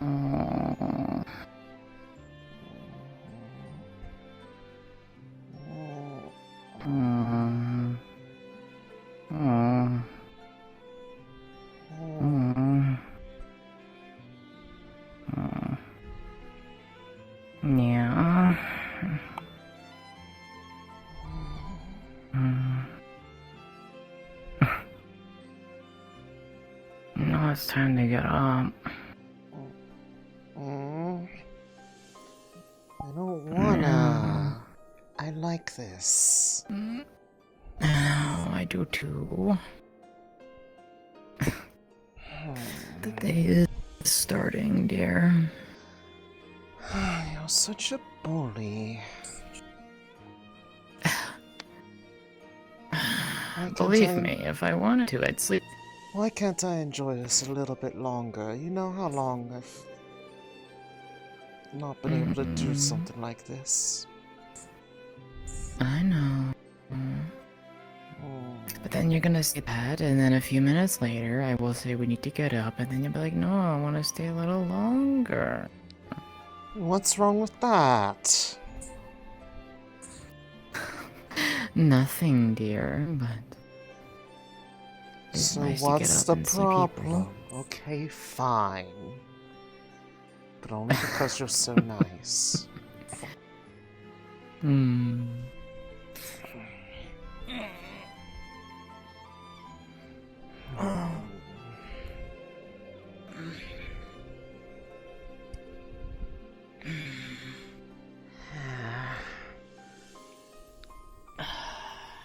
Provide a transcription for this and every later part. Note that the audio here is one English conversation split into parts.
Oh. Yeah. Now it's time to get up. I don't wanna. I like this. Oh, I do too. The day is starting, dear. You're such a bully. Believe me, if I wanted to, I'd sleep. Why can't I enjoy this a little bit longer? You know how long I've not been able to do something like this. I know. But then you're gonna say that, and then a few minutes later, I will say we need to get up, and then you'll be like, no, I want to stay a little longer. What's wrong with that? Nothing, dear, but... So nice what's the to get up and see people. problem? Okay, fine. But only because you're so nice.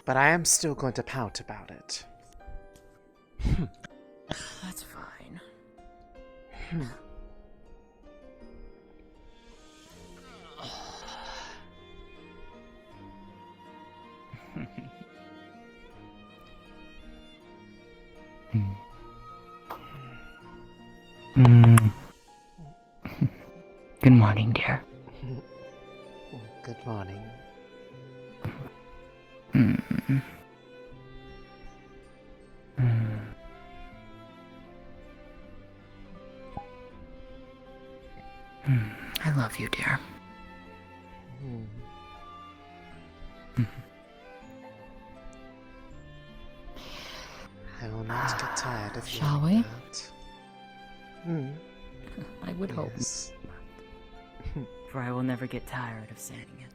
But I am still going to pout about it. That's fine. Good morning, dear. Good morning. I love you, dear. I will not get tired of Shall hearing we? that. I would hope, Yes. for I will never get tired of saying it.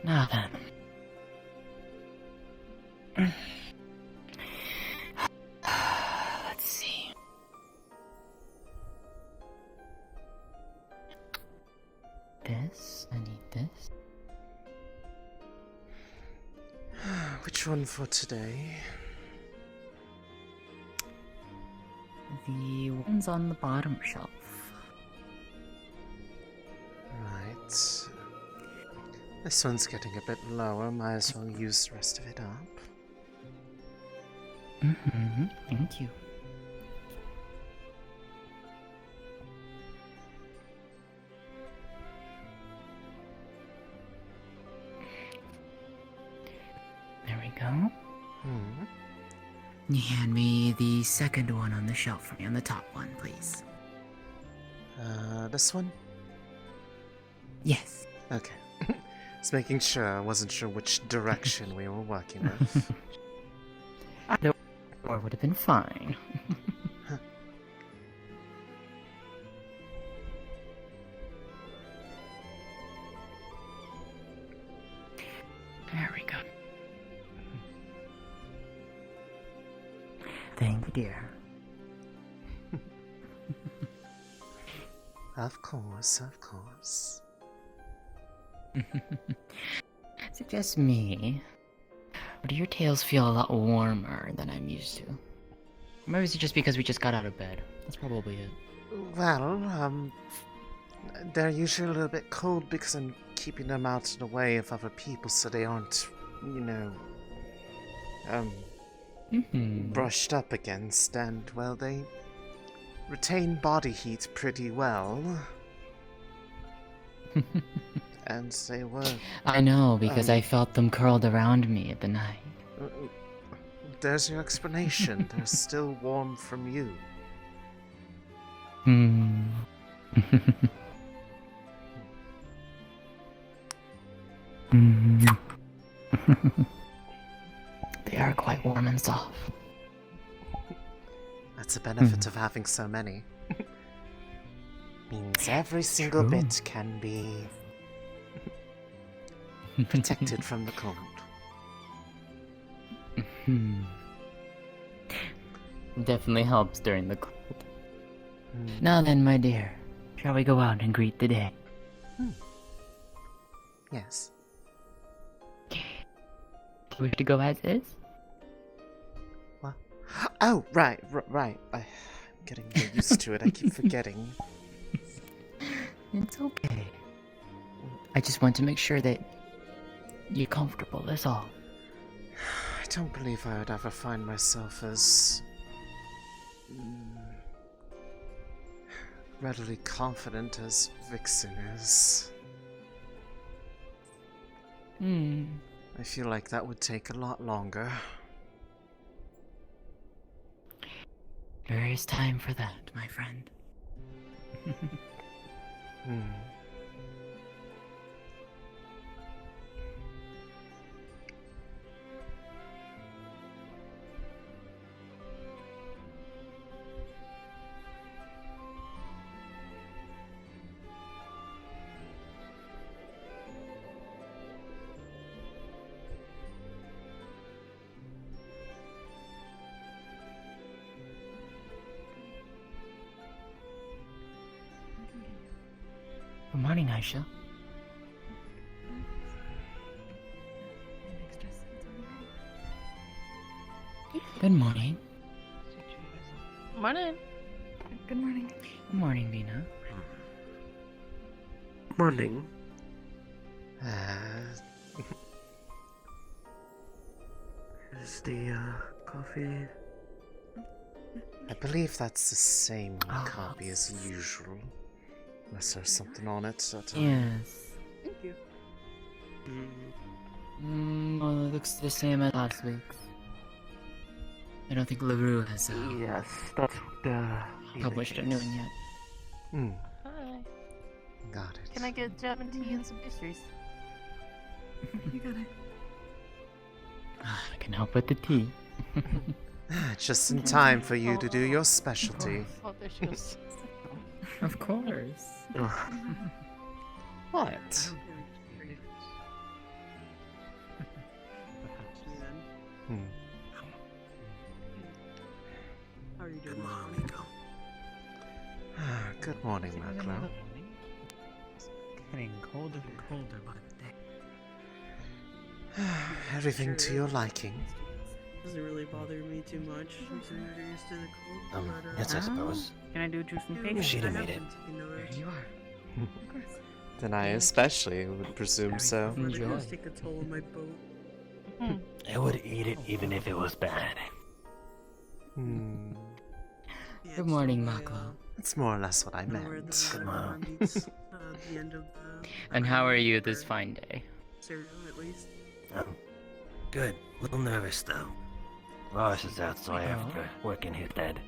Now then. Let's see. This, I need this. Which one for today? The ones on the bottom shelf. Right. This one's getting a bit lower, might as well use the rest of it up. Thank you. There we go. You hand me the second one on the shelf for me, on the top one, please. This one? Yes. Okay. Just making sure, I wasn't sure which direction we were working with. Either or would have been fine. There we go. Thank you, dear. Of course, of course. Is it just me? Or do your tails feel a lot warmer than I'm used to? Or maybe it's just because we just got out of bed. That's probably it. Well, they're usually a little bit cold because I'm keeping them out of the way of other people so they aren't, you know, brushed up against, and, well, they retain body heat pretty well. and they were. I know, because I felt them curled around me at the night. There's your explanation. They're still warm from you. Hmm. Hmm. They are quite warm and soft. That's a benefit of having so many. Means every single True. bit can be protected from the cold. Hmm. Definitely helps during the cold. Now then, my dear, shall we go out and greet the day? Yes. Do we have to go as is? What? Oh, right. I'm getting used to it. I keep forgetting. It's okay. I just want to make sure that you're comfortable, that's all. I don't believe I would ever find myself as readily confident as Vixen is. I feel like that would take a lot longer. There is time for that, my friend. Good morning, Aisha. Good morning. Morning. Good morning. Good morning, Vina. Morning. Is the coffee? I believe that's the same copy as usual. Unless there's something on it that Yes. Thank you. Well, it looks the same as last week's. I don't think LaRue has Yes, that's what published a new one yet. Hi. Got it. Can I get Chapman tea and some pastries? You got it. I can help with the tea. Just in time for you to do your specialty. Oh, there she goes. Of course. What? How are you Good doing? morning, Miko. Good morning, Maclo. Getting colder and colder by the day. Everything to your liking. Doesn't really bother me too much. I'm pretty used to the cold. but, Yes, I suppose. Can I do juice and yeah, cake? She'd have I made it. haven't taken notice. There you are. Of course. Then I especially would presume so. Really Enjoy. does take a toll on my boat. I would eat it even if it was bad. Yeah, Good it's morning, still Maklo. That's more or less what I where meant. the Come on. river meets, the end of the And how are you this fine day? cereal, at least. Good. A little nervous though. Lotus is out, so I have to work in his stead.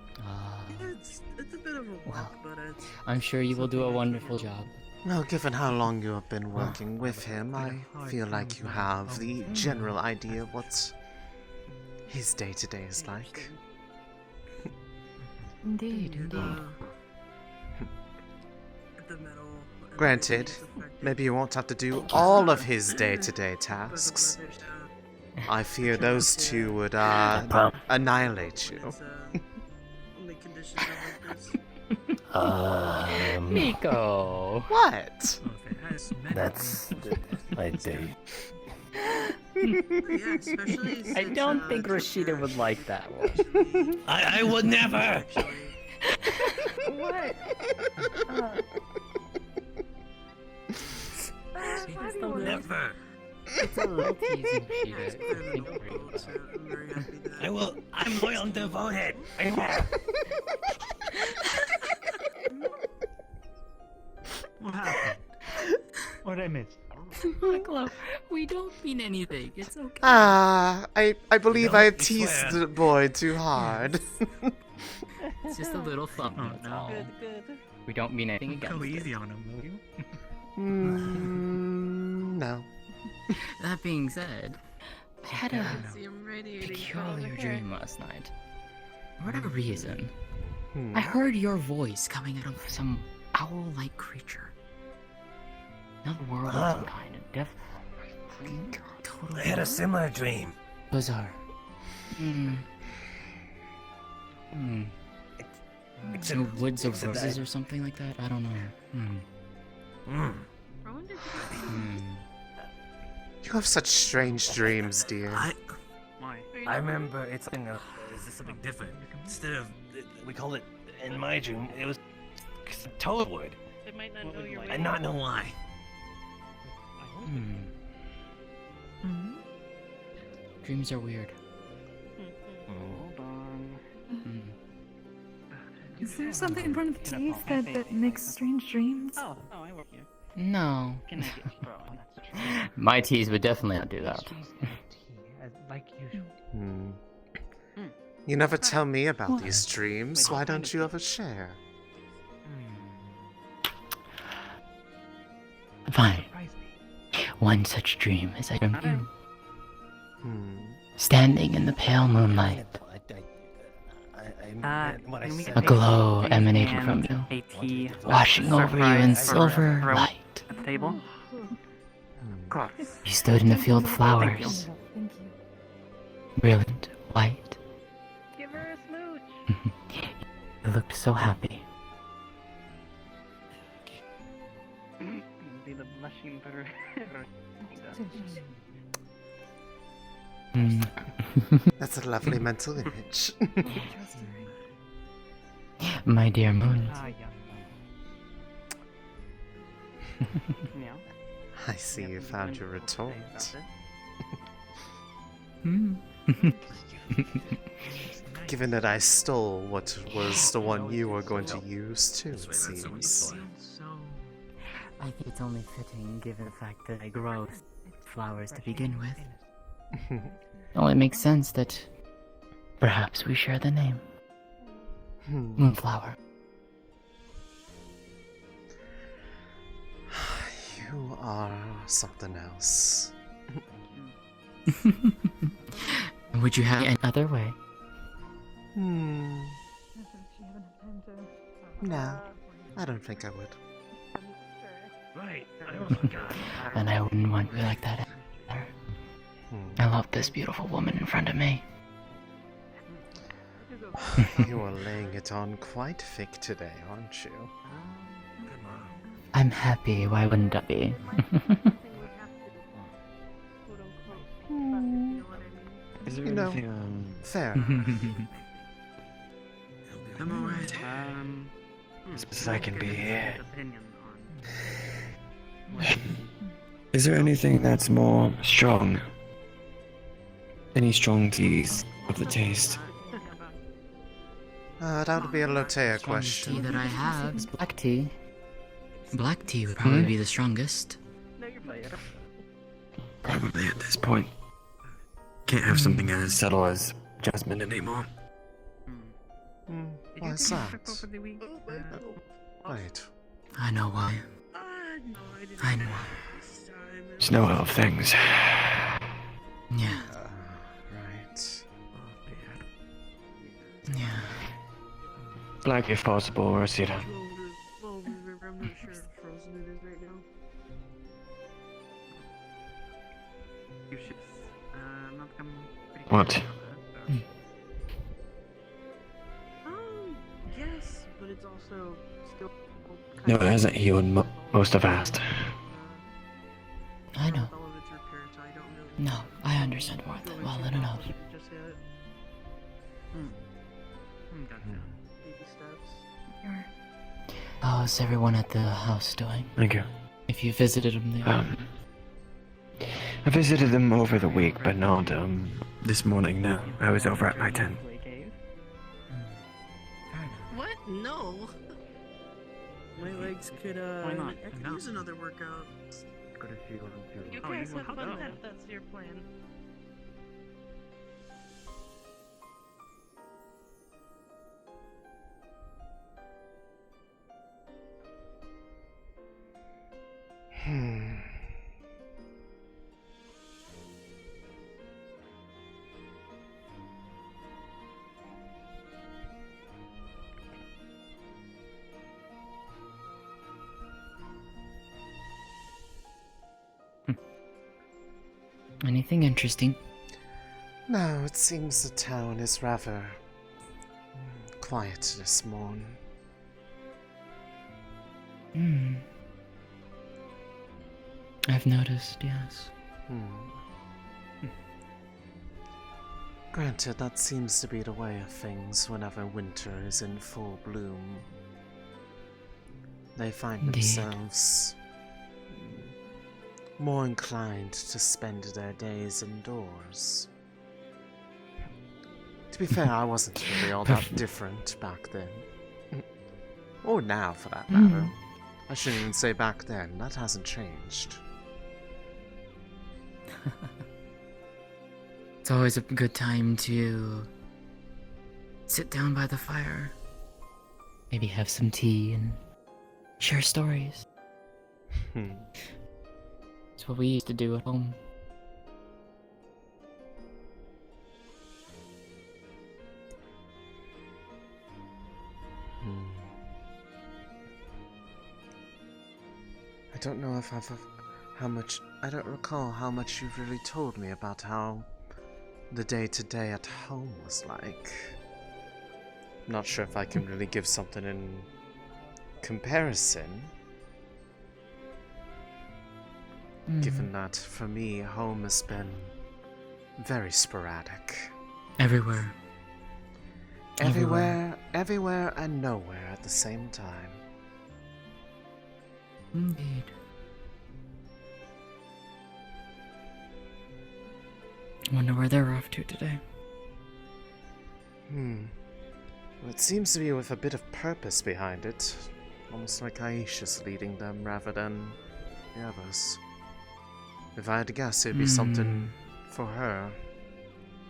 Yeah, it's a bit of a walk, Well, but it's. I'm sure you will do a something I wonderful can job. Well, given how long you have been working with him, I feel like you have the general idea what his day-to-day is like. Indeed, And, indeed. the metal and Granted, everything is affected. maybe you won't have to do all of his day-to-day But the tasks. weather's, I fear those two would, annihilate you. it's, only conditions are like this. Miko! What? That's my day. Yeah, especially I since, don't think Trigger Rashida would like that one. actually- I would never! actually- What? Never! It's a little teasing, Yeah, Rashida. it's kind of an old boat, so I'm very happy that. I will. I'm loyal and devoted. What happened? What did I miss? Bucklo, we don't mean anything. It's okay. I believe I we teased swear. the boy too hard. It's just a little something. Oh, that's no. all. Good, good. We don't mean anything against Go it. easy on him, will you? No. That being said, I had a See him radiating peculiar dream last night. For whatever reason, Hmm. I heard your voice coming out of some owl-like creature. Another world of some kind. Totally I had a similar dream. bizarre. Hmm. Hmm. Except, No woods of except roses or something like that? I don't know. Mm. I wonder if Hmm. You have such strange dreams, dear. Why? I remember it's something different. Instead of, we called it, in my dream, it was toadwood. They might not know you're I not know why. Hmm. Dreams are weird. Hold on. Hmm. Is there something in front of the teeth that makes strange dreams? Oh, I work here. No. Can I get strong? That's true. My teas would definitely not do that. Like usual. Hmm. Hmm. You never tell me about What? these dreams. Wait, Why what kind don't of you ever share? Fine. Surprise me. One such dream as I dreamt you, Hmm. standing in the pale moonlight, What I can we said. get a glow tea emanating and from you, a tea washing over you in surprise silver for light. at the table? Hmm. Of course. You stood in a field of Thank flowers, Thank you. brilliant, white. Give her a smooch. You looked so happy. Be the blushing bird. Hmm. That's a lovely mental image. My dear moon. Young Yeah. I see you found your retort. Hmm. Given that I stole what was the one you were going to use too, it seems. So I think it's only fitting given the fact that I grow flowers to begin with. It only makes sense that perhaps we share the name. Hmm. Moonflower. You are something else. Would you have it any other way? Hmm. No, I don't think I would. Right. I also got And I wouldn't want you like that either. I love this beautiful woman in front of me. You are laying it on quite thick today, aren't you? I'm happy, why wouldn't I be? Is there You know, anything, Fair. I'm alright. as best as I can be here. Opinion on Is there anything that's more strong? Any strong teas of the taste? That would be a Lotea Strongest tea question. that I have is black tea. Black tea would probably be the strongest. Probably at this point. Can't have something as subtle as jasmine anymore. Hmm, why is that? Wait. I know why. I know. Just know of things. Yeah, Right. yeah. Black if possible, Rosita. Well, remember, I'm not sure how frozen it is right now. You should not come pretty What? close. Yes, but it's also still. No, it hasn't healed most of fast. I know. All of its repair, so I don't really. No, I understand more than well enough. Just yet. Gotcha. Baby steps. How's everyone at the house doing? Thank you. If you visited them there. I visited them over the week, but not, this morning, no. I was over at my tent. What? No. My legs could Why not? I could No. use another workout. good if you want to. You Oh, you guys want have to fun go? then, if that's your plan. Anything interesting? No, it seems the town is rather quiet this morning. Hmm. I've noticed, yes. Granted, that seems to be the way of things whenever winter is in full bloom. They find Indeed. themselves more inclined to spend their days indoors. To be fair, I wasn't really all that different back then. Or now, for that matter. I shouldn't even say back then, that hasn't changed. It's always a good time to sit down by the fire. Maybe have some tea and share stories. It's what we used to do at home. I don't know if I don't recall how much you've really told me about how the day-to-day at home was like. Not sure if I can really give something in comparison. Given that, for me, home has been very sporadic. Everywhere. Everywhere and nowhere at the same time. Indeed. Wonder where they're off to today. Well, it seems to be with a bit of purpose behind it. Almost like Aisha's leading them rather than the others. If I had to guess, it'd be something for her.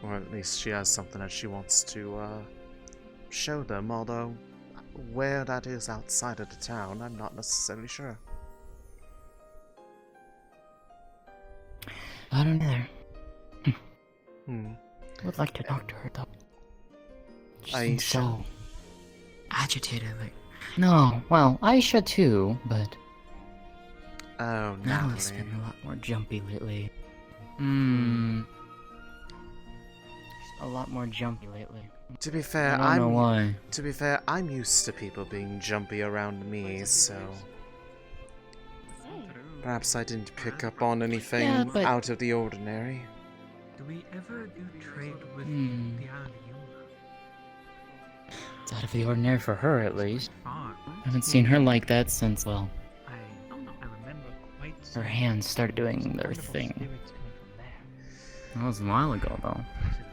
Or at least she has something that she wants to show them, although where that is outside of the town, I'm not necessarily sure. I don't either. Hmm. Would like to talk to her though. She Aisha. seems so agitated. Like, no, well, Aisha too, but Oh, Natalie's Natalie. been a lot more jumpy lately. A lot more jumpy lately. To be fair, I don't know why. To be fair, I'm used to people being jumpy around me, so perhaps I didn't pick up on anything Yeah, but- out of the ordinary. Do we ever do trade with Hmm. the Aliyuna? It's out of the ordinary for her, at least. Far. I haven't seen her like that since, well, I remember quite her hands started doing their thing. That was a while ago, though.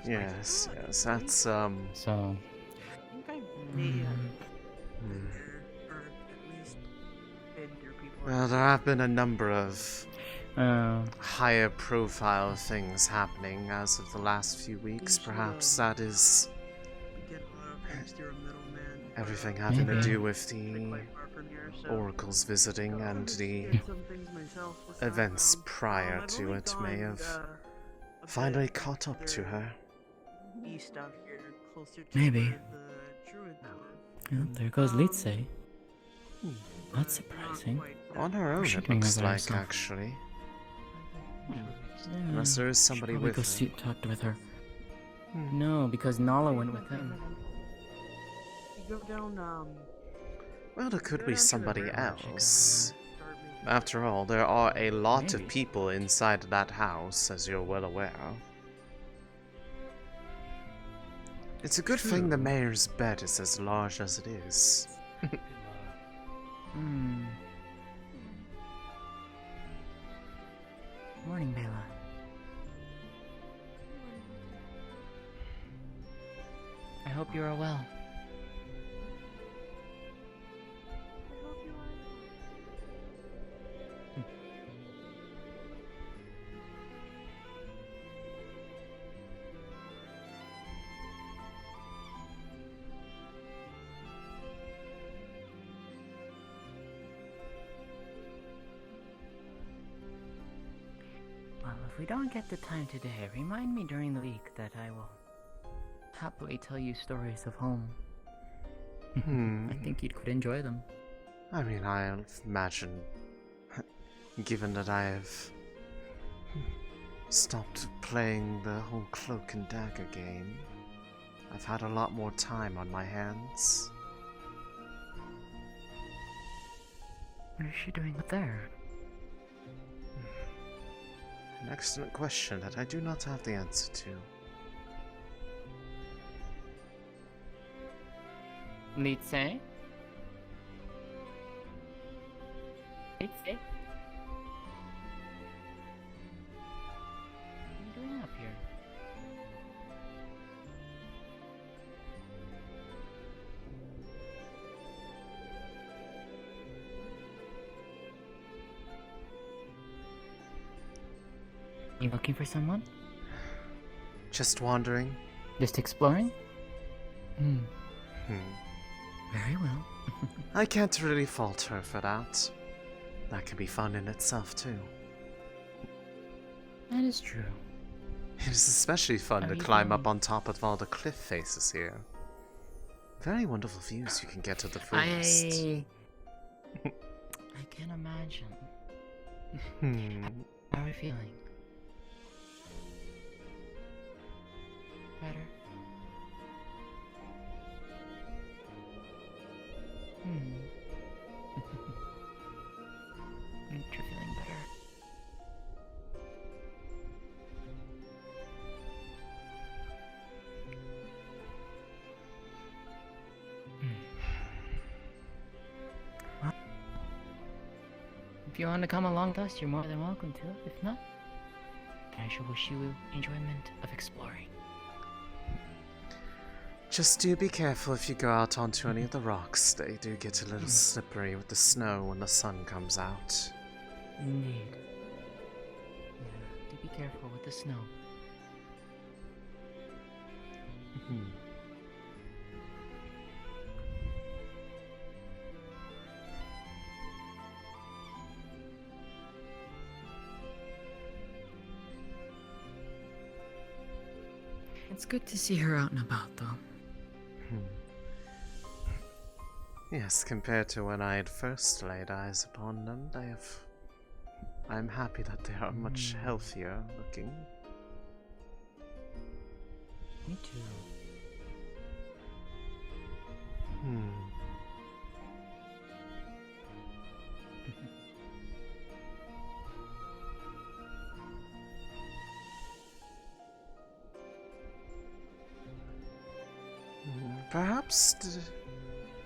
Yes, that's So, I think I may have hmm. or at least been through people. Well, there have been a number of uh, higher profile things happening as of the last few weeks. Perhaps that is Get a lot of thanks to a middleman. everything having to Maybe. do with Quite the far from here, so oracles visiting and the did some things myself this time events around. prior I've to only it may gone, have a finally bit caught up to her. east out here, closer to Maybe. where the druids live. yeah, there goes Litze. Hmm. That's But not surprising. quite that On her own, She it can looks go by like, herself. actually. Yeah, Unless there is should somebody probably with go her. see, talk with her. Hmm. No, because Nala went with him. You go down, Well, there could go be down to the somebody river, else. start making- After all, there are a lot of Maybe. people inside that house, as you're well aware. It's a good thing the True. mayor's bed is as large as it is. Hmm. Morning, Bela. I hope you are well. if we don't get the time today, remind me during the week that I will happily tell you stories of home. I think you could enjoy them. I mean, I imagine, given that I have stopped playing the whole cloak and dagger game, I've had a lot more time on my hands. What is she doing up there? An excellent question that I do not have the answer to. Nietzsche? Nietzsche? What are you doing up here? You looking for someone? Just wandering? Just exploring? Hmm. Very well. I can't really fault her for that. That can be fun in itself, too. That is true. It is especially fun Are to you climb going- up on top of all the cliff faces here. Very wonderful views you can get of the forest. I can imagine. How are you feeling? Better? You're feeling better. Well, if you want to come along with us, you're more than welcome to. If not, I shall wish you enjoyment of exploring. Just do be careful if you go out onto any of the rocks. They do get a little slippery with the snow when the sun comes out. Indeed. Yeah, do be careful with the snow. It's good to see her out and about, though. Yes, compared to when I had first laid eyes upon them, I'm happy that they are much healthier looking. Me too.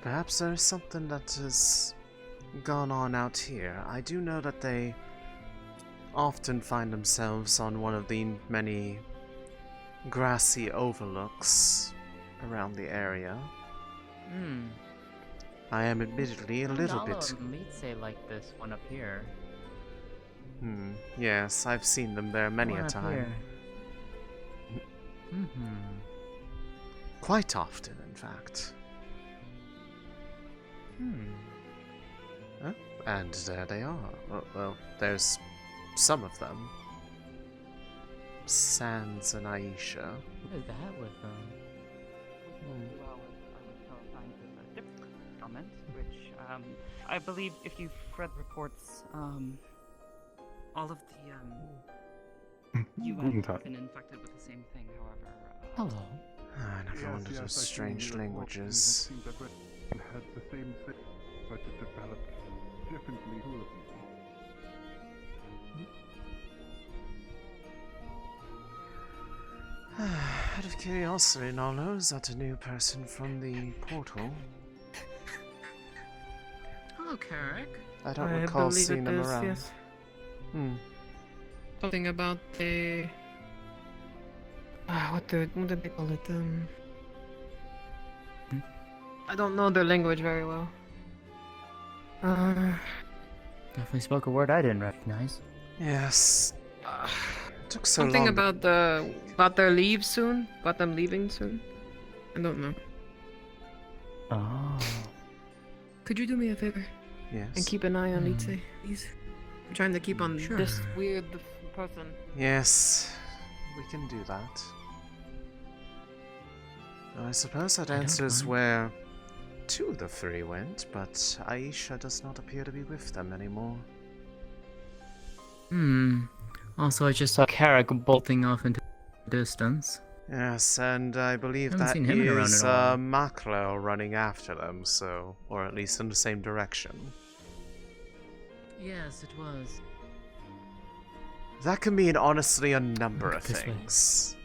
Perhaps there's something that has gone on out here. I do know that they often find themselves on one of the many grassy overlooks around the area. I am admittedly a little bit... Let's say like this one up here. Yes, I've seen them there many a time. Quite often, in fact. And there they are. Well, there's some of them. Sans and Aisha. What is that with them? Well, I was clarifying to a different comment, which I believe if you've read reports, all of the you have been infected with the same thing. However, Hello. I never wondered those strange languages. Had the same thing, but it developed differently. Out of curiosity, Nolo, is that a new person from the portal? hello, Carrick. I don't recall believe seeing it them is, around. yes. Something about a what did they call it? I don't know their language very well. Definitely spoke a word I didn't recognize. Yes. It took so Something long. about their leave soon. About them leaving soon. I don't know. Oh. Could you do me a favor Yes. and keep an eye on Litze, please? I'm trying to keep on Sure. this weird person. Yes, we can do that. I suppose that I don't answers mind. where two of the three went, but Aisha does not appear to be with them anymore. Also, I just saw Carrick bolting off into the distance. Yes, and I believe Haven't that seen him in around is in a while. Maklo running after them, so, or at least in the same direction. Yes, it was. That can mean honestly a number of This way. things.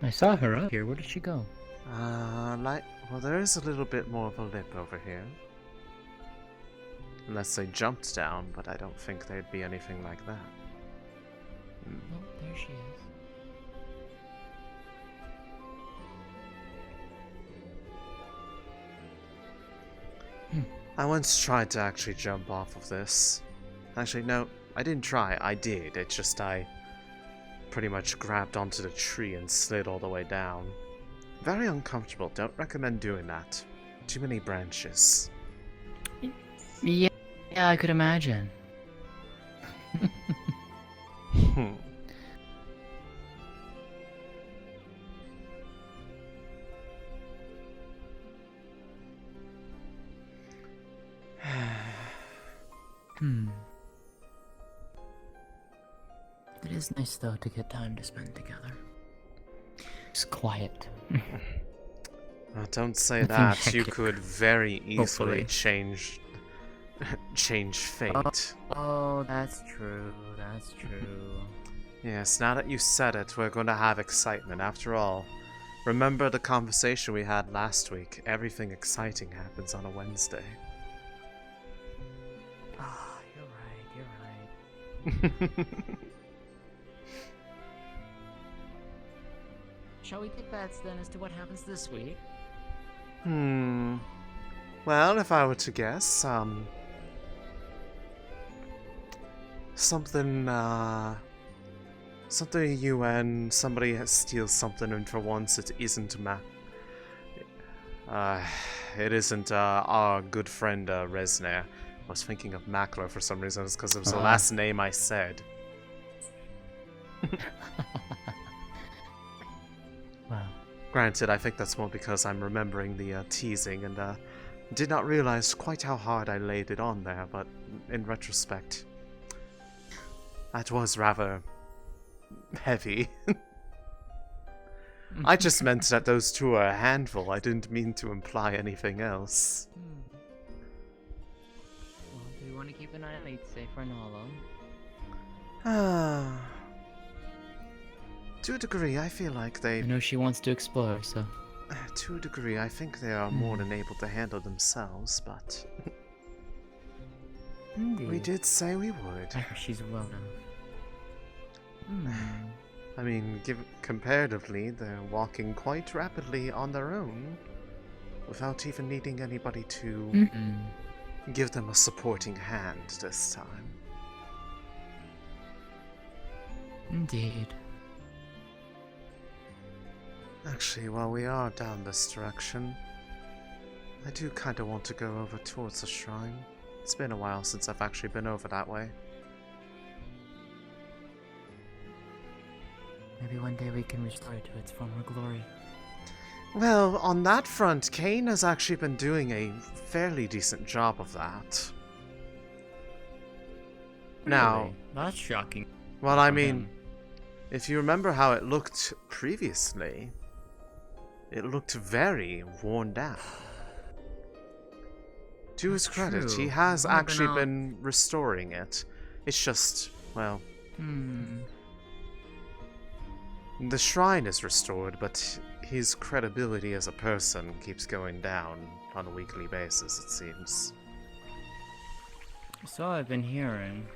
I saw her up here. Where did she go? Well, there is a little bit more of a lip over here. Unless they jumped down, but I don't think there'd be anything like that. Oh, there she is. I once tried to actually jump off of this. Actually, no, I didn't try. I did. It's just I pretty much grabbed onto the tree and slid all the way down. Very uncomfortable. Don't recommend doing that. Too many branches. Yeah, I could imagine. It is nice, though, to get time to spend together. It's quiet. Don't say Nothing that. You hectic. could very easily Hopefully. change fate. Oh, that's true. That's true. Yes, now that you said it, we're going to have excitement. After all, remember the conversation we had last week? Everything exciting happens on a Wednesday. Ah, you're right. Shall we take bets then as to what happens this week? Well, if I were to guess, something UN, somebody steals something, and for once it isn't it isn't our good friend Resner. I was thinking of Makler for some reason, it's because it was the last name I said. Wow. Granted, I think that's more because I'm remembering the teasing and did not realize quite how hard I laid it on there, but in retrospect, that was rather heavy. I just meant that those two are a handful. I didn't mean to imply anything else. Well, do we want to keep an eye on Eight safe for Nala? To a degree, I feel like they... I know she wants to explore, so... To a degree, I think they are more than able to handle themselves, but... Indeed. We did say we would. I hear she's well enough. I mean, comparatively, they're walking quite rapidly on their own, without even needing anybody to give them a supporting hand this time. Indeed. Actually, while we are down this direction, I do kind of want to go over towards the shrine. It's been a while since I've actually been over that way. Maybe one day we can restore it to its former glory. Well, on that front, Kane has actually been doing a fairly decent job of that. Now, Really? That's shocking. well, I for mean, him. if you remember how it looked previously, it looked very worn down. To his That's credit, true. he has He's only been actually out- been restoring it. It's just, well, the shrine is restored, but his credibility as a person keeps going down on a weekly basis, it seems. So I've been hearing.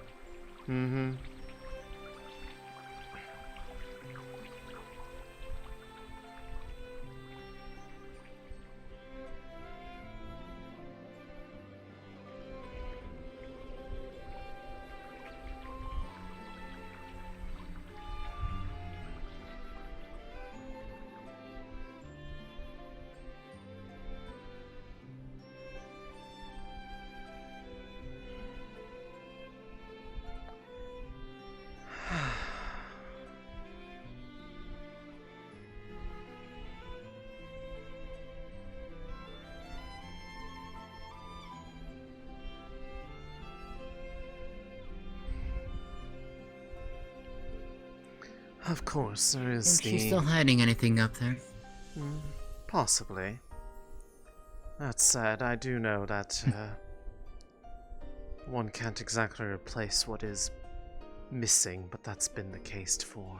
Of course, there is Think she's still hiding anything up there? Possibly. That said, I do know that one can't exactly replace what is missing, but that's been the case for,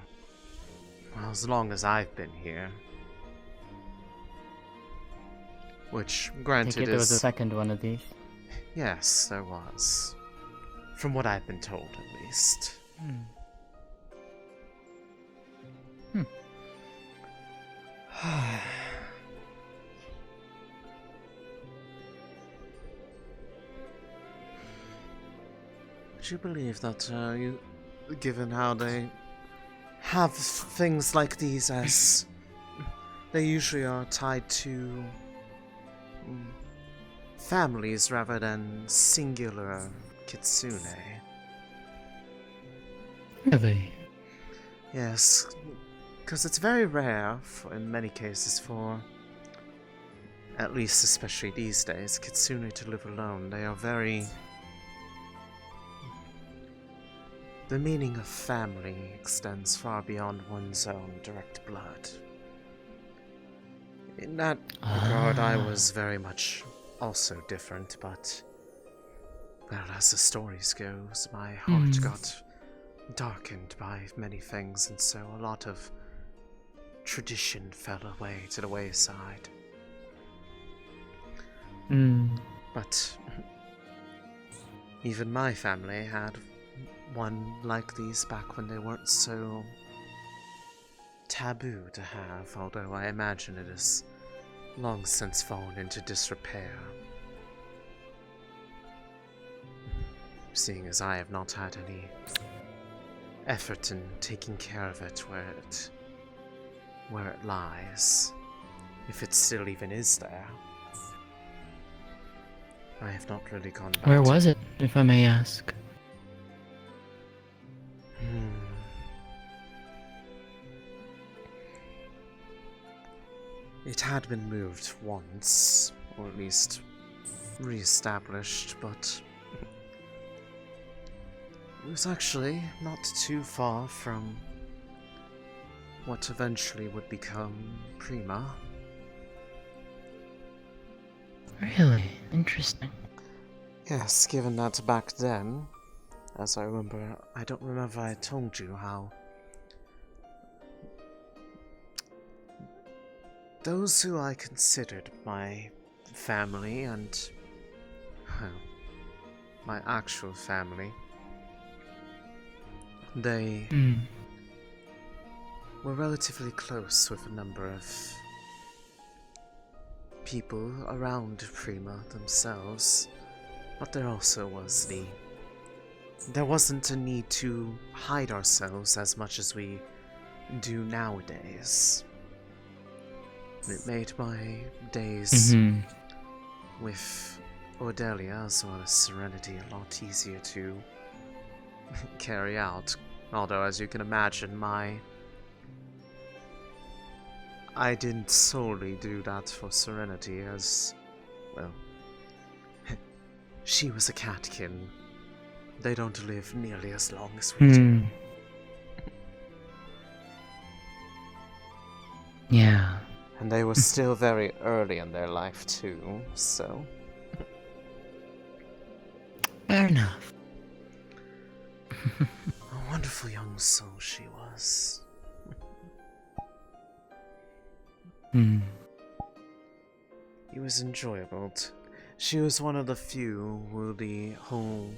well, as long as I've been here. Which, granted, There was a second one of these. Yes, there was. From what I've been told, at least. Would you believe that, given how they have things like these as they usually are tied to families rather than singular kitsune? Really? Yes, because it's very rare, in many cases, for, at least especially these days, kitsune to live alone. They are very... The meaning of family extends far beyond one's own direct blood. In that regard, I was very much also different, but, well, as the stories goes, my heart got darkened by many things, and so a lot of tradition fell away to the wayside. But even my family had one like these back when they weren't so taboo to have, although I imagine it has long since fallen into disrepair. Seeing as I have not had any effort in taking care of it where it lies, if it still even is there. I have not really gone back. Where was it, if I may ask? It had been moved once, or at least re-established, but it was actually not too far from what eventually would become Prima. Really? Interesting. Yes, given that back then, as I remember, I don't remember if I told you how those who I considered my family and, well, my actual family, they were relatively close with a number of people around Prima themselves, but there also was there wasn't a need to hide ourselves as much as we do nowadays. It made my days with Ordelia as well as Serenity a lot easier to carry out. Although, as you can imagine, I didn't solely do that for Serenity, as, well, she was a catkin. They don't live nearly as long as we do. Yeah. And they were still very early in their life too, so... Fair enough. A wonderful young soul she was. It was enjoyable. She was one of the few who the whole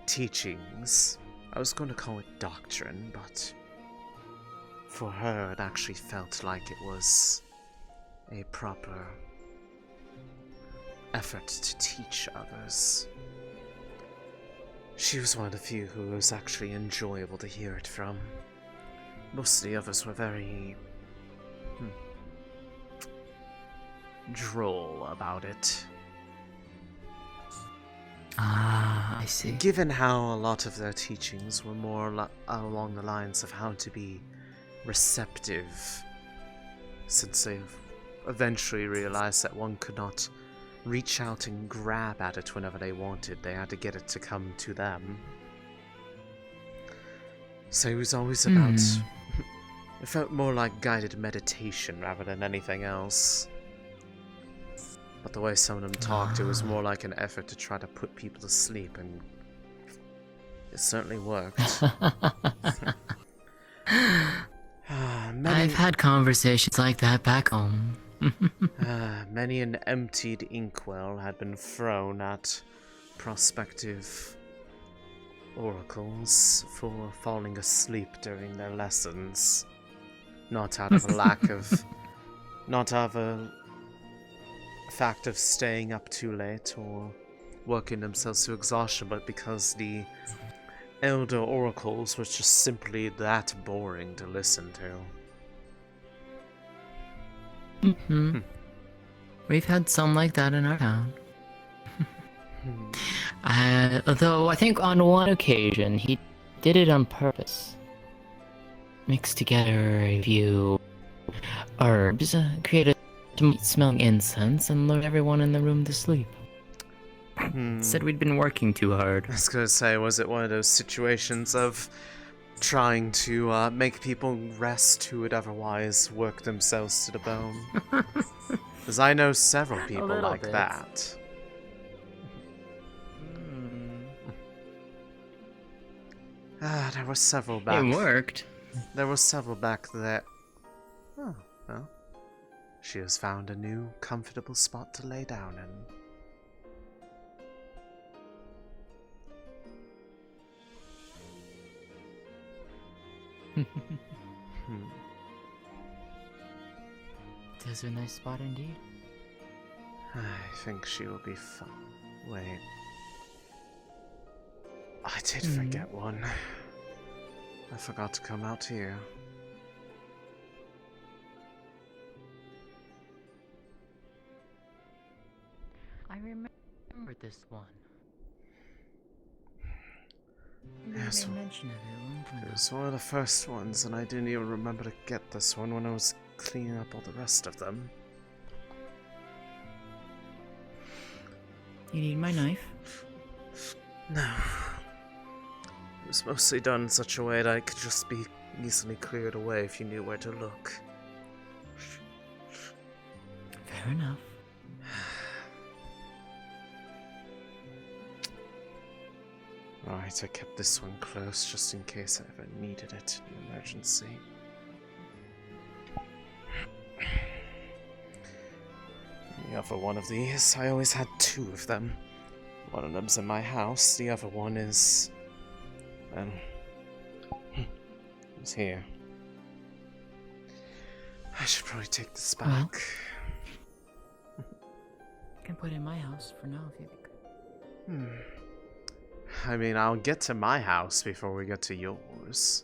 teachings, I was going to call it doctrine, but for her it actually felt like it was a proper effort to teach others. She was one of the few who was actually enjoyable to hear it from. Most of the others were very droll about it. Ah, I see. Given how a lot of their teachings were more along the lines of how to be receptive, since they've eventually realized that one could not reach out and grab at it whenever they wanted, they had to get it to come to them. So it was always about... It felt more like guided meditation rather than anything else. But the way some of them talked, it was more like an effort to try to put people to sleep, and it certainly worked. I've had conversations like that back home. Many an emptied inkwell had been thrown at prospective oracles for falling asleep during their lessons. Not out of a lack of... Not out of a fact of staying up too late or working themselves to exhaustion, but because the elder oracles were just simply that boring to listen to. We've had some like that in our town. Though I think on one occasion he did it on purpose. Mixed together a few herbs, created smelling incense, and lured everyone in the room to sleep. Said we'd been working too hard. I was gonna say, was it one of those situations of trying to make people rest who would otherwise work themselves to the bone? Because I know several people like that. There were several back. It worked. There were several back there. Oh, well. She has found a new, comfortable spot to lay down in. It is a nice spot indeed. I think she will be fine. Wait. I did forget one. I forgot to come out here. I remember this one. Yes, You mentioned it it was one of the first ones, and I didn't even remember to get this one when I was cleaning up all the rest of them. You need my knife? No. It was mostly done in such a way that it could just be easily cleared away if you knew where to look. Fair enough. Right, I kept this one close just in case I ever needed it in an emergency. The other one of these, I always had two of them. One of them's in my house, the other one is... well... it's here. I should probably take this back. You can put it in my house for now if you like. I mean, I'll get to my house before we get to yours.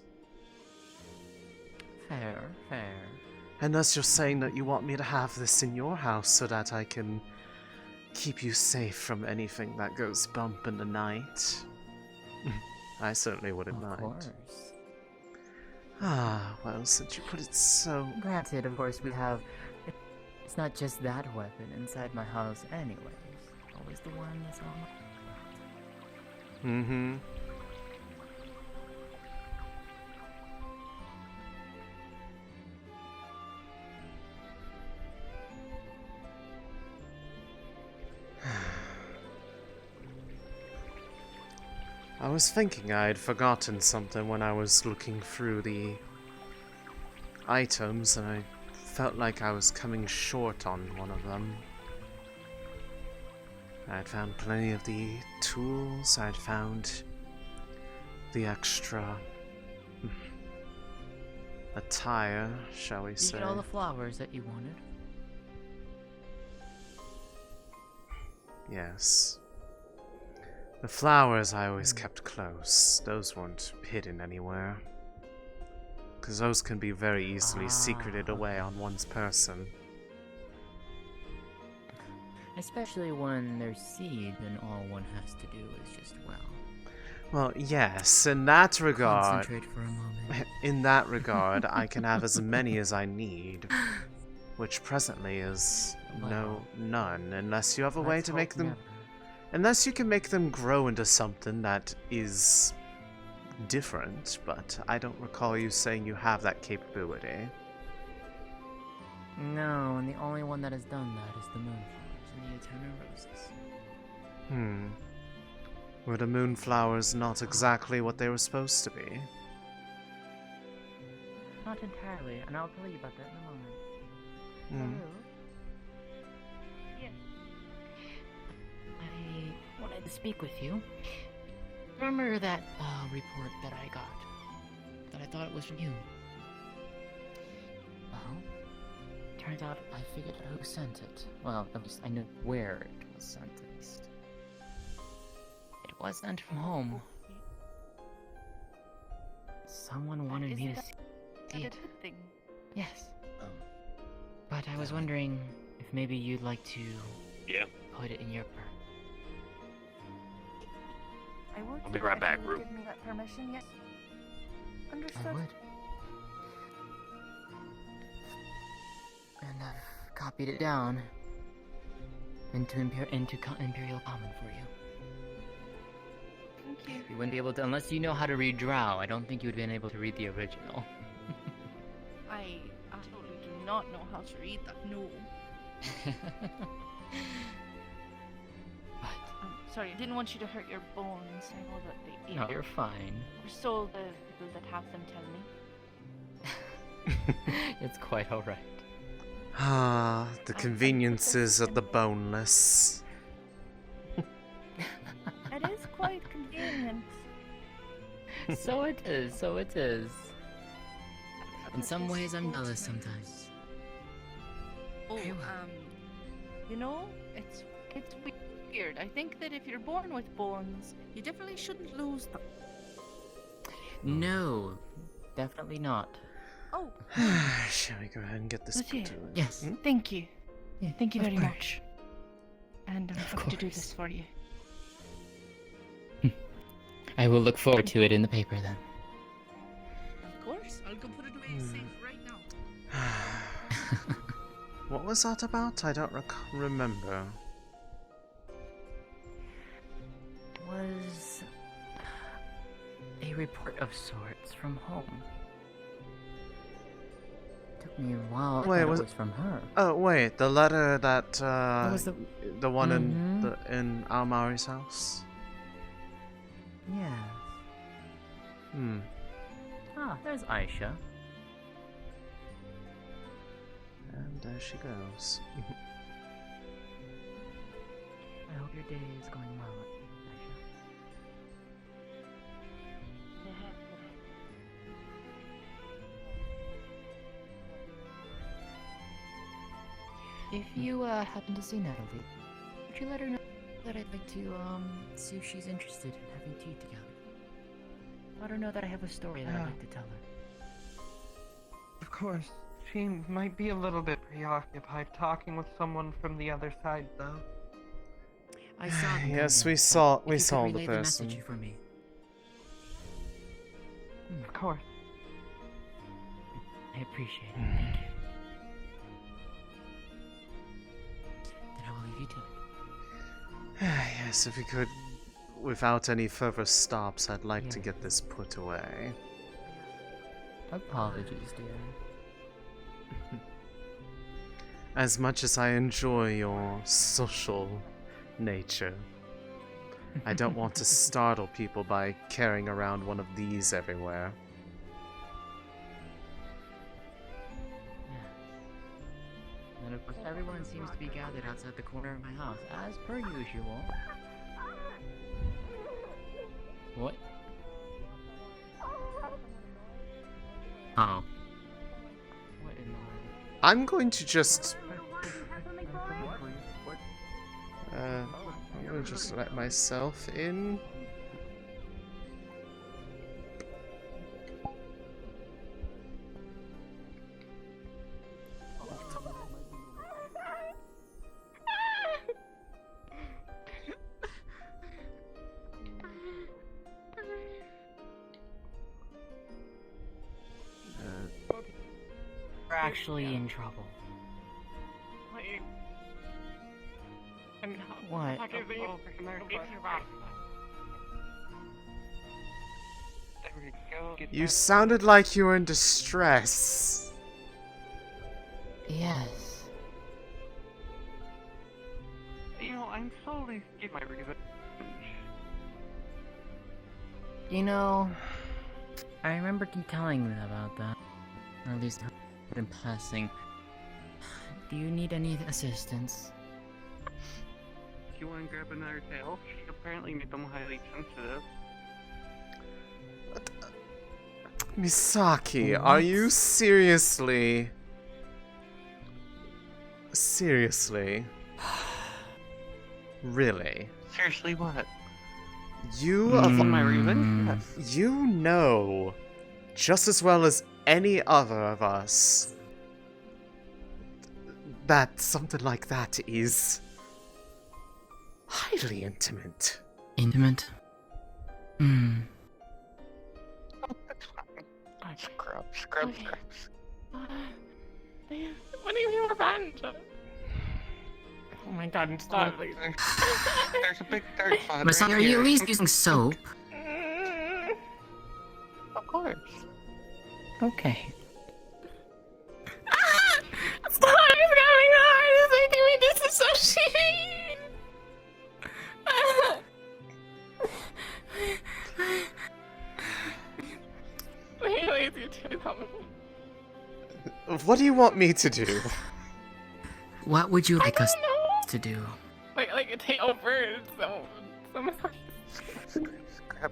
Fair, fair. Unless you're saying that you want me to have this in your house so that I can keep you safe from anything that goes bump in the night. I certainly wouldn't mind. Of course. Ah, well, since you put it so... Granted, of course, we have... It's not just that weapon inside my house anyways. Always the one that's on my... I was thinking I had forgotten something when I was looking through the items, and I felt like I was coming short on one of them. I'd found plenty of the tools, I'd found the extra attire, shall we say. You get all the flowers that you wanted? Yes. The flowers I always kept close. Those weren't hidden anywhere. Because those can be very easily secreted away on one's person. Especially when there's seeds and all one has to do is just, Well, yes, in that regard... concentrate for a moment. In that regard, I can have as many as I need. Which presently is none, unless you have a way to make them... Unless you can make them grow into something that is different, but I don't recall you saying you have that capability. No, and the only one that has done that is the Moonflowers and the Eternal Roses. Were the Moonflowers not exactly what they were supposed to be? Not entirely, and I'll tell you about that in a moment. Hello? Yes. I wanted to speak with you. Remember that report that I got? That I thought it was from you? Well, turns out I figured out who sent it. Well, at least I knew where it was sent, at least. It was sent from home. Someone wanted me to see it. Yes. But I was wondering if maybe you'd like to put it in your purse. I would. I'll be right back, If you Rue. would give me that permission, yes. Understood. I would. And I've copied it down into Imperial Common for you. Thank you. You wouldn't be able to, unless you know how to read Drow. I don't think you would have been able to read the original. I absolutely do not know how to read that. No. Sorry, I didn't want you to hurt your bones. I know that they. No, you're fine. Or so the people that have them tell me. It's quite alright. Ah, the conveniences of the boneless. It is quite convenient. So it is, so it is. In some ways, I'm jealous sometimes. Oh, you know, it's weird. I think that if you're born with bones, you definitely shouldn't lose them. No, definitely not. Oh. Shall we go ahead and get this Monsieur. put to it? Yes. Thank you. Yeah, Thank you of very course. much. And I'm going to do this for you. I will look forward to it in the paper then. Of course. I'll go put it away safe right now. What was that about? I don't remember. Was a report of sorts from home. Took me a while. Wait, It was was from her. Oh wait, the letter that was the one in Almari's house. Yes. Ah, there's Aisha. And there she goes. I hope your day is going well, Aisha. If you happen to see Natalie, would you let her know that I'd like to see if she's interested in having tea together? Let her know that I have a story that I'd like to tell her. Of course. She might be a little bit preoccupied talking with someone from the other side, though. I saw them Yes, come in, we but saw if you could the relay person. message for me. Of course. I appreciate it. Thank you. Then I will leave you to it. Yes, if we could, without any further stops, I'd like to get this put away. Apologies, dear. As much as I enjoy your social nature, I don't want to startle people by carrying around one of these everywhere. And of course, everyone seems to be gathered outside the corner of my house, as per usual. What? Oh. What in the world? I'm going to just... I'm going to just let myself in. We're actually in trouble. What? we go. Get You that- sounded like you were in distress. Yes. You know, I'm slowly getting my revenge. You know, I remember you telling me about that. Or at least in passing. Do you need any assistance? If you want to grab another tail, she apparently made them highly sensitive. Misaki, are you seriously... Seriously? Really? Seriously, what? You of My revenge? Yes. You know, just as well as any other of us, that something like that is highly intimate. Intimate? Hmm. Scrub, scrub, scrub. What do you mean revenge? Oh my god, stop. There's a big dirt spot Masaki, right are you here. at least using soap? Of course. Okay. Stop, it's coming hard. It's making me disassociate. Please, you two, help me. What do you want me to do? What would you like us to do? Like a tail first, so Scrub.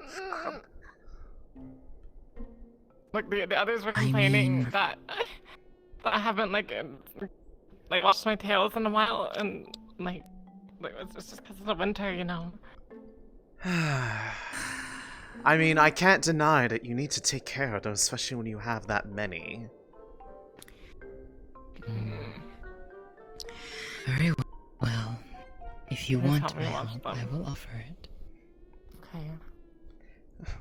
Scrub. Look, the others were I complaining mean- that I haven't like washed my tails in a while, and it's just because of the winter, you know. I mean, I can't deny that you need to take care of them, especially when you have that many. Very well. If you Please want help my me wash help, them. I will offer it. Okay.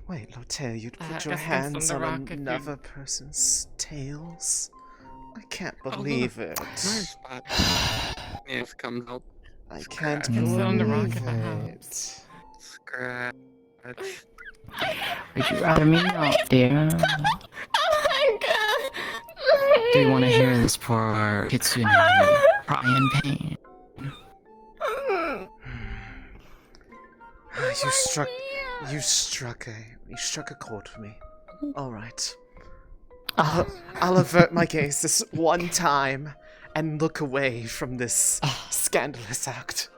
Wait, Lotte, you'd I put your guess hands against the on rock if you- another person's tails? I can't believe it. Nice spot. Yes, comes out. I can't I can sit on the rock believe if it helps. it. Scratch. Would you rather me not, dear? Oh my god! Do you want to hear this poor Kitsune cry in pain? You struck a chord for me. All right. Oh, I'll avert my gaze this one time and look away from this scandalous act.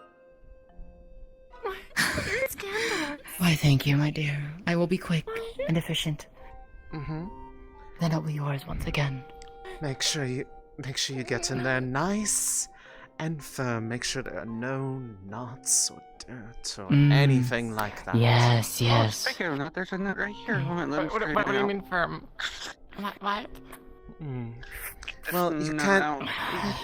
why, thank you, my dear. I will be quick and efficient. Mm-hmm. Then I'll be yours once again. Make sure you get in there nice and firm. Make sure there are no knots or dirt or anything like that. Yes, Oh, yes. speaking of that, there's a nut right here. Hold on, let me What straighten do you it mean firm? What? Mm. Well, you No, can't. no.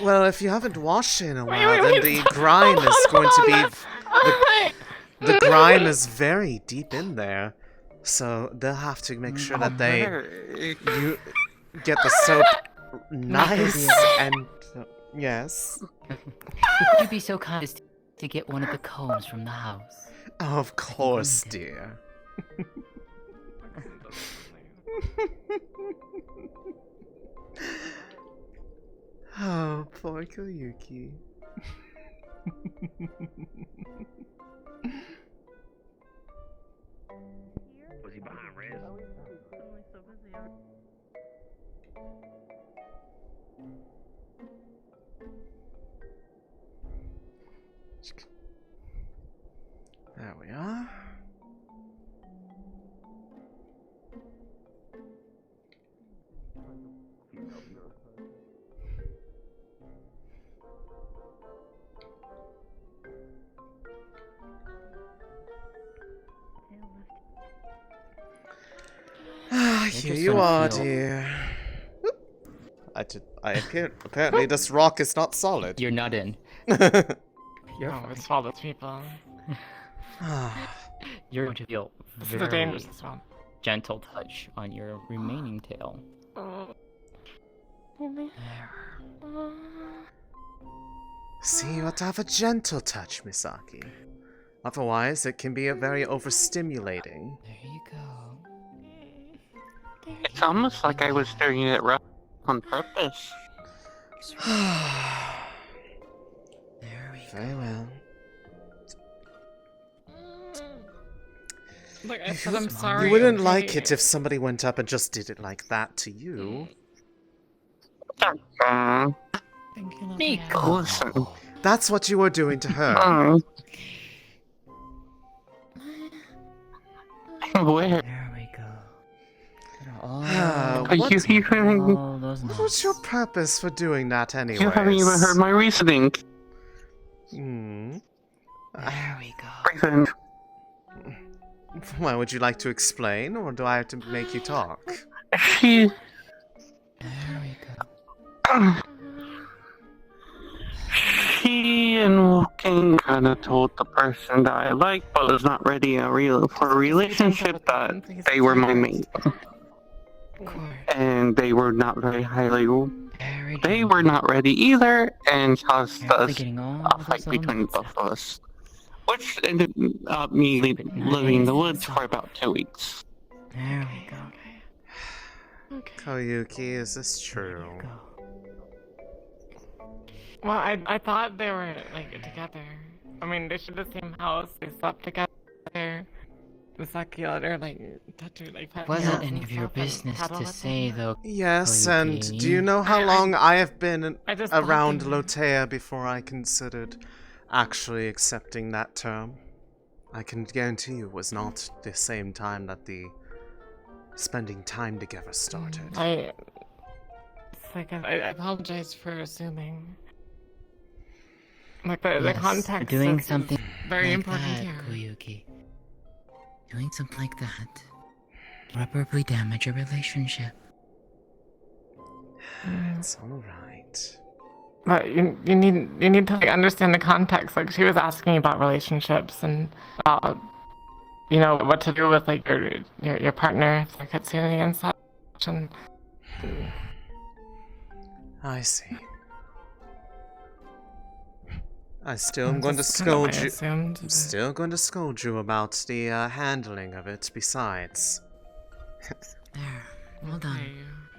Well, if you haven't washed it in a Wait, while, wait, then the grime is going to be. The grime is very deep in there, so they'll have to make sure that you get the soap nice and yes. Would you be so kind as to get one of the combs from the house? Of course, dear. Oh, poor Koyuki. Was he behind Rez? There we are. Here just you don't are, feel- dear. Apparently this rock is not solid. You're not in. You're Oh, it's all those people. You're going to feel This is a very dangerous one. gentle touch on your remaining tail. There. See, you have to have a gentle touch, Misaki. Otherwise, it can be a very overstimulating. There you go. It's almost like I was doing it rough on purpose. Very well. Look, I said I'm sorry. You wouldn't okay? like it if somebody went up and just did it like that to you. Nico, listen. That's what you were doing to her. Where? There we go. Are you even... What was your purpose for doing that anyways? You haven't even heard my reasoning. There we go. Reason. Why, would you like to explain, or do I have to make you talk? She... There we go. She and King kind of told the person that I liked, but was not ready for a relationship, that they were my mate. And they were not very highly... They were not ready either, and caused us a fight between both of us. Which ended up me living in the woods for about 2 weeks. There we go. Koyuki, is this true? Well, I thought they were like together. I mean, they shared the same house. They slept together. Misaki let her like touch her like. Wasn't any of your business to say though. Yes, Koyuki. and do you know how long I have been just around thought Lotea before I considered actually accepting that term? I can guarantee you it was not the same time that the spending time together started. I apologize for assuming. Like the context doing is something very like important that, here. Koyuki. Doing something like that irreparably damage a relationship. It's alright. But you need to like understand the context. Like she was asking about relationships and you know what to do with like your partner if they're Kitsune and such. And I see. I still am going to scold you. I'm still going to scold you about the handling of it. Besides, There, well done.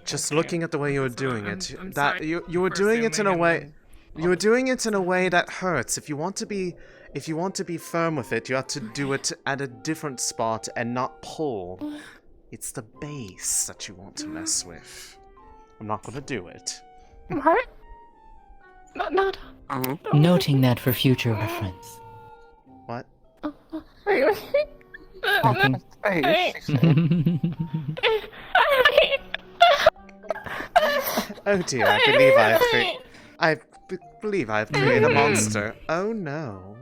just looking at the way you were doing it, I'm that sorry you were for doing it in a assuming way. and You were doing it in a way that hurts. If you want to be firm with it, you have to do it at a different spot and not pull. It's the base that you want to mess with. I'm not going to do it. what? Not. Noting that for future reference. What? Nothing. Oh dear, I believe I've created a monster. Oh no.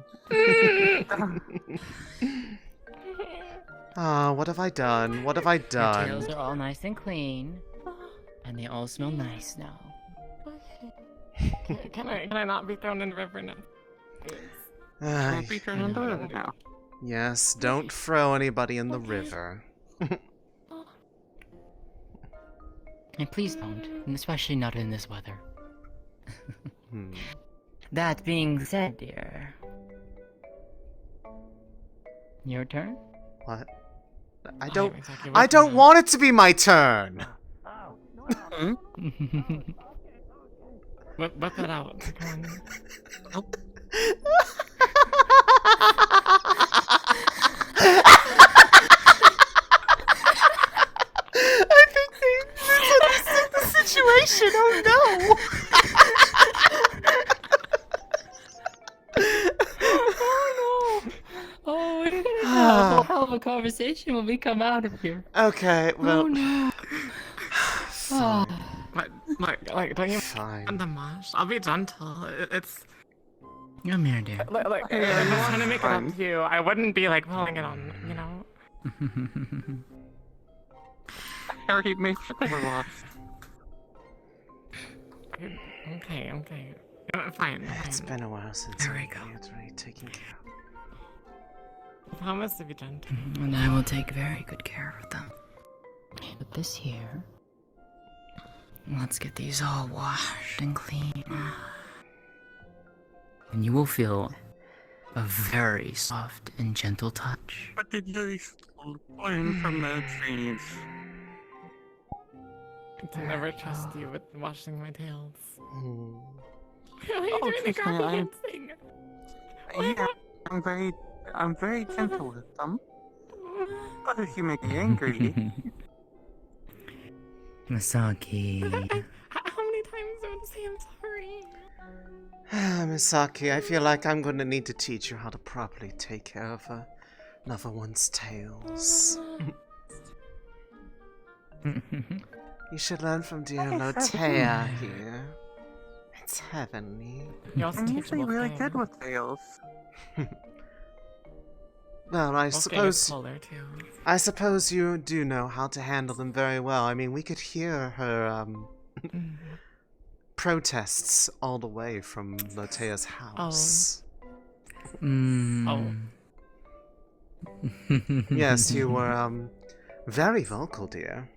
Ah, what have I done? What have I Your done? tails are all nice and clean, and they all smell nice now. Can I not be thrown in the river now? Ay, Be turned into it now. yes, don't throw anybody in the river. And please don't, and especially not in this weather. Hmm. That being said, dear. Your turn? What? I Oh, don't. exactly I what don't you want it to be my turn. Whip it out. Come on. I think they misunderstood the situation. Oh no! Oh, we're gonna have a hell of a conversation when we come out of here. Okay, well. Oh no. Like, don't you Fine. want the mash? I'll be gentle. It's Come here, dear. like I'm just trying to make it up to you. I wouldn't be like pulling it on, you know. Harry makes sure we're lost. Okay. Fine. It's been a while since There we I've go. really taken care of. I promise to be gentle. And I will take very good care of them. Put this here. Let's get these all washed and clean. And you will feel a very soft and gentle touch. But did you learn from the trees? I can never trust you with washing my tails. Hmm. Why are you doing the trust me, gardening thing? Yeah, I'm very gentle with them. But if you make me angry, Misaki. How many times do I have to say I'm sorry? Misaki, I feel like I'm going to need to teach you how to properly take care of another one's tails. You should learn from dear Lotea here. It's heavenly. I'm usually really good with tails. Well, I suppose too. you do know how to handle them very well. I mean, we could hear her protests all the way from Lotea's house. Yes, you were very vocal, dear.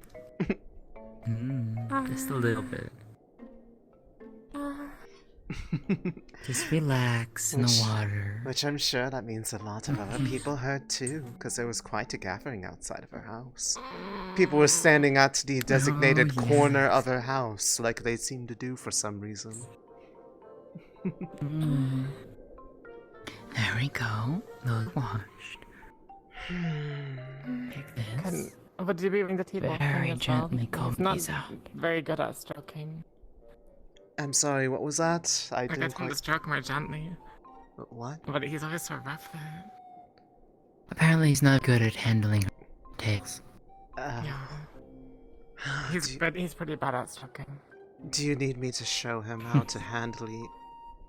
Just a little bit. Just relax in the water. Which I'm sure that means a lot of other people heard too, because there was quite a gathering outside of her house. People were standing at the designated corner of her house, like they seem to do for some reason. There we go. Look washed. Take this. Would you be willing to teach Very gently comb these out. Very good at stroking. I'm sorry, what was that? I get didn't him quite... to stroke more gently. What? But he's always so rough with it. Apparently he's not good at handling tails. Yeah. He's pretty bad at stroking. Do you need me to show him how to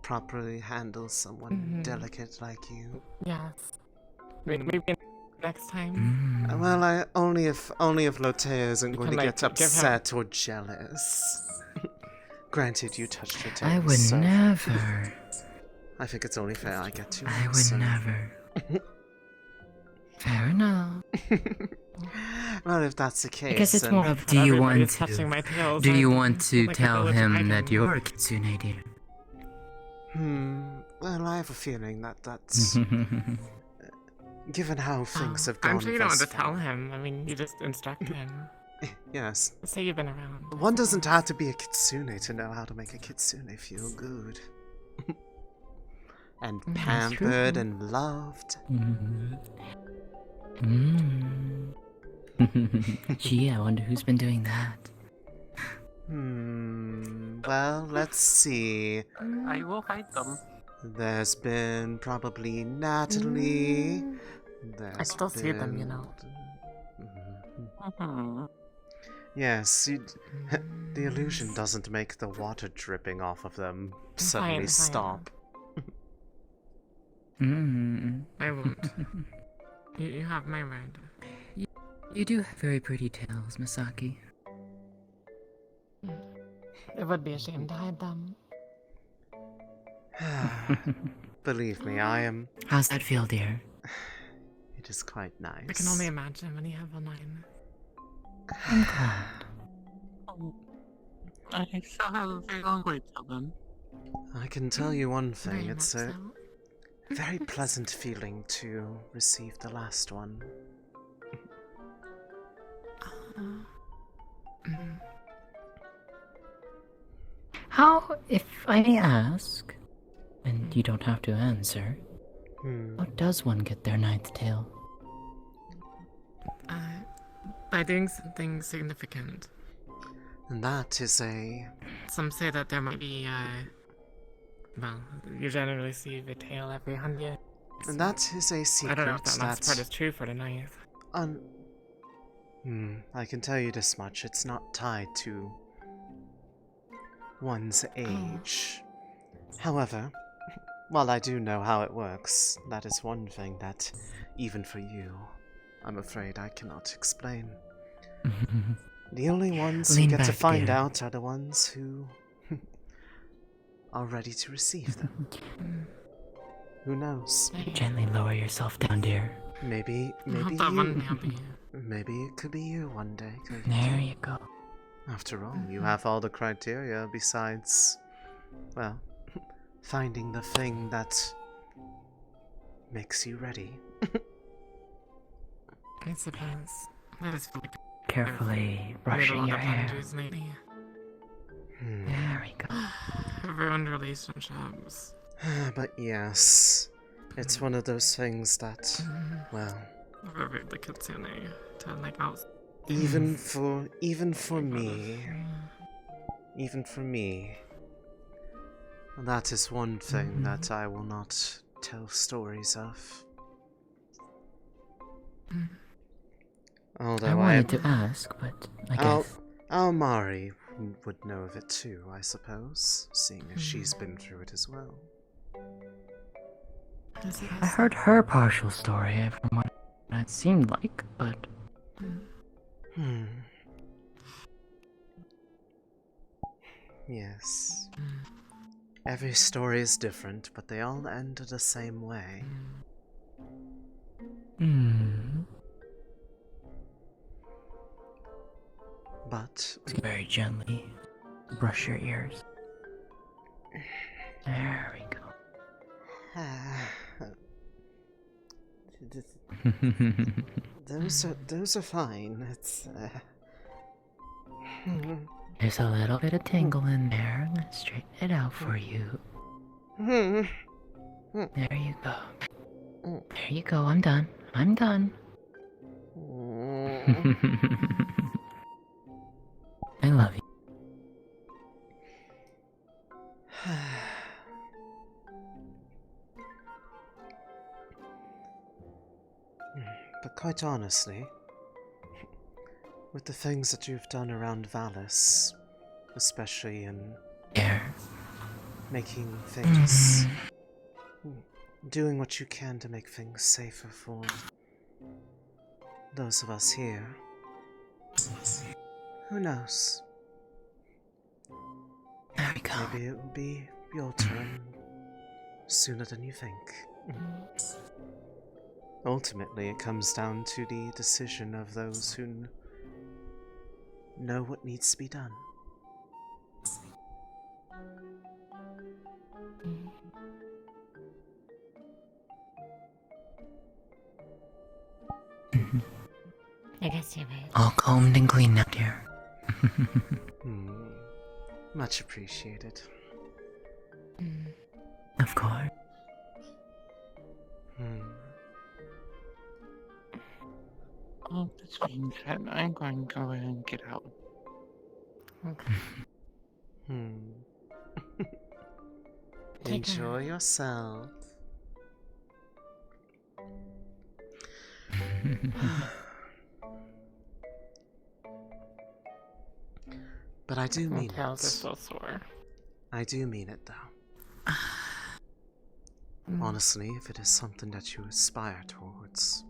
properly handle someone delicate like you? Yes. Maybe next time. Well, only if Lotea isn't going to like, get upset or jealous. Granted, you touched her tails. I would so never. I think it's only fair I get to. I would never. Fair enough. Well, if that's the case, I guess it's more of do you want to tell him that you're a kitsune, dear? Well, I have a feeling that's given how things have gone. I'm sure you don't want to thus tell far. him. I mean, you just instruct him. Yes. Say you've been around. One doesn't have to be a kitsune to know how to make a kitsune feel good. And pampered and loved. Gee, I wonder who's been doing that. Well, let's see. I will fight them. There's been probably Natalie. I still see them, you know. Yes, the illusion doesn't make the water dripping off of them suddenly stop. I won't. You have my word. You do have very pretty tails, Misaki. It would be a shame to hide them. Believe me, I am... How's that feel, dear? It is quite nice. I can only imagine when you have a 9. I'm glad. I still have a very long way till then. I can tell you one thing, Very it's much a so. very pleasant feeling to receive the last one. How, if I may ask, and you don't have to answer, how does one get their 9th tail? By doing something significant. And that is a... Some say that there might be, well, you generally see the tail every 100 years. And that is a secret I don't know if that last part is true for the 9th. I can tell you this much, it's not tied to one's age. However, while I do know how it works, that is one thing that, even for you, I'm afraid I cannot explain. The only ones who get to find out are the ones who are ready to receive them. Who knows? Gently lower yourself down, dear. Maybe you. Maybe it could be you one day. There you go. After all, you have all the criteria besides, well, finding the thing that makes you ready. I suppose. That is carefully brushing your hair. Lately. There we go. I've ruined relationships. But yes, it's one of those things that, well, I've revered the kitsune to like out. even for me, that is one thing that I will not tell stories of. Although I wanted to ask, but I guess. Almari would know of it too, I suppose, seeing as she's been through it as well. I heard her partial story from what it seemed like, but. Yes. Every story is different, but they all end the same way. But very gently brush your ears. There we go. those are fine. It's There's a little bit of tingle in there. I'm gonna straighten it out for you. There you go. There you go. I'm done. I'm done. I love you. But quite honestly, with the things that you've done around Valis, especially in making things, doing what you can to make things safer for those of us here, who knows? There we go. Maybe it will be your turn sooner than you think. Ultimately, it comes down to the decision of those who know what needs to be done. I guess you're right. All combed and cleaned up here. Much appreciated. Of course. Oh, this being said, I'm going to go ahead and get out. Enjoy yourself. But I do mean tails it. are so sore. I do mean it, though. Honestly, if it is something that you aspire towards,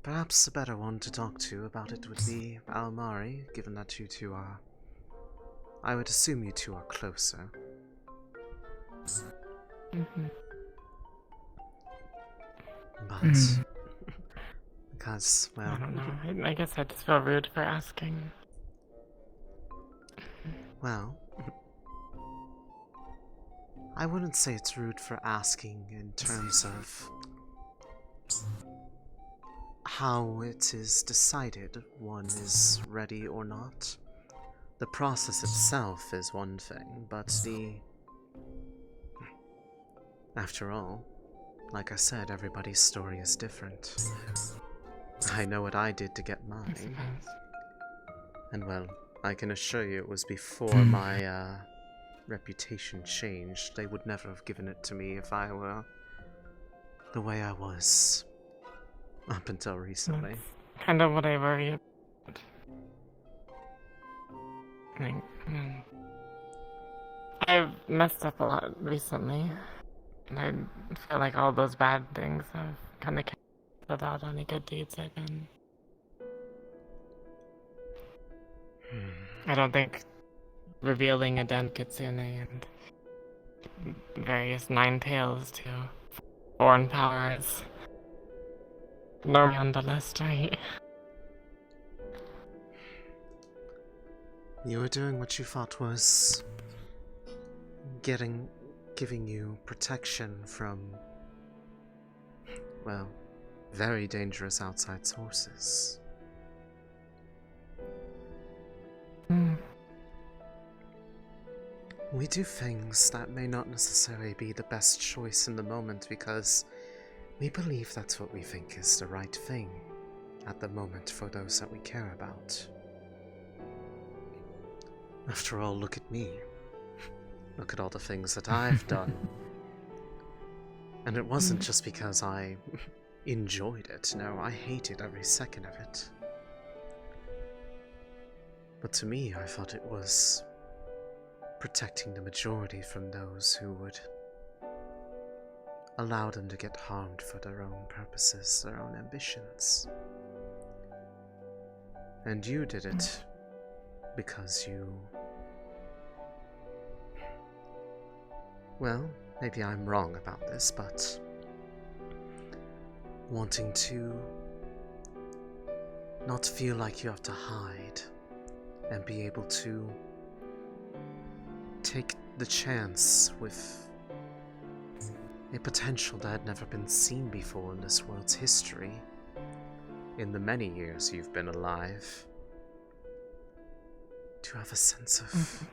perhaps the better one to talk to about it would be Almari, given that you two are... I would assume you two are closer. But... because, well... I don't know. I guess I just feel rude for asking. Well... I wouldn't say it's rude for asking in terms of how it is decided one is ready or not. The process itself is one thing, but the... After all, like I said, everybody's story is different. I know what I did to get mine. And well, I can assure you it was before my reputation changed. They would never have given it to me if I were the way I was up until recently. That's kind of what I worry about. I've messed up a lot recently, and I feel like all those bad things have kind of canceled out any good deeds I've done. I don't think revealing a den kitsune and various nine tails to foreign powers normally on the list, right? You were doing what you thought was giving you protection from, well, very dangerous outside sources. We do things that may not necessarily be the best choice in the moment because we believe that's what we think is the right thing at the moment for those that we care about. After all, look at me. Look at all the things that I've done. And it wasn't just because I enjoyed it. No, I hated every second of it. But to me, I thought it was protecting the majority from those who would allow them to get harmed for their own purposes, their own ambitions. And you did it because you... Well, maybe I'm wrong about this, but wanting to not feel like you have to hide and be able to take the chance with a potential that had never been seen before in this world's history in the many years you've been alive, to have a sense of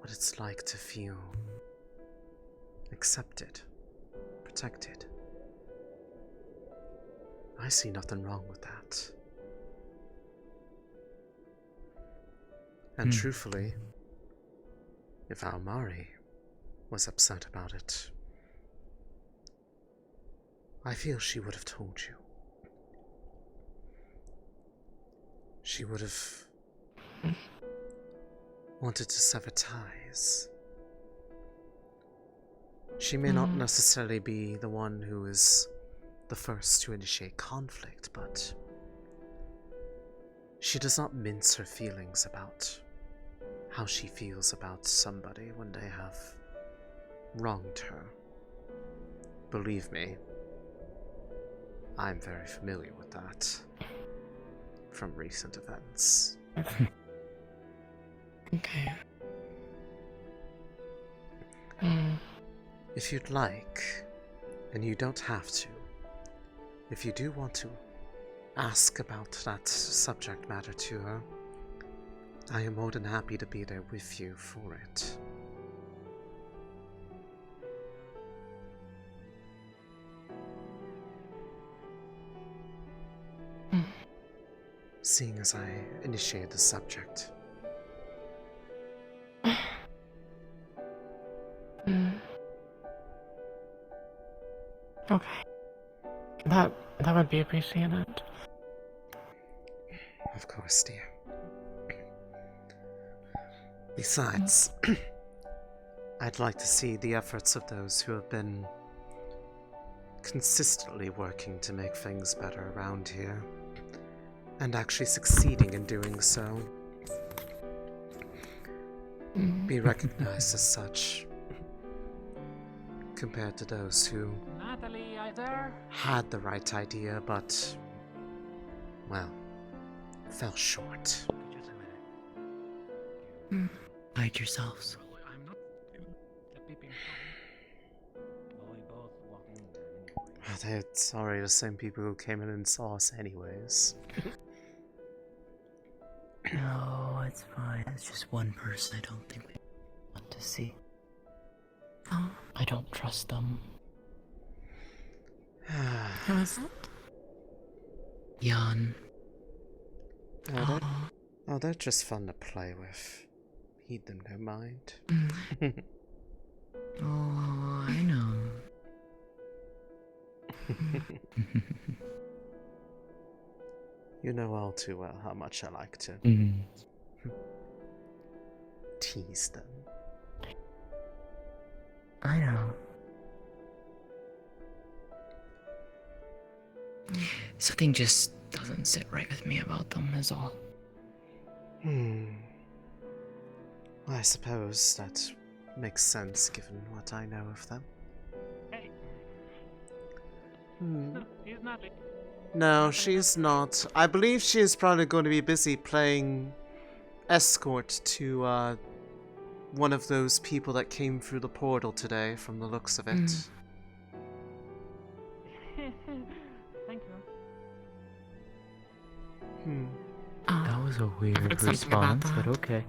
what it's like to feel accepted, protected. I see nothing wrong with that. And truthfully, if Almari was upset about it, I feel she would have told you. She would have wanted to sever ties. She may not necessarily be the one who is the first to initiate conflict, but she does not mince her feelings about how she feels about somebody when they have wronged her. Believe me, I'm very familiar with that from recent events. Okay. If you'd like, and you don't have to, if you do want to ask about that subject matter to her, I am more than happy to be there with you for it. Seeing as I initiated the subject. Okay. That would be appreciated. Of course, dear. Besides, I'd like to see the efforts of those who have been consistently working to make things better around here, and actually succeeding in doing so, be recognized as such, compared to those who Natalie, are you there? had the right idea, but, well, fell short. Just a minute. Hide yourselves. I'm not the peeping Tom. Well, we both walked in there anyway. They're sorry, the same people who came in and saw us anyways. No, it's fine. It's just one person I don't think we want to see. Oh, I don't trust them. Who is it? Jan. Oh, they're just fun to play with. Heed them no mind. Oh, I know. You know all too well how much I like to tease them. I know. Something just doesn't sit right with me about them, is all. I suppose that makes sense given what I know of them. Hey. He's Natalie. No, she's not. I believe she is probably going to be busy playing escort to one of those people that came through the portal today, from the looks of it. Thank you. That was a weird response, but okay.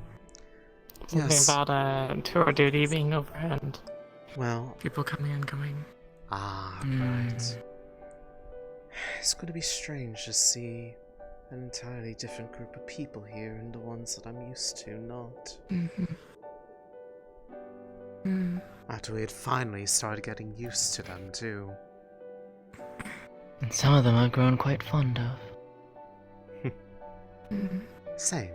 Something Yes. about tour duty being over and Well, people coming and going. right. It's going to be strange to see an entirely different group of people here and the ones that I'm used to not. After we had finally started getting used to them, too. And some of them I've grown quite fond of. Same.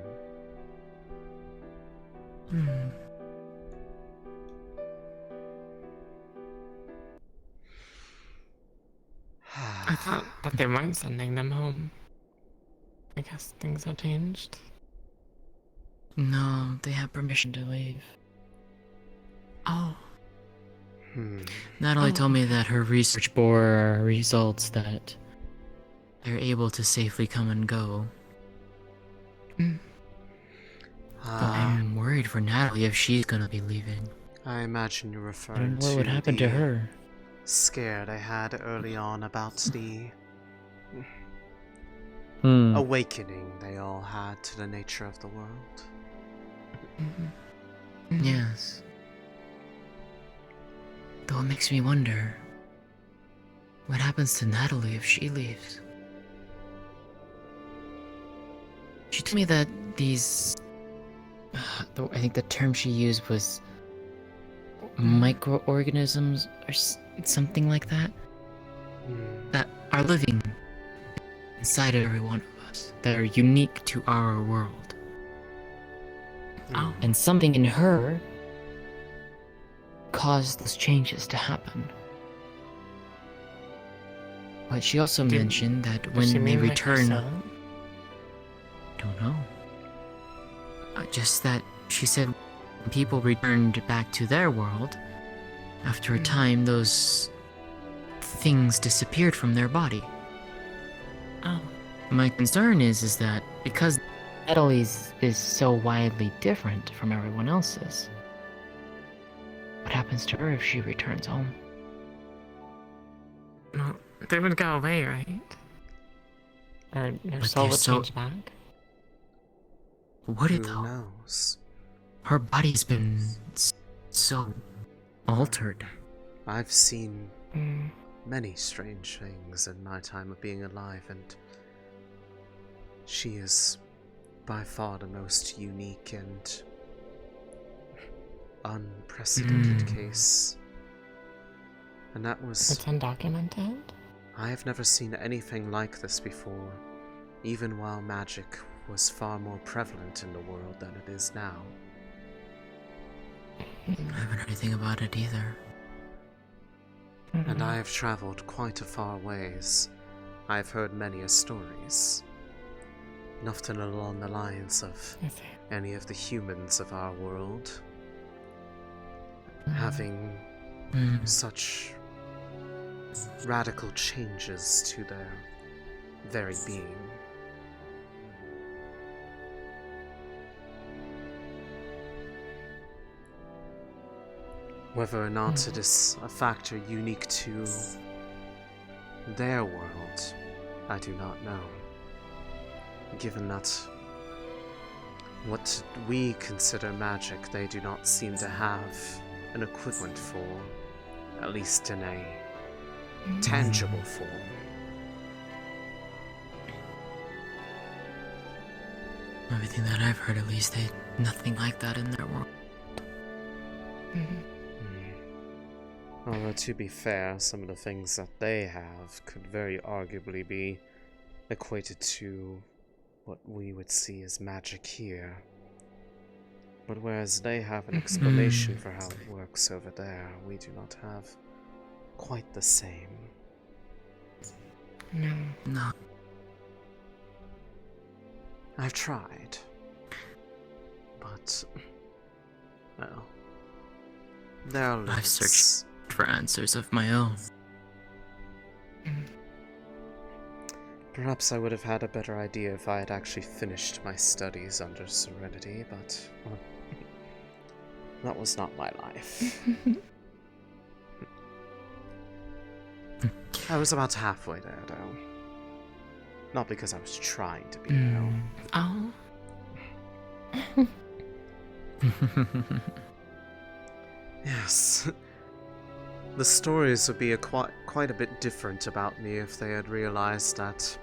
I thought that they weren't sending them home. I guess things have changed. No, they have permission to leave. Oh. Natalie told me that her research bore results that they're able to safely come and go. But I'm worried for Natalie if she's gonna be leaving. I imagine you're referring And to what would happen to her? scared I had early on about the Hmm. awakening they all had to the nature of the world. Yes. Though it makes me wonder, what happens to Natalie if she leaves? She told me that these... I think the term she used was microorganisms or something like that, that are living inside of every one of us, that are unique to our world. And something in her caused those changes to happen. But she also mentioned that when they return... Don't know. Just that she said when people returned back to their world, after a time those things disappeared from their body. My concern is that because Natalie's is so widely different from everyone else's, what happens to her if she returns home? No, they would go away, right? Or their But soul they're would so- change back. Would it Who though? knows? Her body's been so altered. I've seen many strange things in my time of being alive, and she is by far the most unique and unprecedented case. And that was... It's undocumented? I have never seen anything like this before, even while magic was far more prevalent in the world than it is now. I haven't heard anything about it either. And I have traveled quite a far ways. I have heard many a stories. Nothing along the lines of any of the humans of our world having such radical changes to their very being. Whether or not it is a factor unique to their world, I do not know. Given that what we consider magic, they do not seem to have an equivalent for, at least in a tangible form. Everything that I've heard, at least, they nothing like that in their world. Although, to be fair, some of the things that they have could very arguably be equated to what we would see as magic here. But whereas they have an explanation for how it works over there, we do not have quite the same. No. I've tried. But, well, there are limits. I've searched for answers of my own. Perhaps I would have had a better idea if I had actually finished my studies under Serenity, but well, that was not my life. I was about halfway there, though. Not because I was trying to be, though. Oh. Yes. The stories would be quite a bit different about me if they had realized that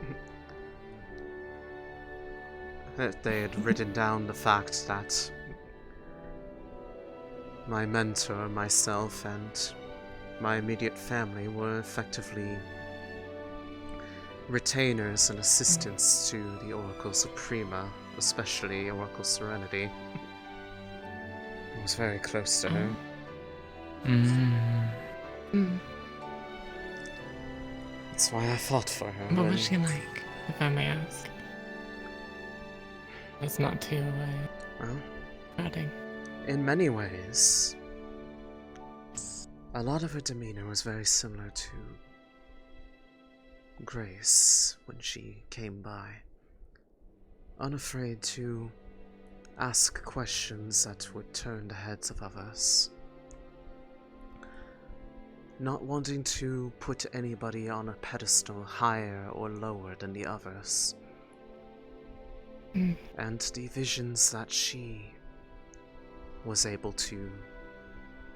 they had written down the fact that my mentor, myself, and my immediate family were effectively retainers and assistants to the Oracle Suprema, especially Oracle Serenity. I was very close to her. That's why I fought for her. What was she like, if I may ask? It's not too well, adding. In many ways, a lot of her demeanor was very similar to Grace when she came by. Unafraid to ask questions that would turn the heads of others. Not wanting to put anybody on a pedestal higher or lower than the others. And the visions that she was able to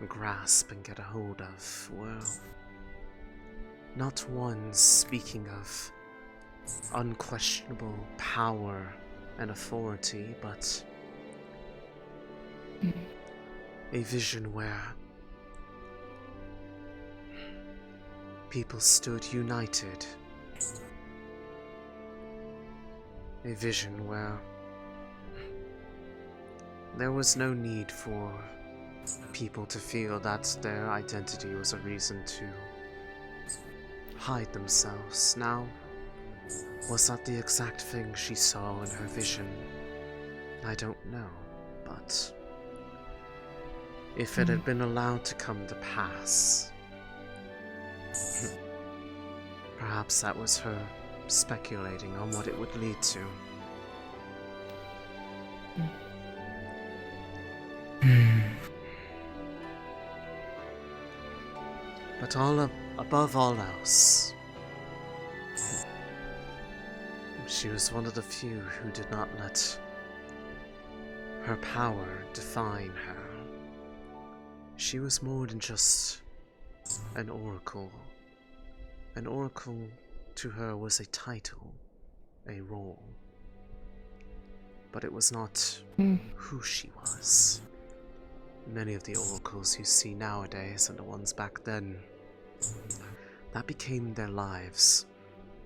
grasp and get a hold of were not ones speaking of unquestionable power and authority, but a vision where people stood united. A vision where there was no need for people to feel that their identity was a reason to hide themselves. Now, was that the exact thing she saw in her vision? I don't know, but if it had been allowed to come to pass, perhaps that was her speculating on what it would lead to. But above all else, she was one of the few who did not let her power define her. She was more than just an oracle. An oracle to her was a title, a role. But it was not who she was. Many of the oracles you see nowadays and the ones back then, that became their lives.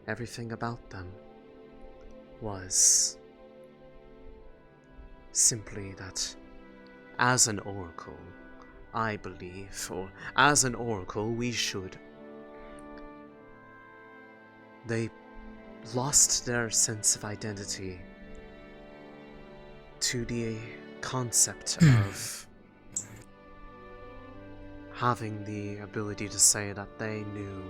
Everything about them was simply that as an oracle, I believe, or as an oracle, we should. They lost their sense of identity to the concept of having the ability to say that they knew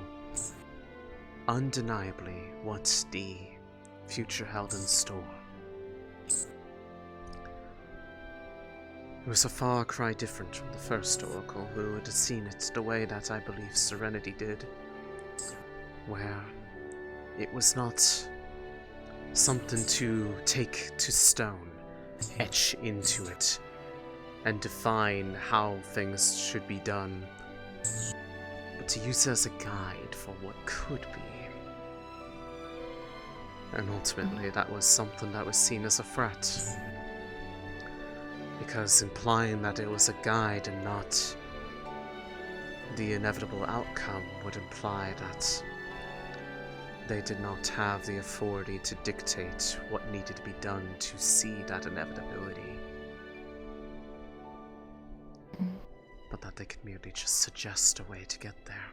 undeniably what the future held in store. It was a far cry different from the first Oracle, who had seen it the way that I believe Serenity did, where it was not something to take to stone, etch into it, and define how things should be done, but to use it as a guide for what could be. And ultimately that was something that was seen as a threat, because implying that it was a guide and not the inevitable outcome would imply that they did not have the authority to dictate what needed to be done to see that inevitability, but that they could merely just suggest a way to get there.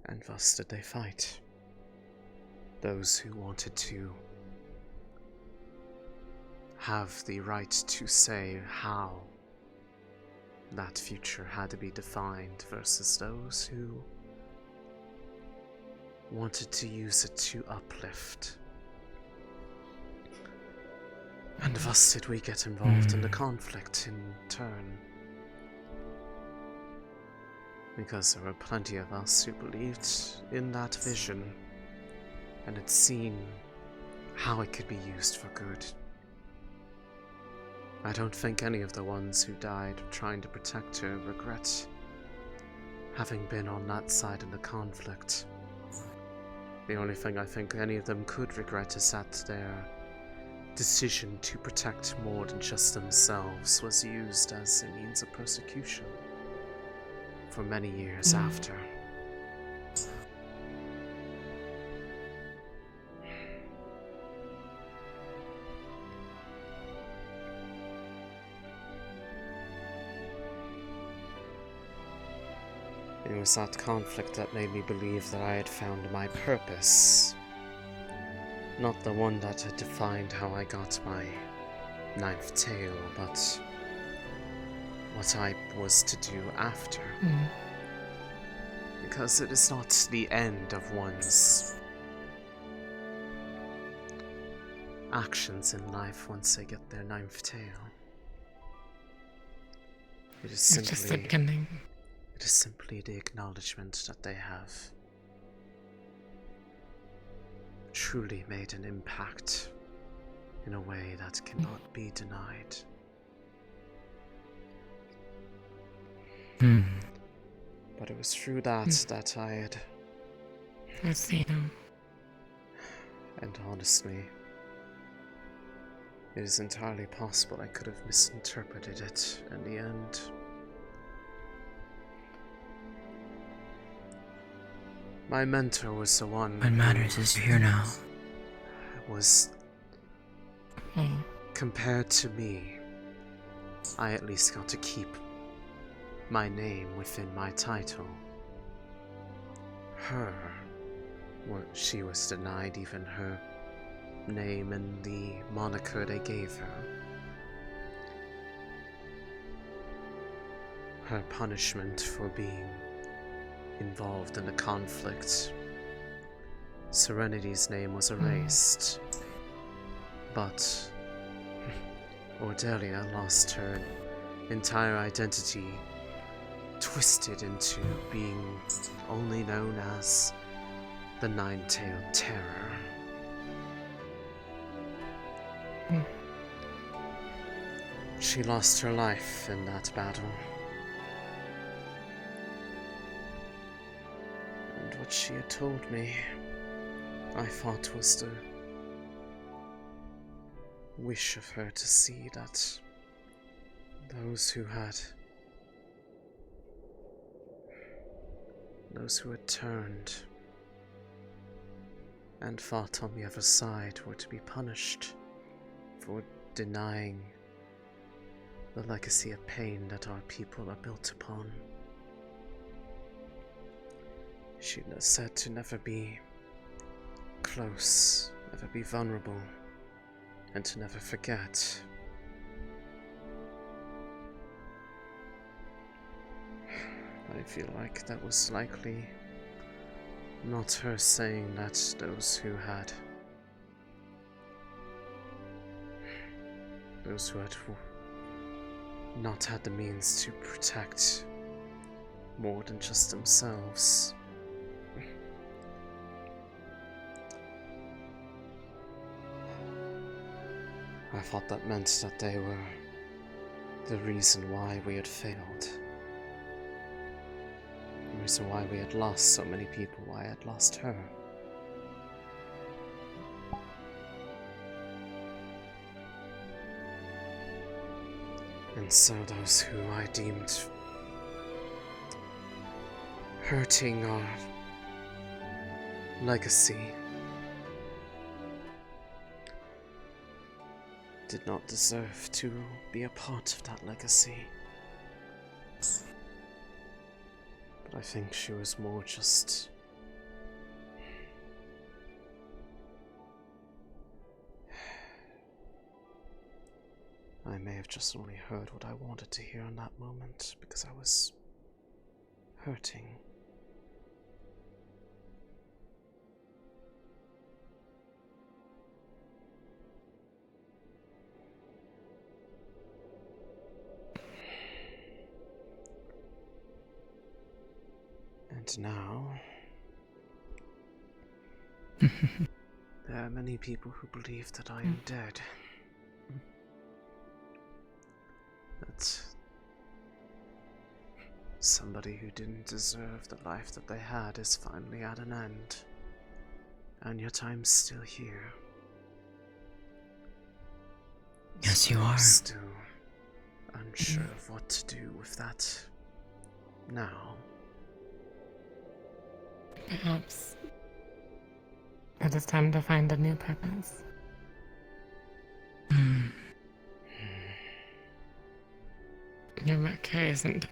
And thus did they fight. Those who wanted to have the right to say how that future had to be defined versus those who wanted to use it to uplift. And thus did we get involved in the conflict in turn. Because there were plenty of us who believed in that vision and had seen how it could be used for good. I don't think any of the ones who died trying to protect her regret having been on that side of the conflict. The only thing I think any of them could regret is that their decision to protect more than just themselves was used as a means of persecution for many years after. It was that conflict that made me believe that I had found my purpose. Not the one that had defined how I got my 9th tail, but what I was to do after. Because it is not the end of one's actions in life once they get their 9th tail. It is simply... It's just the beginning. It is simply the acknowledgement that they have truly made an impact in a way that cannot be denied. But it was through that that I had... I've seen him. And honestly, it is entirely possible I could have misinterpreted it in the end. My mentor was the one What matters is you're here now. Was compared to me, I at least got to keep my name within my title. She was denied even her name and the moniker they gave her. Her punishment for being involved in the conflict. Serenity's name was erased, but Ordelia lost her entire identity, twisted into being only known as the Nine-Tailed Terror. She lost her life in that battle. What she had told me, I thought was the wish of her to see that those who had turned and fought on the other side were to be punished for denying the legacy of pain that our people are built upon. She said to never be close, never be vulnerable, and to never forget. I feel like that was likely not her saying that those who had not had the means to protect more than just themselves. I thought that meant that they were the reason why we had failed. The reason why we had lost so many people, why I had lost her. And so those who I deemed hurting our legacy did not deserve to be a part of that legacy. But I think she was more just... I may have just only heard what I wanted to hear in that moment because I was hurting. And now, there are many people who believe that I am dead. that somebody who didn't deserve the life that they had is finally at an end. And yet I'm still here. Yes, So you I'm are. still unsure of what to do with that now. Perhaps it is time to find a new purpose. Your work here isn't.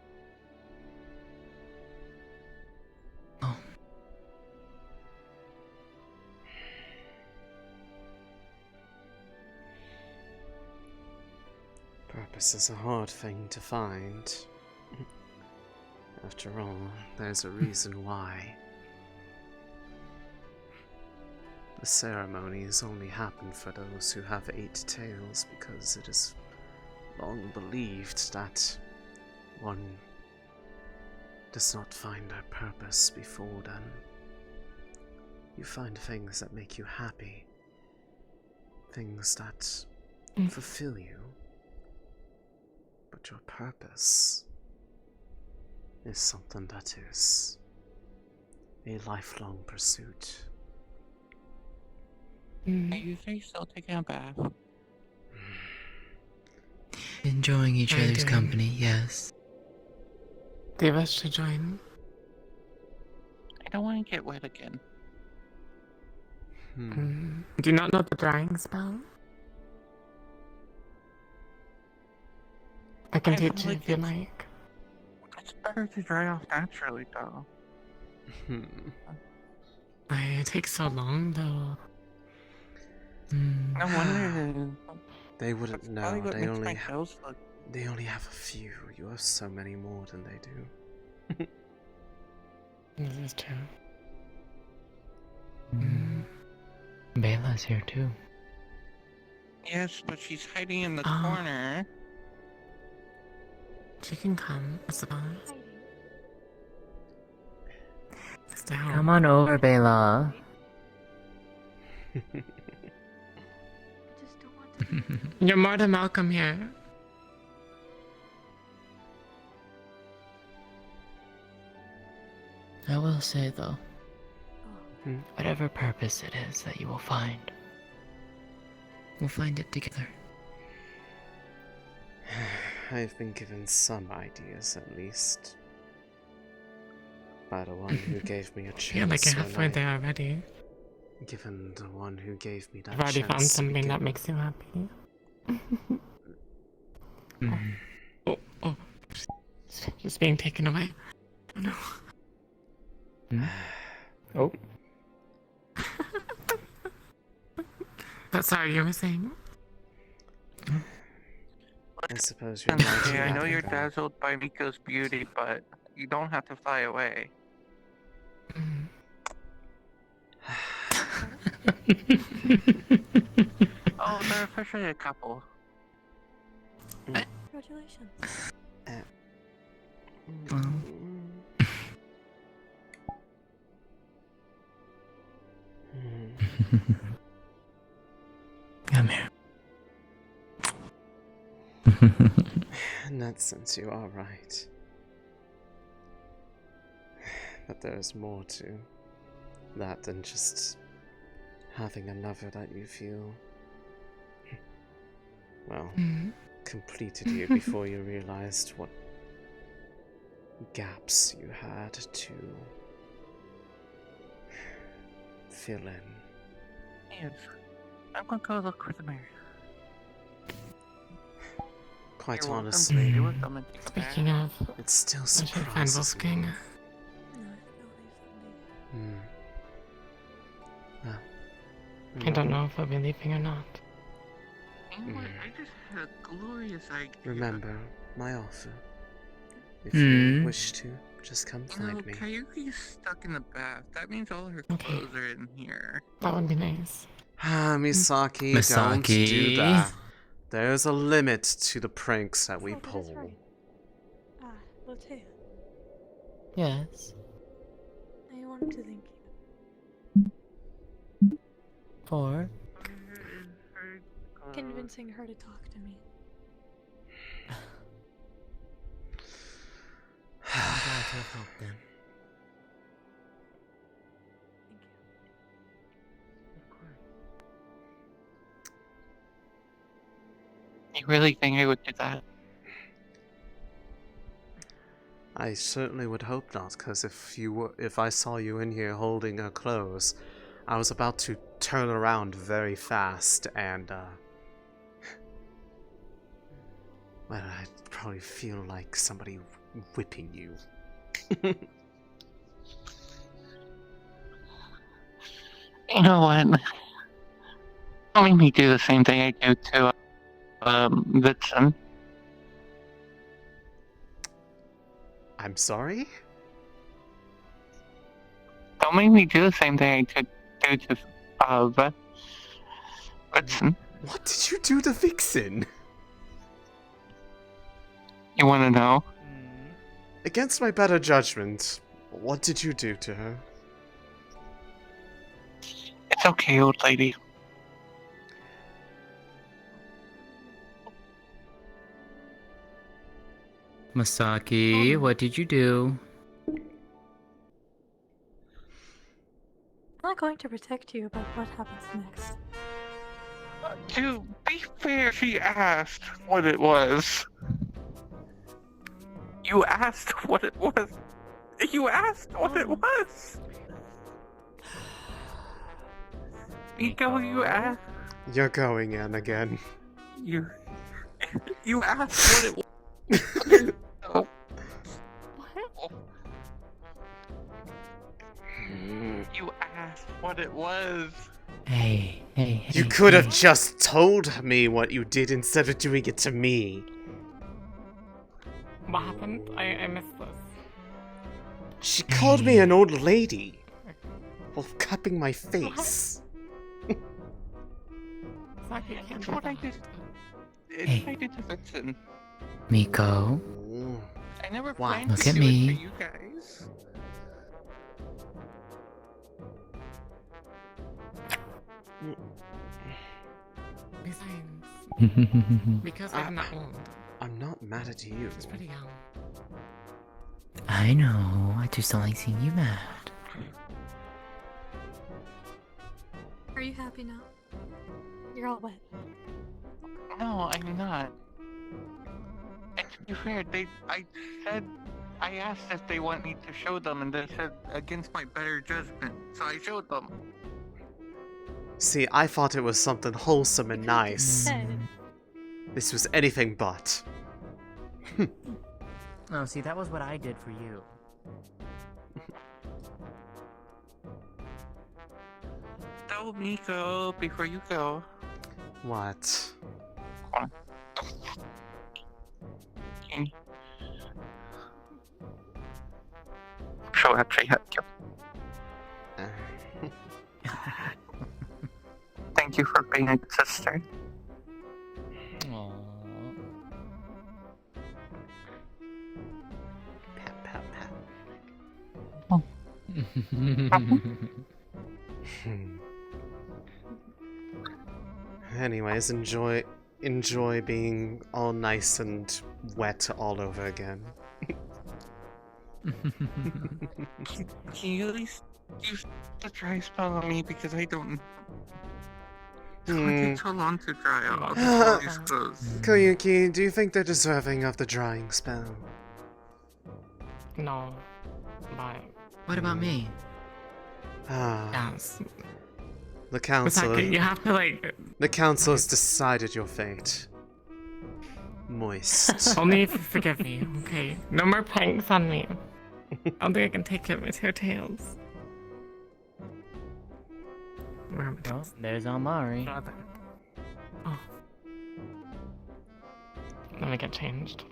Oh. Purpose is a hard thing to find. After all, there's a reason why. The ceremonies only happen for those who have 8 tails, because it is long believed that one does not find their purpose before then. You find things that make you happy, things that fulfill you, but your purpose is something that is a lifelong pursuit. You say still taking a bath? Enjoying each I other's do. company, yes. Do you wish to join? I don't want to get wet again. Do you not know the drying spell? I can teach you if you like. It's better to dry off naturally, though. It takes so long, though. No wonder. They wouldn't know. Probably what They makes only my toes look. they only have a few. You have so many more than they do. This is true. Bela's here too. Yes, but she's hiding in the corner. She can come, I suppose. Come on over, Bela. You're more than welcome here. I will say though, whatever purpose it is that you will find, we'll find it together. I've been given some ideas, at least, by the one who gave me a chance. Yeah, like you're halfway there already. Given the one who gave me that You've already chance found to something begin that with. makes you happy. Oh, it's being taken away. Oh no. Oh. But sorry, you were saying? I suppose you're And right. okay, I know about you're that. dazzled by Miko's beauty, but you don't have to fly away. Oh, they're officially a couple. Congratulations. Come here. In that sense, you are right. But there is more to that than just having another that you feel, well, completed you before you realized what gaps you had to fill in. Yes. I'm gonna go look for the mirror. Quite You're welcome to honestly, stay with them and take a bath. Speaking of, it still I should find surprises me. Wolfgang. I don't know if I'll be leaving or not. You know what? I just had a glorious idea. Remember my offer. If you wish to, just come You know, find me. Kayuki's stuck in the bath. That means all her clothes are in here. That would be nice. Ah, Misaki, don't do Misaki. that. There's a limit to the pranks that we Oh, that is pull. right. Lotus. Yes. I wanted to thank For? you. Convincing her to talk to me. to have helped then. You really think I would do that? I certainly would hope not, because if I saw you in here holding her clothes, I was about to turn around very fast and, well, I'd probably feel like somebody whipping you. You know what? Don't make me do the same thing I do to, Vitson. I'm sorry? Don't make me do the same thing I do to, Vitson. What did you do to Vixen? You wanna know? Against my better judgment, what did you do to her? It's okay, old lady. Masaki, what did you do? I'm not going to protect you about what happens next. To be fair, she asked what it was. You asked what it was. You asked what it was. Nico, you asked. You're going in again. You asked what it was. You asked what it was. Hey. You could have just told me what you did instead of doing it to me. What happened? I missed this. She called me an old lady while cupping my face. It's what I did. It's what I did to Vincent. Miko. I never Why? planned Look to at do me. it for you guys. Besides, because I'm not old. I'm not mad at you. She's pretty young. I know, I just don't like seeing you mad. Are you happy now? You're all wet. No, I'm not. And to be fair, I asked if they want me to show them, and they said against my better judgment, so I showed them. See, I thought it was something wholesome and nice. This was anything but. Oh, see, that was what I did for you. Tell Miko before you go. What? She'll actually hurt you. Thank you for being a good sister. Aww. Pat, pat, pat. Oh. Anyways, enjoy being all nice and wet all over again. Can you at least use the dry spell on me, because I don't... It's gonna take so long to dry off all these clothes. Koyuki, do you think they're deserving of the drying spell? No. But... What about me? Yes. The council... Misaki, you have to, like... The council has decided your fate. Moist. Only if you forgive me, okay? No more pranks on me. I don't think I can take it with your tails. Where are my Oh, tails? there's Amari. Oh. Let me get changed.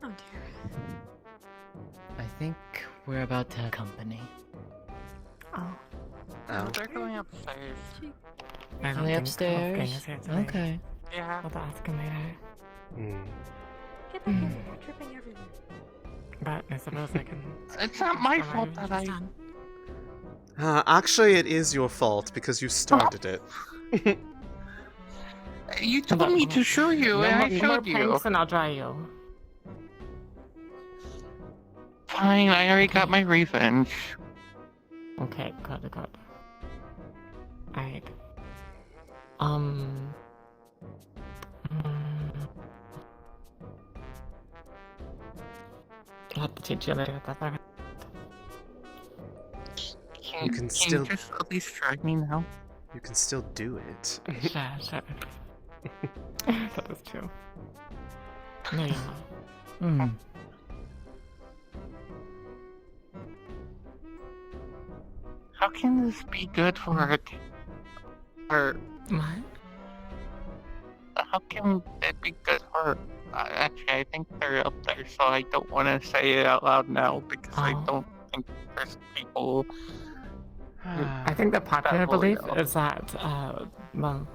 Oh dear. I think we're about to have company. Oh. Oh, they're going upstairs. I don't Are they think upstairs? Wolfgang is here today. Okay. Yeah. I'll ask him later. Get back in here, you're dripping everywhere. But I suppose I can... It's not my fault that I... Actually, it is your fault because you started it. You told me to show you, and I more showed you. planks and I'll dry you. Fine, I already got my revenge. Okay, good. Alright. I have to teach you later. You can still just at least try me now. You can still do it. Sure. That is true. No, you're not. How can this be good for it? Or what? How can it be good for? Actually, I think they're up there, so I don't want to say it out loud now because I don't think there's people. I think the popular belief is that, well,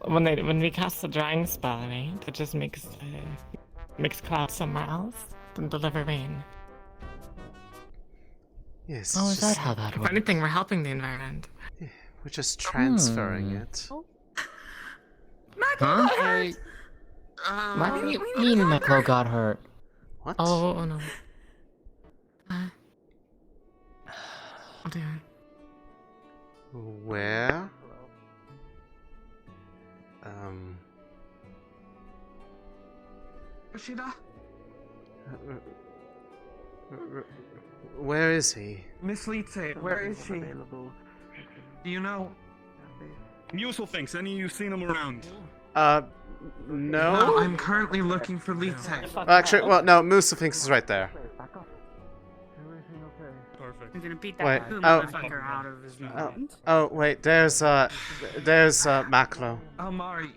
when we cast a drying spell, right, it just makes clouds somewhere else and deliver rain. Yes. Oh, is that how that If works? anything, we're helping the environment. Yeah, we're just transferring it. Huh? What do you mean Meklo got hurt? What? Oh no. Oh dear. Where? Rashida? Where is he? Miss Leetse, where is she? Do you know? Muselfinks, any of you seen him around? No? I'm currently looking for Leetse. Actually, well, no, Muselfinks is right there. Perfect. I'm gonna beat Wait, that motherfucker out of his mind. Oh, wait, there's Maklo. Amari,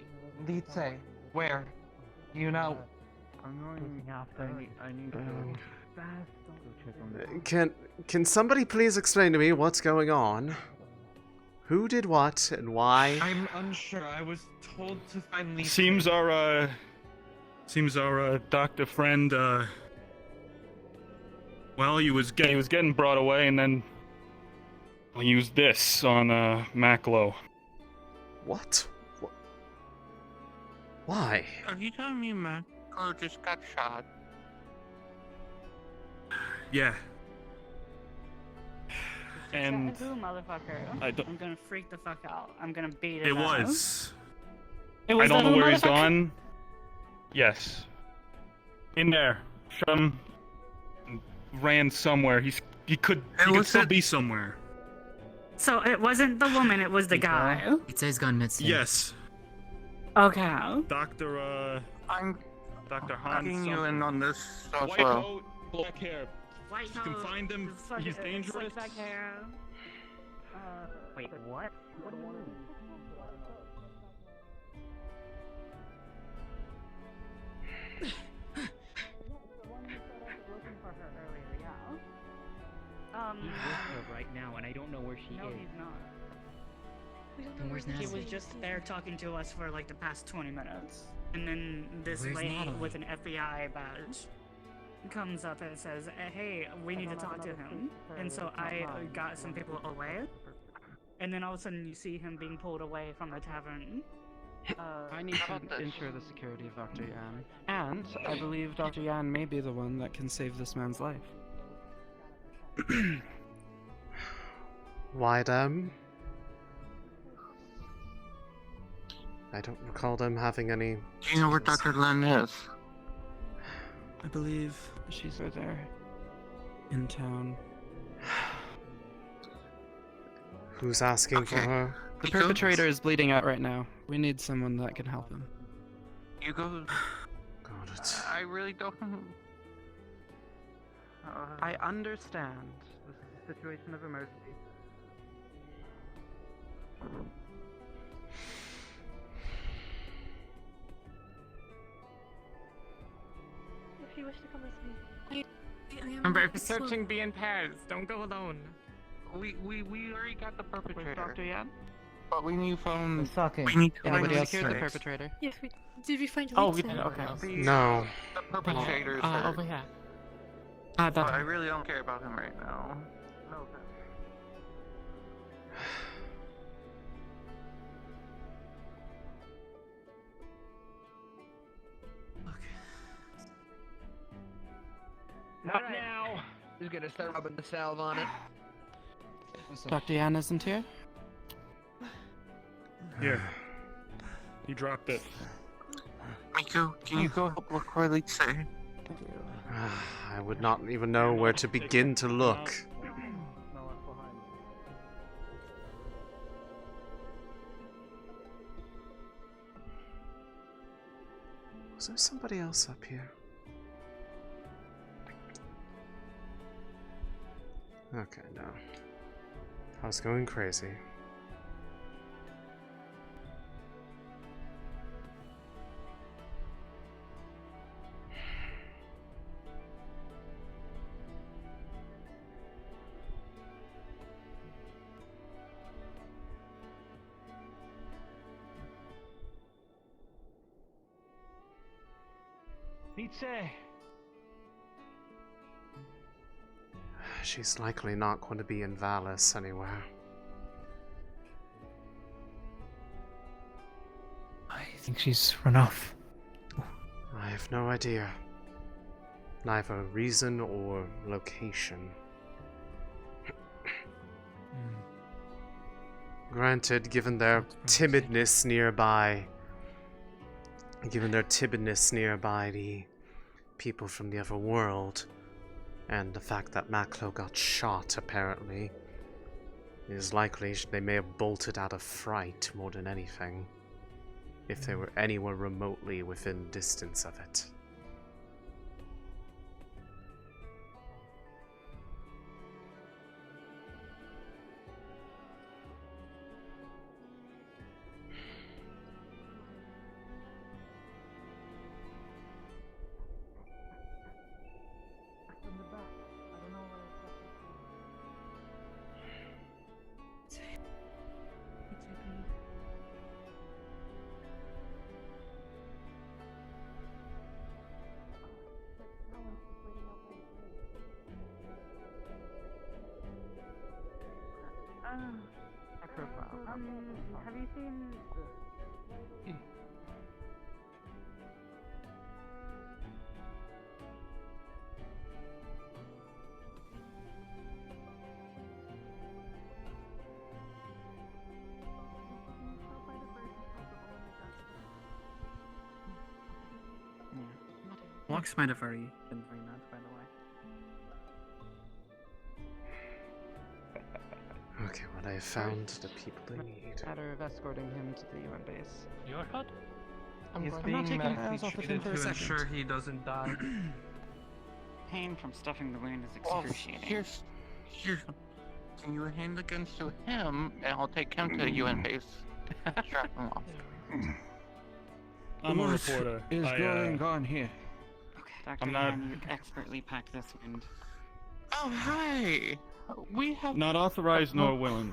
Leetse, where? Do you know? I'm going after. I need to go check on this. Can somebody please explain to me what's going on? Who did what and why? I'm unsure. I was told to find Leetse. Seems our doctor friend well, he was getting brought away, and then he used this on Maklo. What? Why? Are you telling me Maklo just got shot? Yeah. And Motherfucker. I'm gonna freak the fuck out. I'm gonna beat it his ass. was. It was I don't the know where he's motherfucker? gone. Yes. In there. Shum ran somewhere. He could still be somewhere. So it wasn't the woman, it was the guy. It's gone missing. Yes. Okay. Dr. I'm Dr. Hans. taking you in on this as White well. coat, black hair. White You can find him. He's dangerous. Back hair. Wait, what? He's with her right now, and I don't know where she No, is. he's not. Then where's He Natalie? was just there talking to us for like the past 20 minutes. And then this Where's lady Natalie? with an FBI badge comes up and says, hey, we need to talk to him. And so I got some people away. And then all of a sudden you see him being pulled away from the tavern. I need to ensure the security of Dr. Yan. And I believe Dr. Yan may be the one that can save this man's life. Why them? I don't recall them having any. Do you know where Dr. Len is? I believe she's over there. In town. Who's asking for her? The perpetrator is bleeding out right now. We need someone that can help him. You go. Got it. I really don't. I understand. This is a situation of emergency. If you wish to come with me. I am Remember, as well. searching be in pairs. Don't go alone. We already got the perpetrator. Dr. Yan? But we need from. Sucking. We need to Anybody find else secured the Leetse. perpetrator? Yes, we did. We find Oh, we Leetse? did. Okay. No. The perpetrator's there. Over here. But I really don't care about him right now. Who's gonna start rubbing the salve on it? Dr. Yan isn't here? Here. He dropped it. Miku, can you go help look where they say? I would not even know where to begin to look. Was there somebody else up here? Okay, no. I was going crazy. Nietzsche! She's likely not going to be in Valis anywhere. I think she's run off. I have no idea. Neither reason or location. Granted, given their timidness nearby, the people from the other world, and the fact that Maklo got shot, apparently, it is likely they may have bolted out of fright more than anything, if they were anywhere remotely within distance of it. Have you seen? Lux might have already been doing that, by the way. Okay, well, I have found the people they need. Matter of escorting him to the UN base. Your HUD? He's I'm being not taking my medically eyes off of him treated for a to second. ensure he doesn't die. Pain from stuffing the wound is Well, excruciating. here's. Can you hand the guns to him, and I'll take him to the UN base. Strap him off. I'm a What reporter. is going on here? Dr. I'm not- Yan, you expertly packed this wound. Oh, hi! We have. Not authorized nor willing.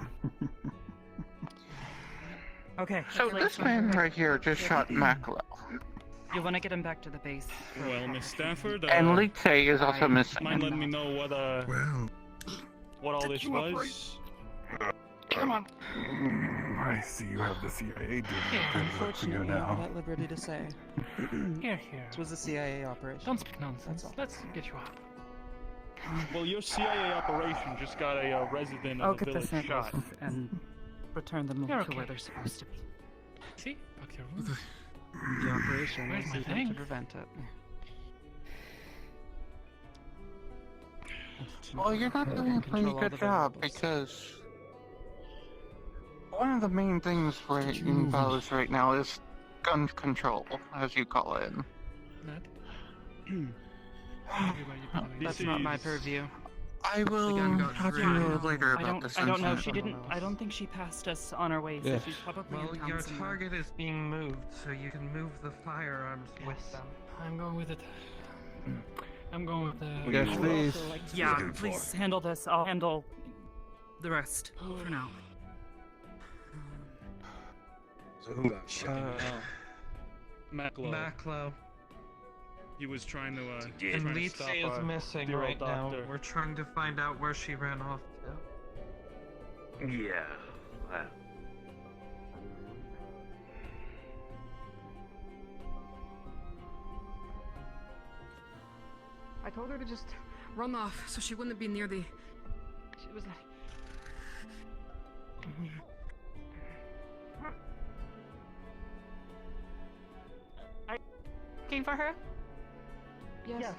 Okay. So this man right here just shot Maklo. You want to get him back to the base. for Well, proper Miss Stafford, treatment. And Lite is also missing. mind letting me know what all this was? Come on. I see you have the CIA doing good work for you Unfortunately, I'm now. not at liberty to say. Here. This was a CIA operation. Don't speak nonsense. That's all. Let's get you out. Well, your CIA operation just got a resident I'll of the get the village samples shot. and return them You're to okay. where they're supposed to be. See? Back to your room. The operation Where's was my even thing? to prevent it. Well, you're not doing a pretty Control all good the job variables. because one of the main things right in Valis right now is gun control, as you call it. That's not my purview. I will gun got talk to through. you later I about this. don't know. incident. She didn't. I don't think she passed us on our way, so Yeah. she's probably Well, in town your somewhere. target is being moved, so you can move the firearms with them. I'm going with it. I'm going with the. Yes, please. Yeah, please handle this. I'll handle the rest for now. So who got shot? Maklo. Maklo. He was trying to, And trying to Lite stop is our missing dear old right now. doctor. We're trying to find out where she ran off to. Yeah. I told her to just run off so she wouldn't be near the... She was like... Are you looking for her? Yes.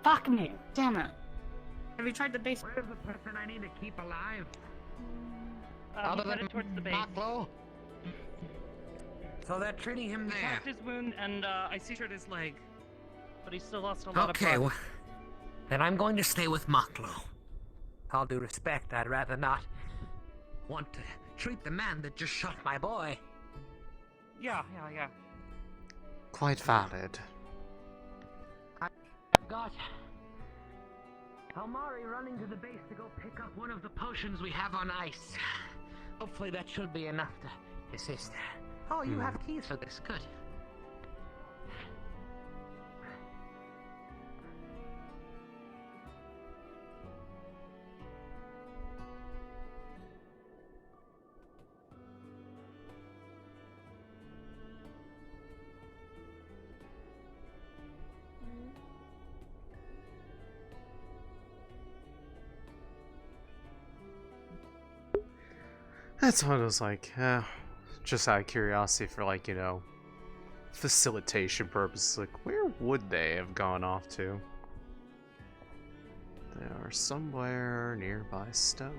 Fuck me! Damn it! Have you tried the base? Where's the person I need to keep alive? Other than towards the base. Maklo? So they're treating him We there. tapped his wound, and I secured his leg, but he still lost a lot of Okay, blood. well, then I'm going to stay with Maklo. All due respect, I'd rather not want to treat the man that just shot my boy. Yeah. Quite valid. I've got Almari running to the base to go pick up one of the potions we have on ice. Hopefully that should be enough to assist. Oh, you have keys for this. Good. That's what I was like, just out of curiosity for, like, you know, facilitation purposes, like, where would they have gone off to? They are somewhere nearby stone.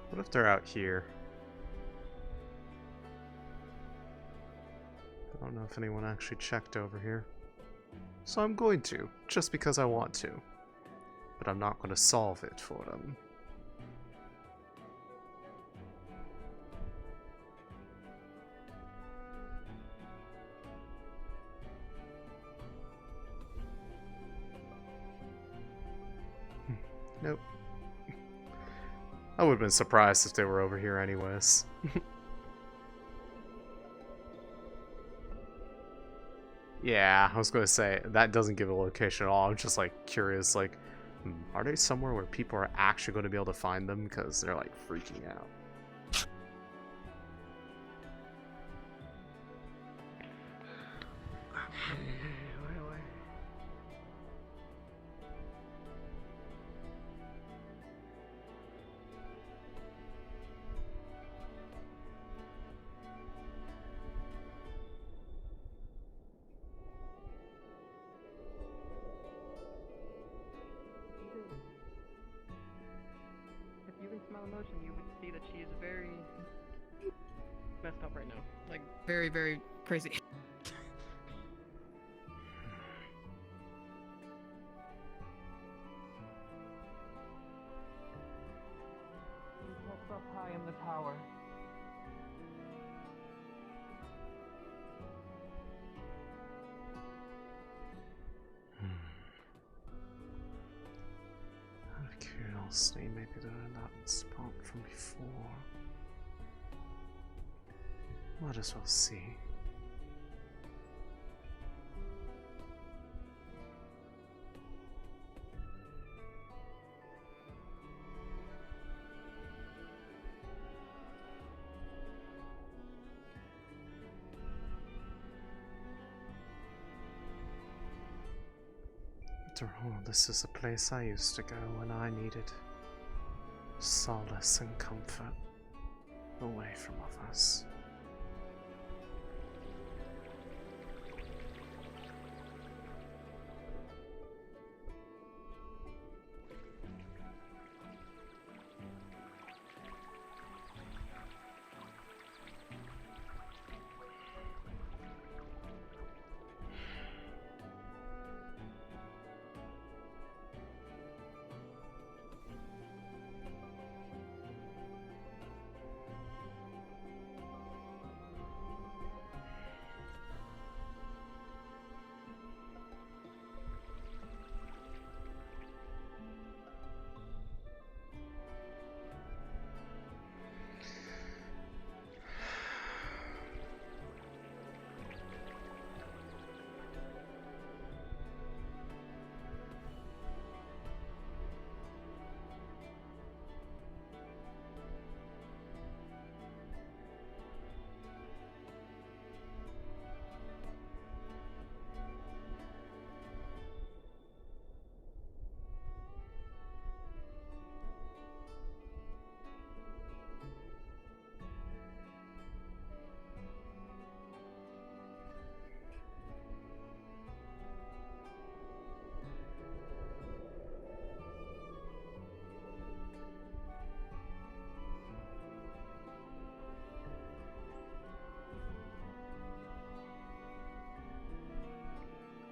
What if they're out here? I don't know if anyone actually checked over here. So I'm going to, just because I want to. But I'm not going to solve it for them. Nope. I would have been surprised if they were over here anyways. Yeah, I was gonna say, that doesn't give a location at all. I'm just like curious, like, are they somewhere where people are actually going to be able to find them? Because they're like freaking out. If you can smell emotion, you would see that she is very messed up right now. Like, Very, very crazy. What's up high in the tower? Out of curiosity, maybe they're in that spot from before. Might as well see. After all, this is a place I used to go when I needed solace and comfort away from others.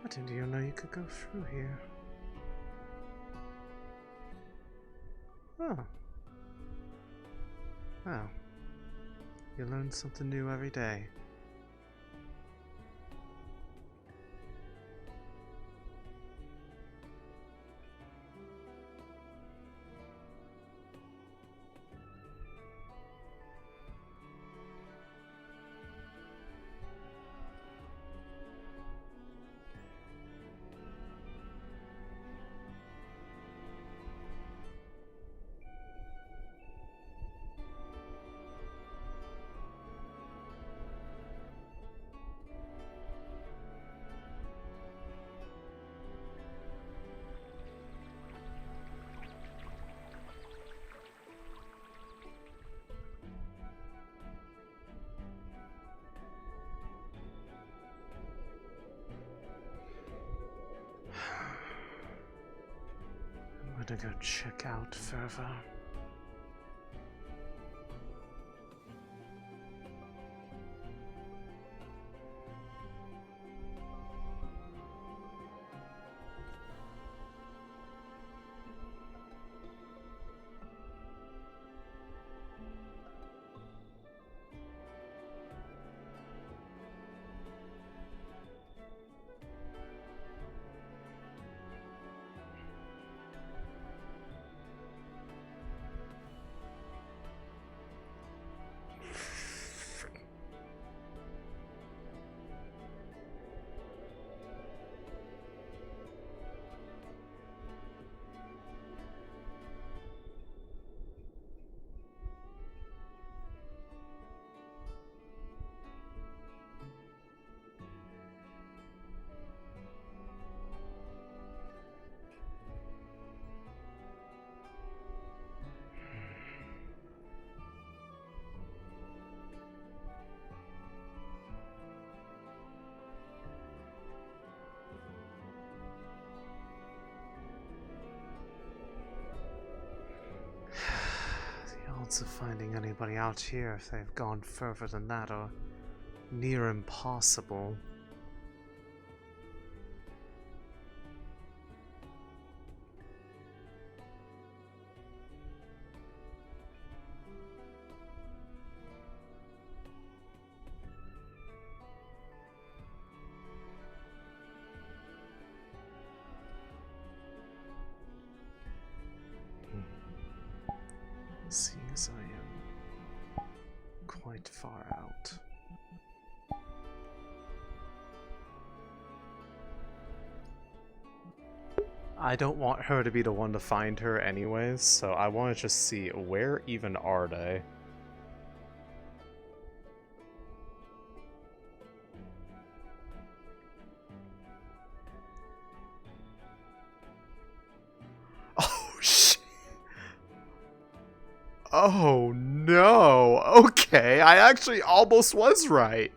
didn't even know you could go through here. Oh. Wow. You learn something new every day. I'm gonna go check out further. The odds of finding anybody out here if they've gone further than that are near impossible. Seems I am quite far out. I don't want her to be the one to find her anyways, so I want to just see where even are they? Oh no! Okay, I actually almost was right.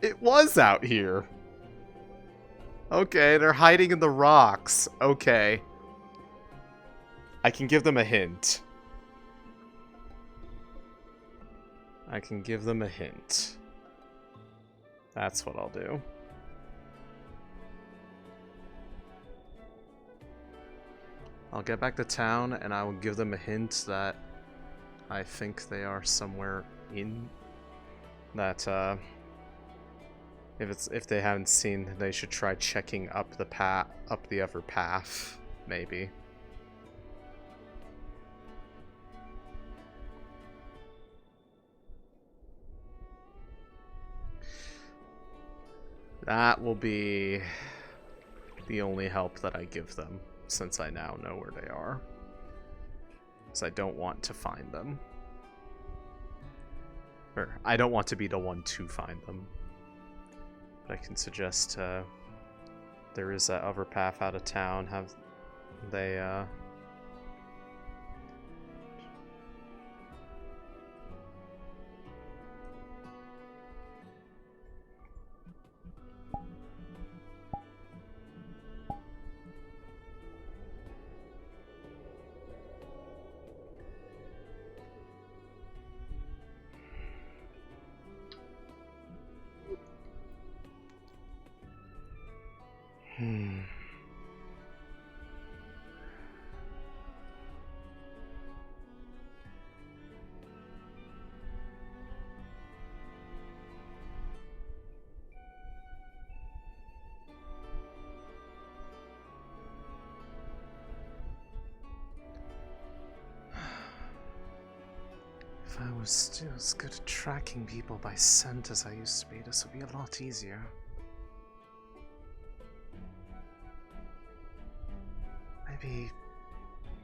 It was out here. Okay, they're hiding in the rocks. Okay. I can give them a hint. I can give them a hint. That's what I'll do. I'll get back to town and I will give them a hint that I think they are somewhere in that if they haven't seen, they should try checking up the other path, maybe. That will be the only help that I give them, since I now know where they are. Because I don't want to find them. Or, I don't want to be the one to find them. But I can suggest there is that other path out of town. Have they still as good at tracking people by scent as I used to be. This would be a lot easier.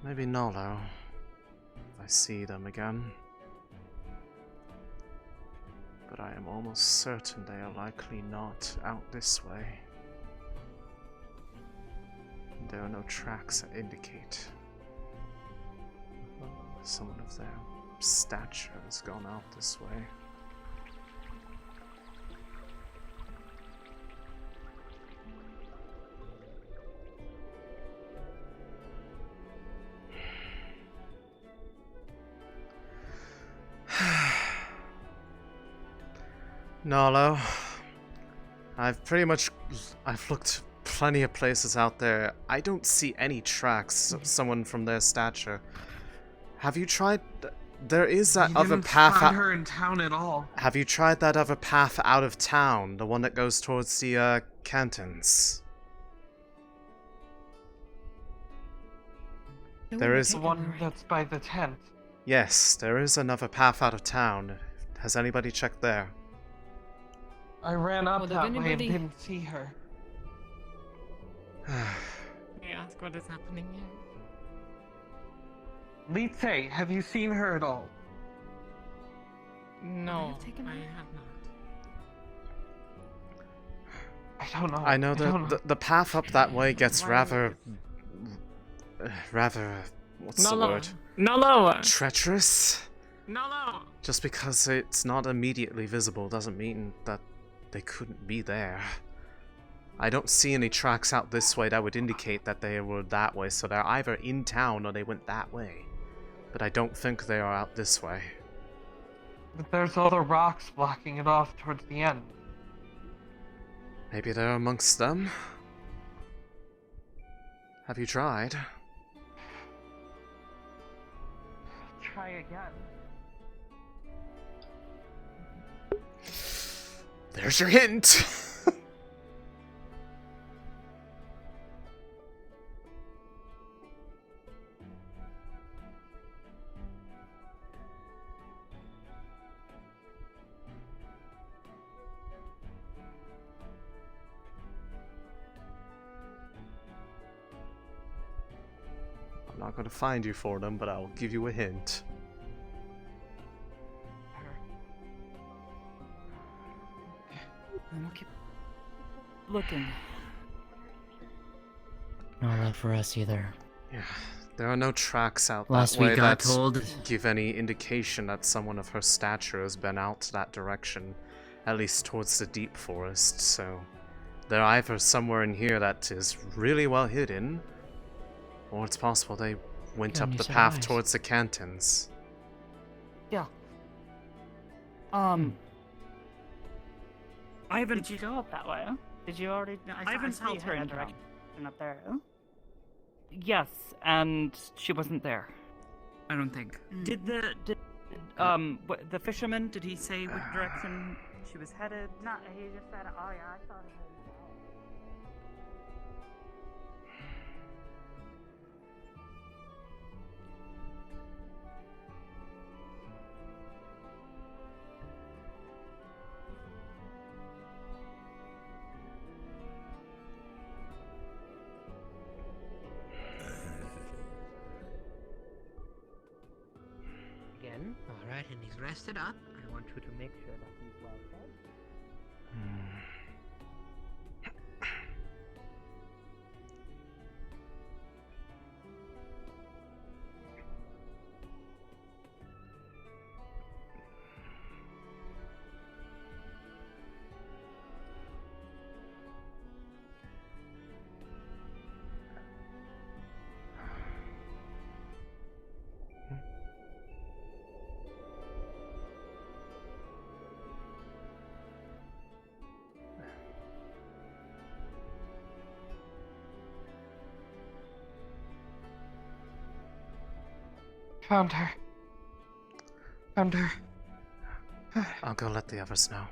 Maybe Nolo. If I see them again. But I am almost certain they are likely not out this way. There are no tracks that indicate someone of their stature has gone out this way. Nolo, I've looked plenty of places out there. I don't see any tracks of someone from their stature. Have you tried? There is that other path. Find her in town at all. Have you tried that other path out of town? The one that goes towards the cantons? There is the one that's by the tent. Yes, there is another path out of town. Has anybody checked there? I ran up that way and didn't see her. May I ask what is happening here? Lite, have you seen her at all? No, I have not. I don't know. I know the path up that way gets rather what's the word? No. Treacherous? No. Just because it's not immediately visible doesn't mean that they couldn't be there. I don't see any tracks out this way that would indicate that they were that way, so they're either in town or they went that way. But I don't think they are out this way. But there's all the rocks blocking it off towards the end. Maybe they're amongst them? Have you tried? Try again. There's your hint! I'm not going to find you for them, but I'll give you a hint. And we'll keep looking. Not left for us either. Yeah, there are no tracks out Last that way we got that told. give any indication that someone of her stature has been out that direction, at least towards the deep forest, so they're either somewhere in here that is really well hidden, or it's possible they went up the path towards the cantons. Yeah. Did you go up that way? Did you already? I haven't saw you felt her head in that direction up there. Yes, and she wasn't there. I don't think. Did the fisherman? Did he say which direction she was headed? No, he just said, "Oh yeah, I saw her." Again, alright, and he's rested up. I want you to make sure that he's well fed. Found her. Found her. I'll go let the others know.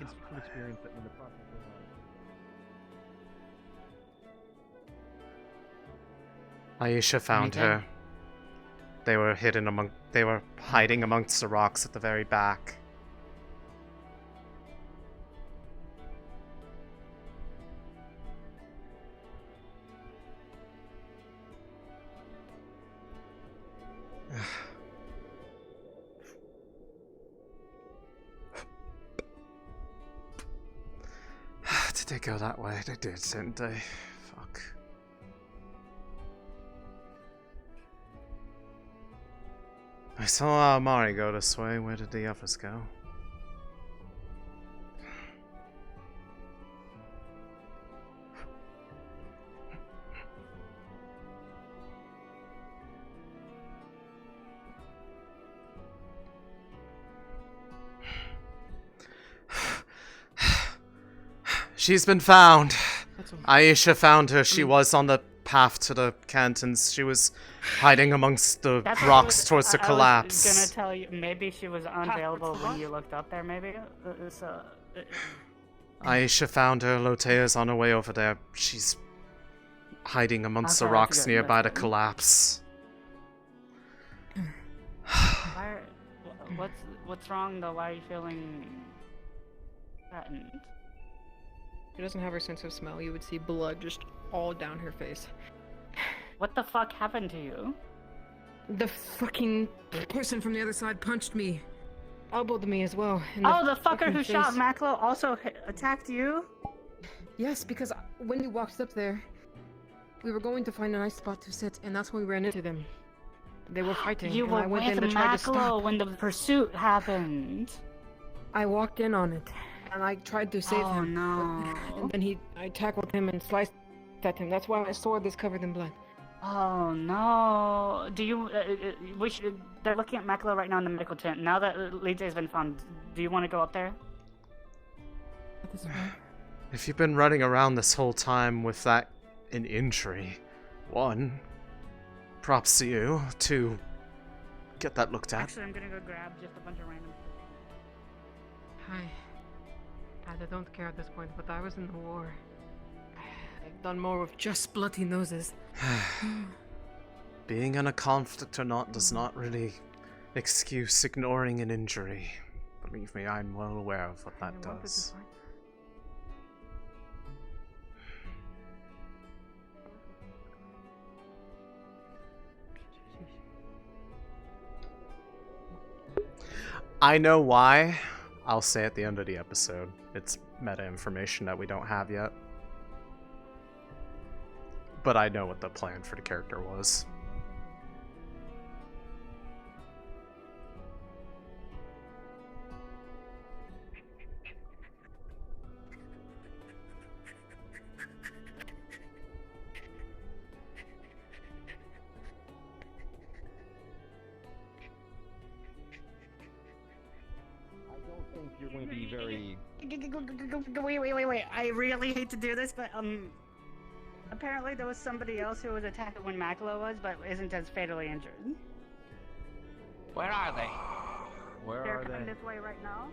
can speak from experience that when the process goes on. Aisha found her. They were hiding amongst the rocks at the very back. Did they go that way? They did, didn't they? Fuck. I saw Amari go this way. Where did the others go? She's been found. Aisha found her. She was on the path to the cantons. She was hiding amongst the rocks towards the collapse. I was gonna tell you, maybe she was unavailable when you looked up there, maybe? Aisha found her. Lotea's on her way over there. She's hiding amongst the rocks nearby the collapse. What's wrong though? Why are you feeling threatened? She doesn't have her sense of smell. You would see blood just all down her face. What the fuck happened to you? The fucking person from the other side punched me. Elbowed me as well. Oh, the fucker who shot Maclo also attacked you? Yes, because when we walked up there, we were going to find a nice spot to sit, and that's when we ran into them. They were fighting. You were with Maclo when the pursuit happened. I walked in on it, and I tried to save him. Oh no! And then I tackled him and sliced at him. That's why my sword is covered in blood. Oh no! Do you? They're looking at Maclo right now in the medical tent. Now that Lita has been found, do you want to go up there? If you've been running around this whole time with an injury, 1, props to you. 2, get that looked at. Actually, I'm gonna go grab just a bunch of random. I don't care at this point, but I was in the war. I've done more with just bloody noses. Being in a conflict or not does not really excuse ignoring an injury. Believe me, I'm well aware of what that does. I know why. I'll say at the end of the episode. It's meta information that we don't have yet. But I know what the plan for the character was. You're going to be very... Wait. I really hate to do this, but, apparently there was somebody else who was attacked when Maclo was, but isn't as fatally injured. Where are they? Where They're are coming they? this way right now.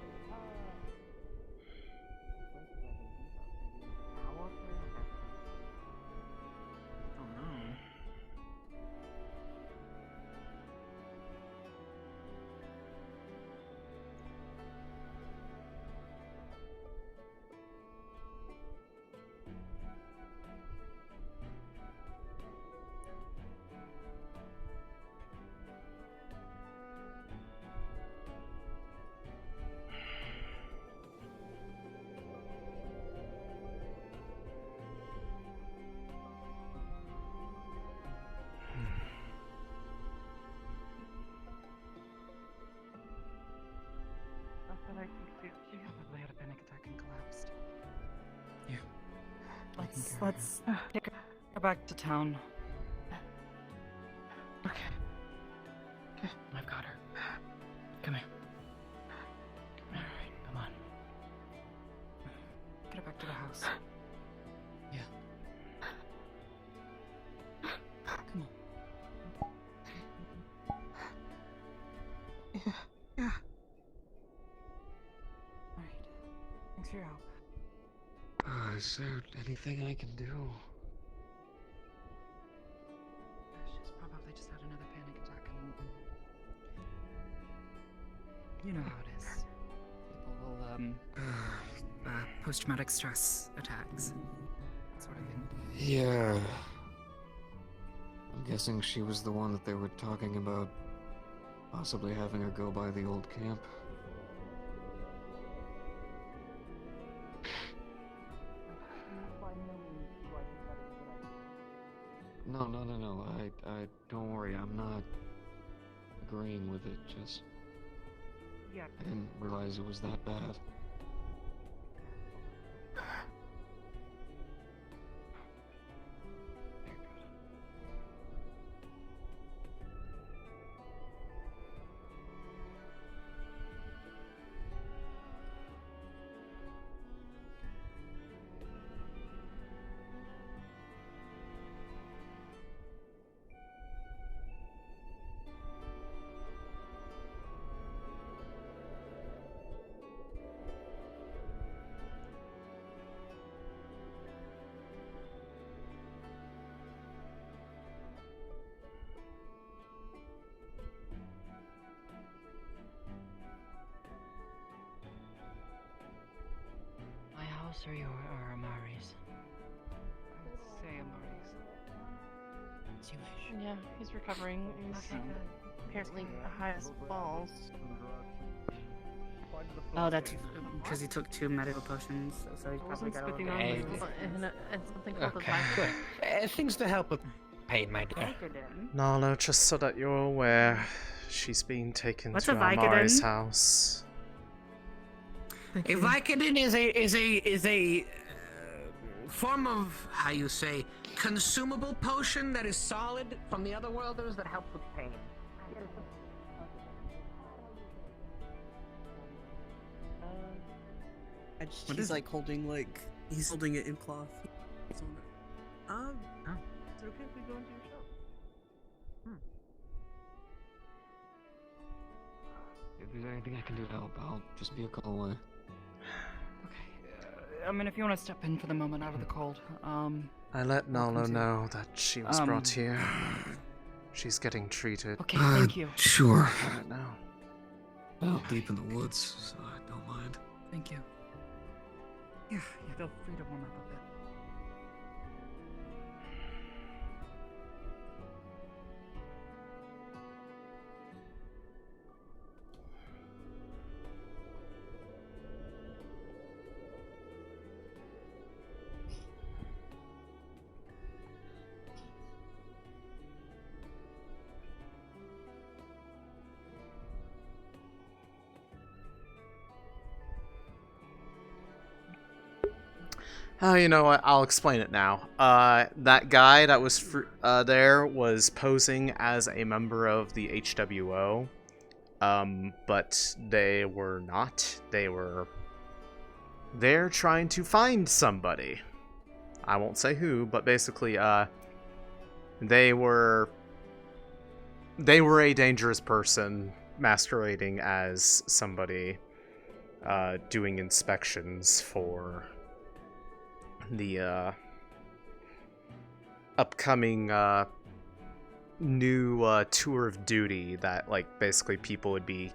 She probably had a panic attack and collapsed. Yeah. Let's take her back to town. Okay. I've got her. Come here. Alright, come on. Get her back to the house. Yeah. Come on. Yeah. Alright. Thanks for your help. Is there anything I can do? She's probably just had another panic attack and... You know how it is. People will, post-traumatic stress attacks. That sort of thing. Yeah. I'm guessing she was the one that they were talking about possibly having her go by the old camp. No. I don't worry. I'm not agreeing with it. Just Yeah. I didn't realize it was that bad. My house or Amari's? I would say Amari's. As you wish. Yeah, he's recovering. He's apparently high as balls. Oh, that's because he took 2 medical potions, so he's probably got a little And bit. something called Okay, a good. Things to help with pain, my dear. No, just so that you're aware, she's being taken What's to a Vicodin? Amari's house. A Vicodin is a form of, how you say, consumable potion that is solid from the other worlders that helps with pain. He's like holding he's holding it in cloth. It's on it. It's okay if we go into your shop. If there's anything I can do to help, I'll just be a call away. I mean, if you want to step in for the moment out of the cold, I let Nalo know that she was brought Um, here. She's getting treated. Okay, thank you. Sure. Right now. Well, deep in the woods, so I don't mind. Thank you. Yeah, you feel free to warm up a bit. Oh, you know what? I'll explain it now. That guy that was there was posing as a member of the HWO, but they were not. They were there trying to find somebody. I won't say who, but basically, they were a dangerous person masquerading as somebody doing inspections for the upcoming new tour of duty that, like, basically people would be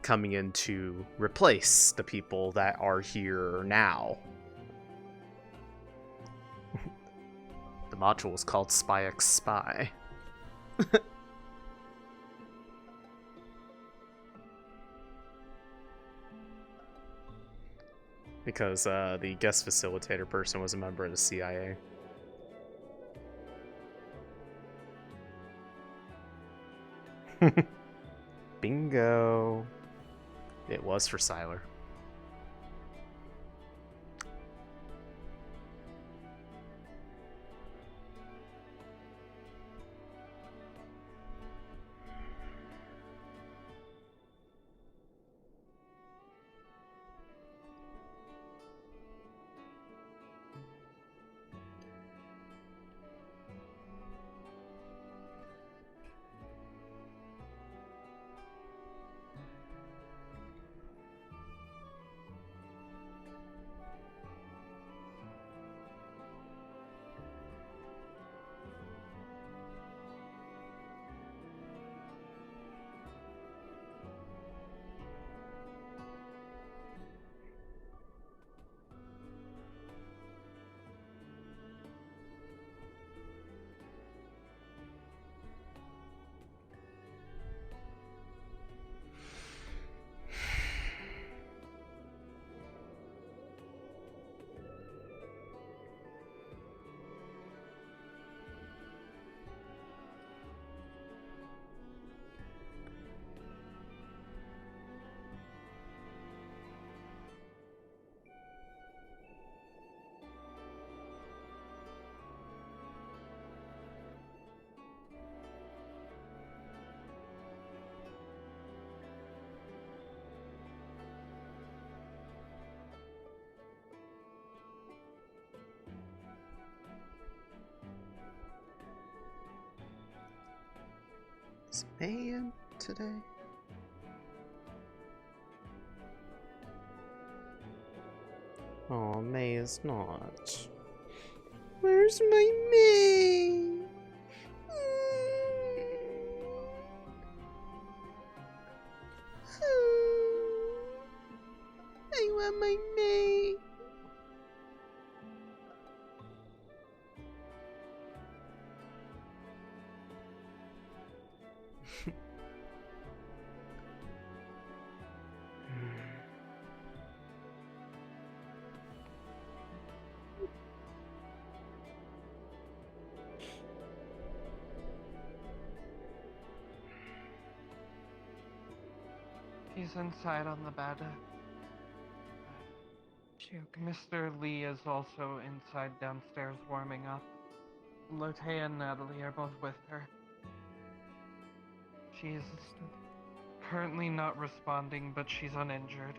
coming in to replace the people that are here now. The module is called Spy X Spy. Because the guest facilitator person was a member of the CIA. Bingo. It was for Siler. May in today? Oh, May is not. Where's my May? I want my May. He's inside on the bed. Mr. Lee is also inside downstairs warming up. Lotte and Natalie are both with her. She's currently not responding, but she's uninjured.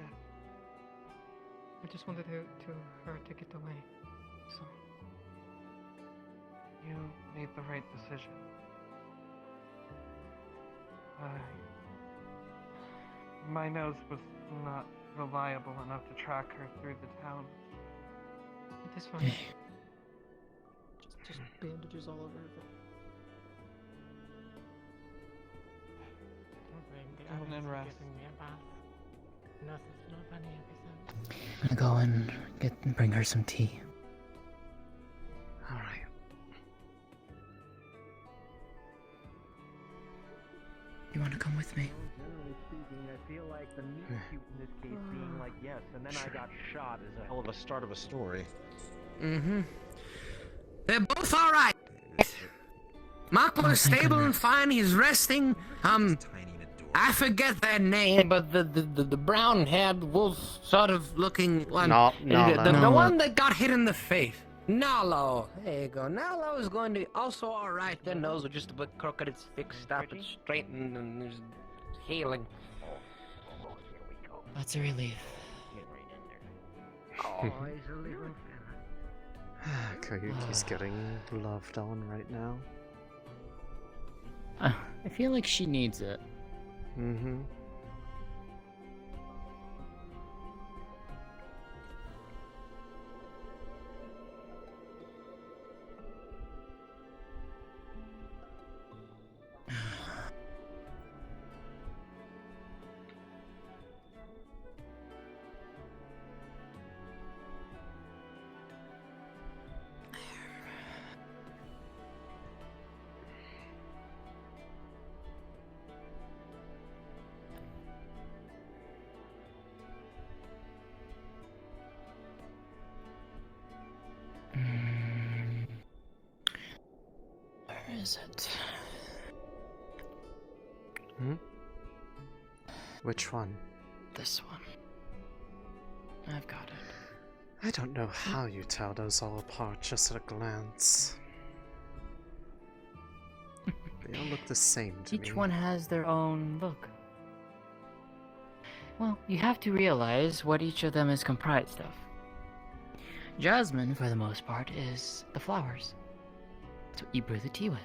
I just wanted her to get away. So. You made the right decision. My nose was not reliable enough to track her through the town. It is fine. just bandages all over her. Go and rest. No, it's not funny everything. I'm gonna go and bring her some tea. Alright. You wanna come with me? Generally speaking, I feel like the meet cute in this case being like yes, and then I got shot is a hell of a start of a story. Mm-hmm. They're both alright. Mako's stable and fine, he's resting. I forget their name, but the brown-haired wolf sort of looking one. The one that got hit in the face. Nalo. There you go. Nalo is going to be also alright. Their nose was just a bit crooked. It's fixed up. It's straightened and there's healing. That's a relief. Oh, he's a little fella. Koyuki's getting loved on right now. I feel like she needs it. Mm-hmm. Where is it? Hmm? Which one? This one. I've got it. I don't know how you tell those all apart just at a glance. They all look the same to me. Each one has their own look. Well, you have to realize what each of them is comprised of. Jasmine, for the most part, is the flowers. That's what you brew the tea with.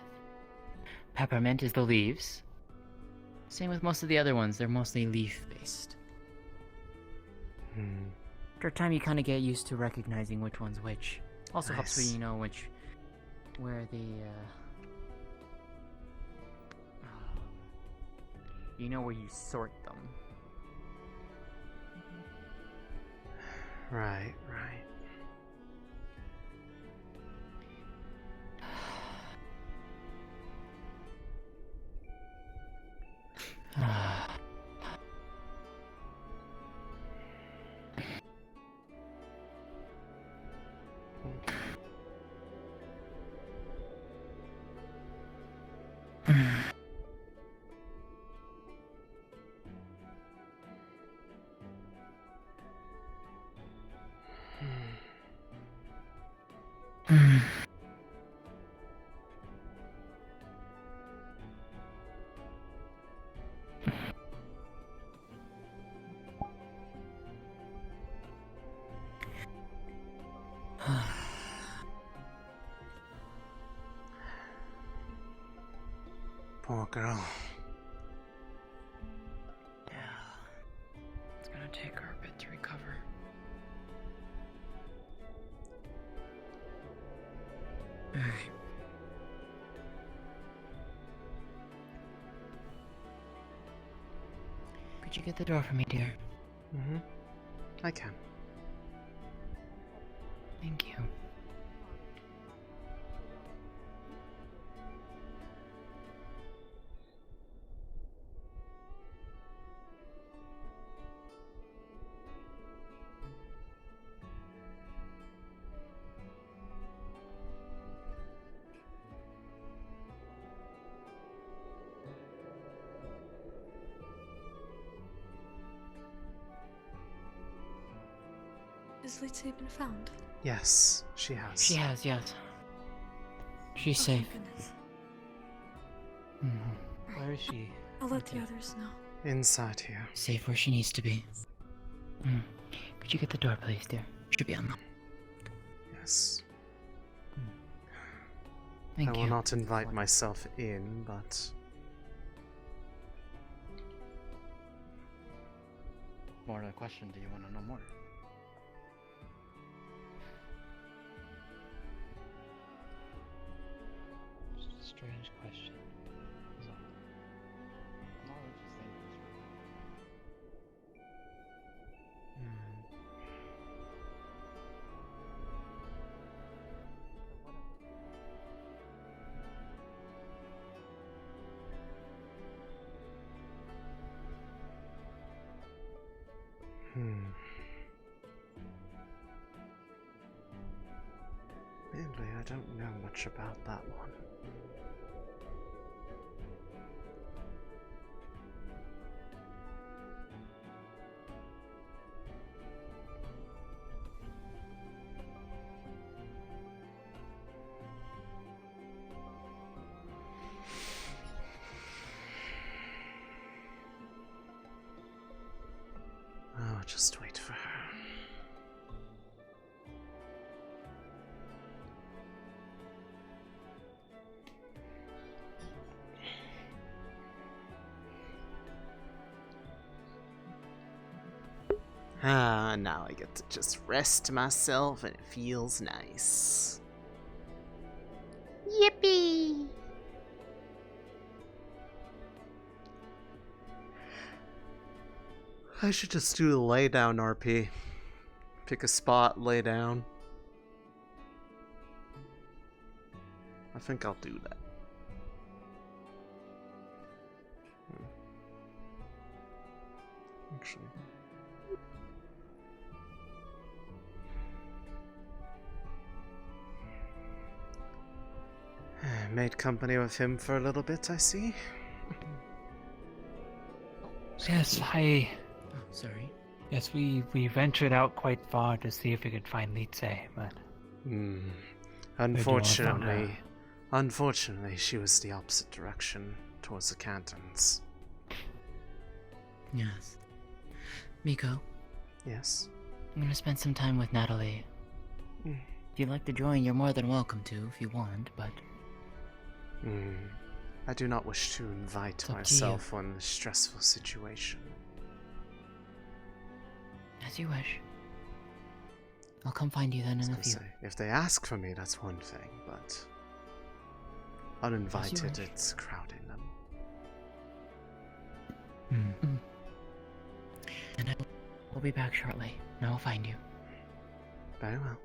Peppermint is the leaves. Same with most of the other ones, they're mostly leaf-based. After a time, you kind of get used to recognizing which one's which. Also helps when you know where the, you know where you sort them. Right, right. Poor girl. Alright. Could you get the door for me, dear? Mm-hmm. I can. Thank you. Has Lizzie been found? Yes, she has. She has, yes. She's Oh, safe. thank goodness. Where is she? I'll let the others know. Inside here. Safe where she needs to be. Could you get the door, please, dear? Should be unlocked. Yes. Thank I will you. not invite myself in, but... More to the question, do you want to know more? Just a strange question. Is all. Knowledge is dangerous. Mainly, I don't know much about that one. Oh, just wait for her. Ah, now I get to just rest myself and it feels nice. Yippee! I should just do the lay down RP. Pick a spot, lay down. I think I'll do that. Actually. Made company with him for a little bit, I see. Yes, I. Oh, sorry. Yes, we ventured out quite far to see if we could find Litze, but. Unfortunately, she was the opposite direction, towards the cantons. Yes. Miko? Yes? I'm gonna spend some time with Natalie. If you'd like to join, you're more than welcome to, if you want, but... I do not wish to invite myself on a stressful situation. As you wish. I'll come find you then in a few. If they ask for me, that's one thing, but... uninvited, it's crowding them. And we'll be back shortly, and I'll find you. Very well.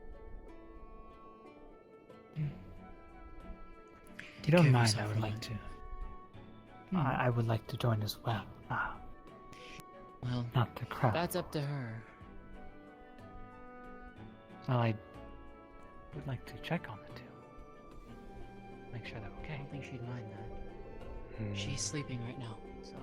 If you don't mind, I would like to. I would like to join as well. Well, not the crowd. That's up to her. Well, I would like to check on the two. Make sure they're okay. I don't think she'd mind that. She's sleeping right now, so...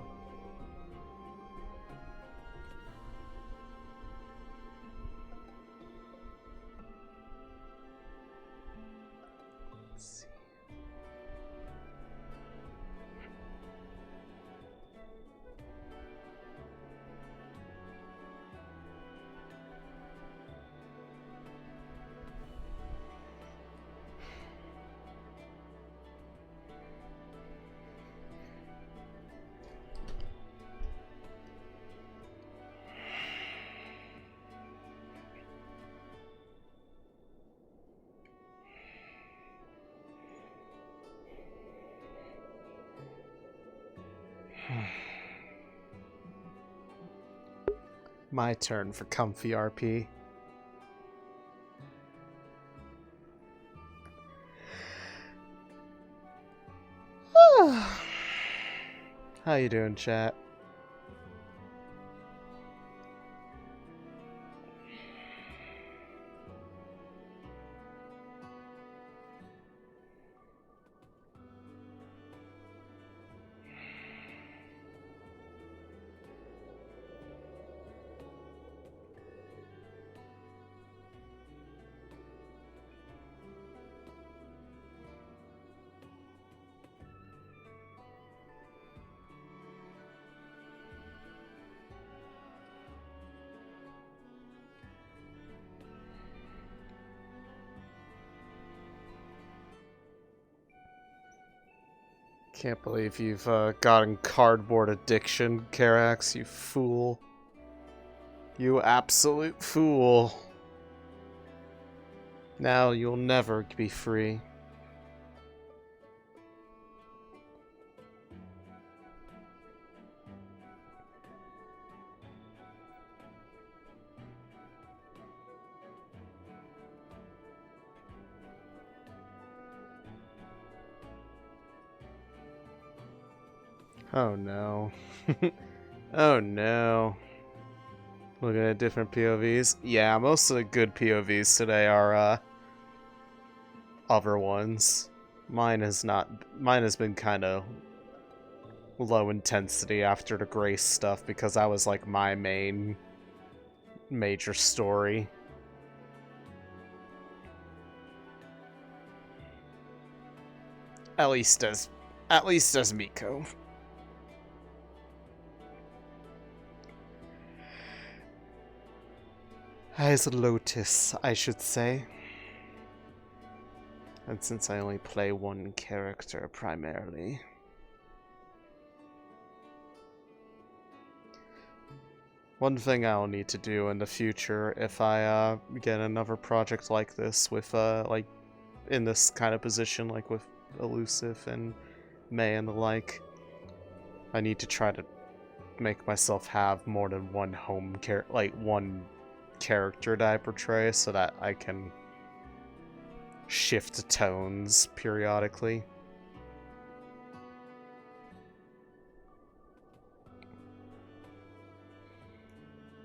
My turn for comfy RP. How you doing, chat? Can't believe you've gotten cardboard addiction, Karax, you fool. You absolute fool. Now you'll never be free. Oh no. Oh no. Looking at different POVs. Yeah, most of the good POVs today are other ones. Mine has been kind of low intensity after the Grace stuff because that was like my main major story. At least as Miko. As Lotus, I should say. And since I only play one character primarily. One thing I'll need to do in the future if I get another project like this with like in this kind of position, like with Elusive and May and the like, I need to try to make myself have more than one one character that I portray so that I can shift tones periodically.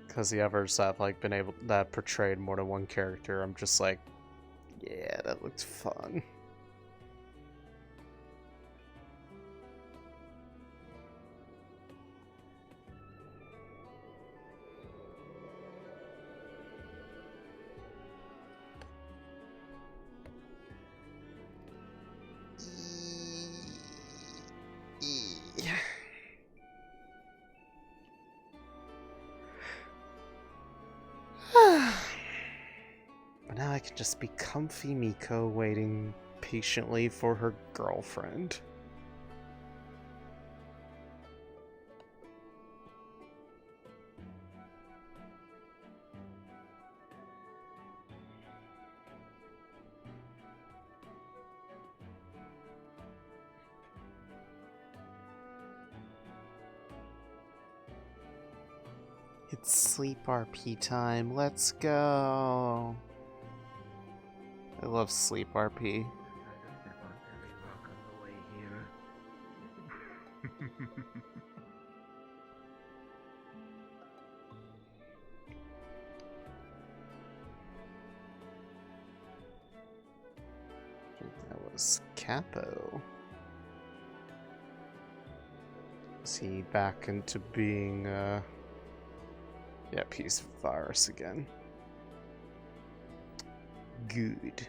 Because the others that have that portrayed more than one character, I'm just like, yeah, that looked fun. But now I can just be comfy Miko waiting patiently for her girlfriend. It's sleep RP time. Let's go. I love sleep RP. I think that was Capo. Is he back into being yeah, piece of virus again? Good.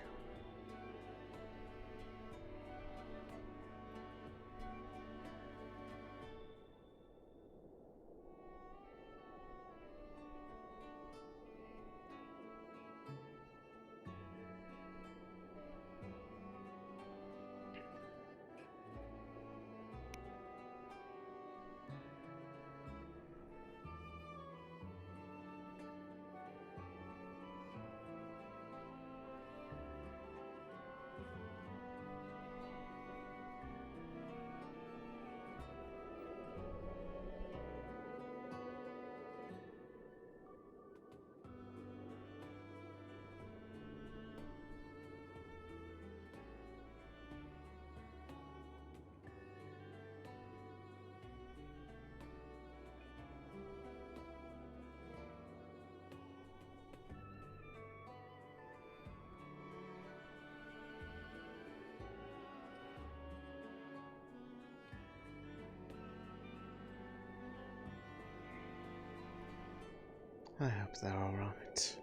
I hope they're alright.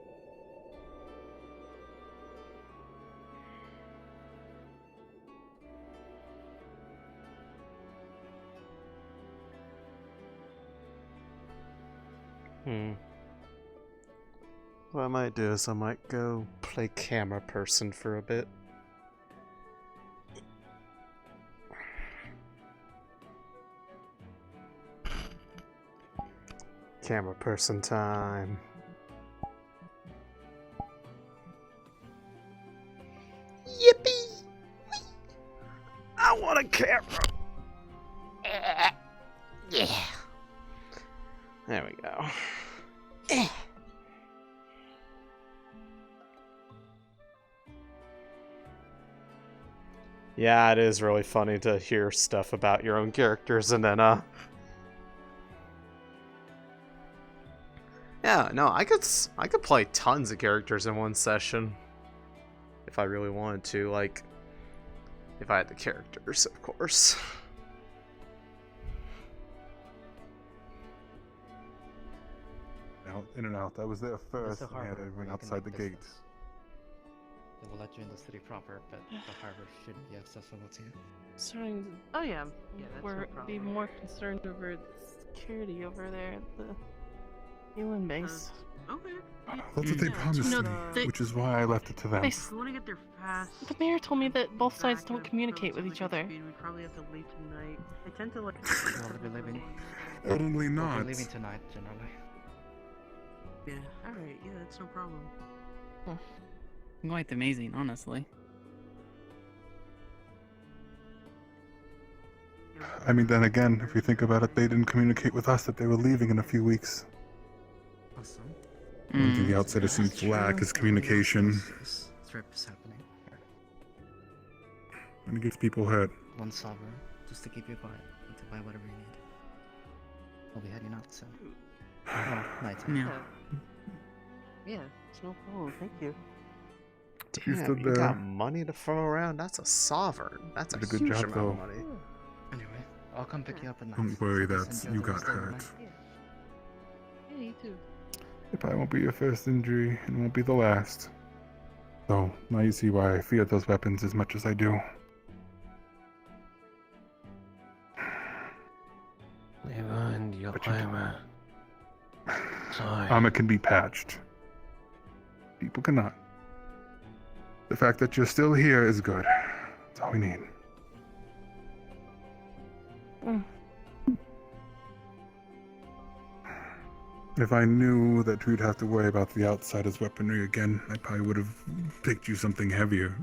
What I might do is I might go play camera person for a bit. Camera person time. Yippee! I want a camera! Yeah. There we go. Yeah, it is really funny to hear stuff about your own characters and then, yeah, no, I could play tons of characters in one session. If I really wanted to, like, if I had the characters, of course. Out, in and out. I was there first, the and I had harbor where everyone you can outside the make gate. business. They will let you in the city proper, but the harbor shouldn't be accessible to you. Starting Oh yeah, we're be more concerned over security over there at the human base. Okay. That's what they promised No, me, which is why I left it to them. I want to get there fast. The mayor told me that both sides don't communicate with each other. We probably have to leave tonight. I tend to like. We'll be leaving. Totally We'll not. be leaving tonight, generally. Yeah. All right. Yeah, that's no problem. Quite amazing, honestly. I mean, then again, if you think about it, they didn't communicate with us that they were leaving in a few weeks. Awesome. One thing the outsider seems to lack is communication. This trip is happening. And it gets people hurt. One sovereign, just to keep you quiet and to buy whatever you need. We'll be heading out soon. Oh, night. Yeah, it's no problem. Thank you. Damn, you got money to throw around? That's a sovereign. That's a Did a good huge job, amount though. of money. Anyway, I'll come pick you up at night. Don't worry Just that enjoy you the got rest of the hurt. night. Yeah, you too. It probably won't be your first injury, and won't be the last. So, now you see why I fear those weapons as much as I do. Leland, your armor. Sorry. Armor can be patched. People cannot. The fact that you're still here is good. That's all we need. If I knew that we'd have to worry about the outsider's weaponry again, I probably would have picked you something heavier.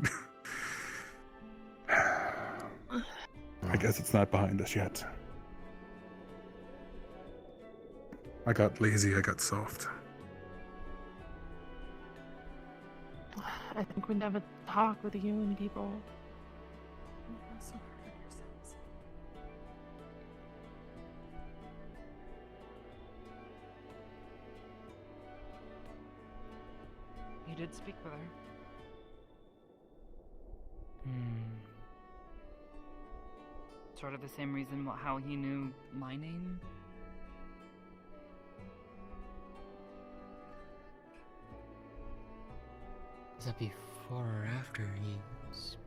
I guess it's not behind us yet. I got lazy, I got soft. I think we never talk with the human people. You did speak with her. Sort of the same reason how he knew my name? Is that before or after he was...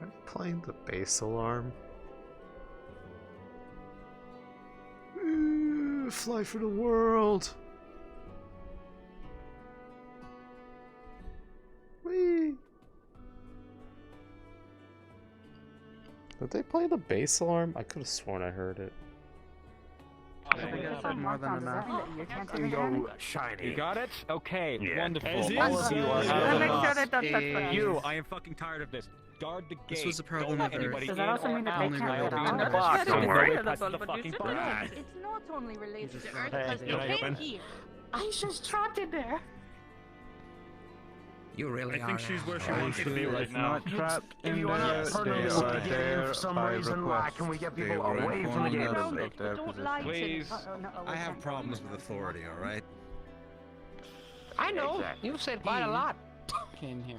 Am I playing the bass alarm? Fly for the world! Whee! Did they play the bass alarm? I could have sworn I heard it. I think I said more than enough. Yo, shiny. You got it? Okay, wonderful. As is. All of you are Yeah. out of the Make sure box. that that's fine. You, I am fucking tired of this. Guard the gate. This was a problem Don't let with anybody Earth. in or out. Only I will related be to in the Earth. box. Don't Nobody worry. touches the fucking box. It's not only related to Earth, Hey, because can I they open? came here. Aisha's trapped in there. You really I are. think she's where she Are wants you to be sure right it's now. not trapped If you want to permanently get in for some reason, why can we get people away from the gate? Don't lie to Please. I have problems with authority, alright? I know. You've said quite a lot. Came here.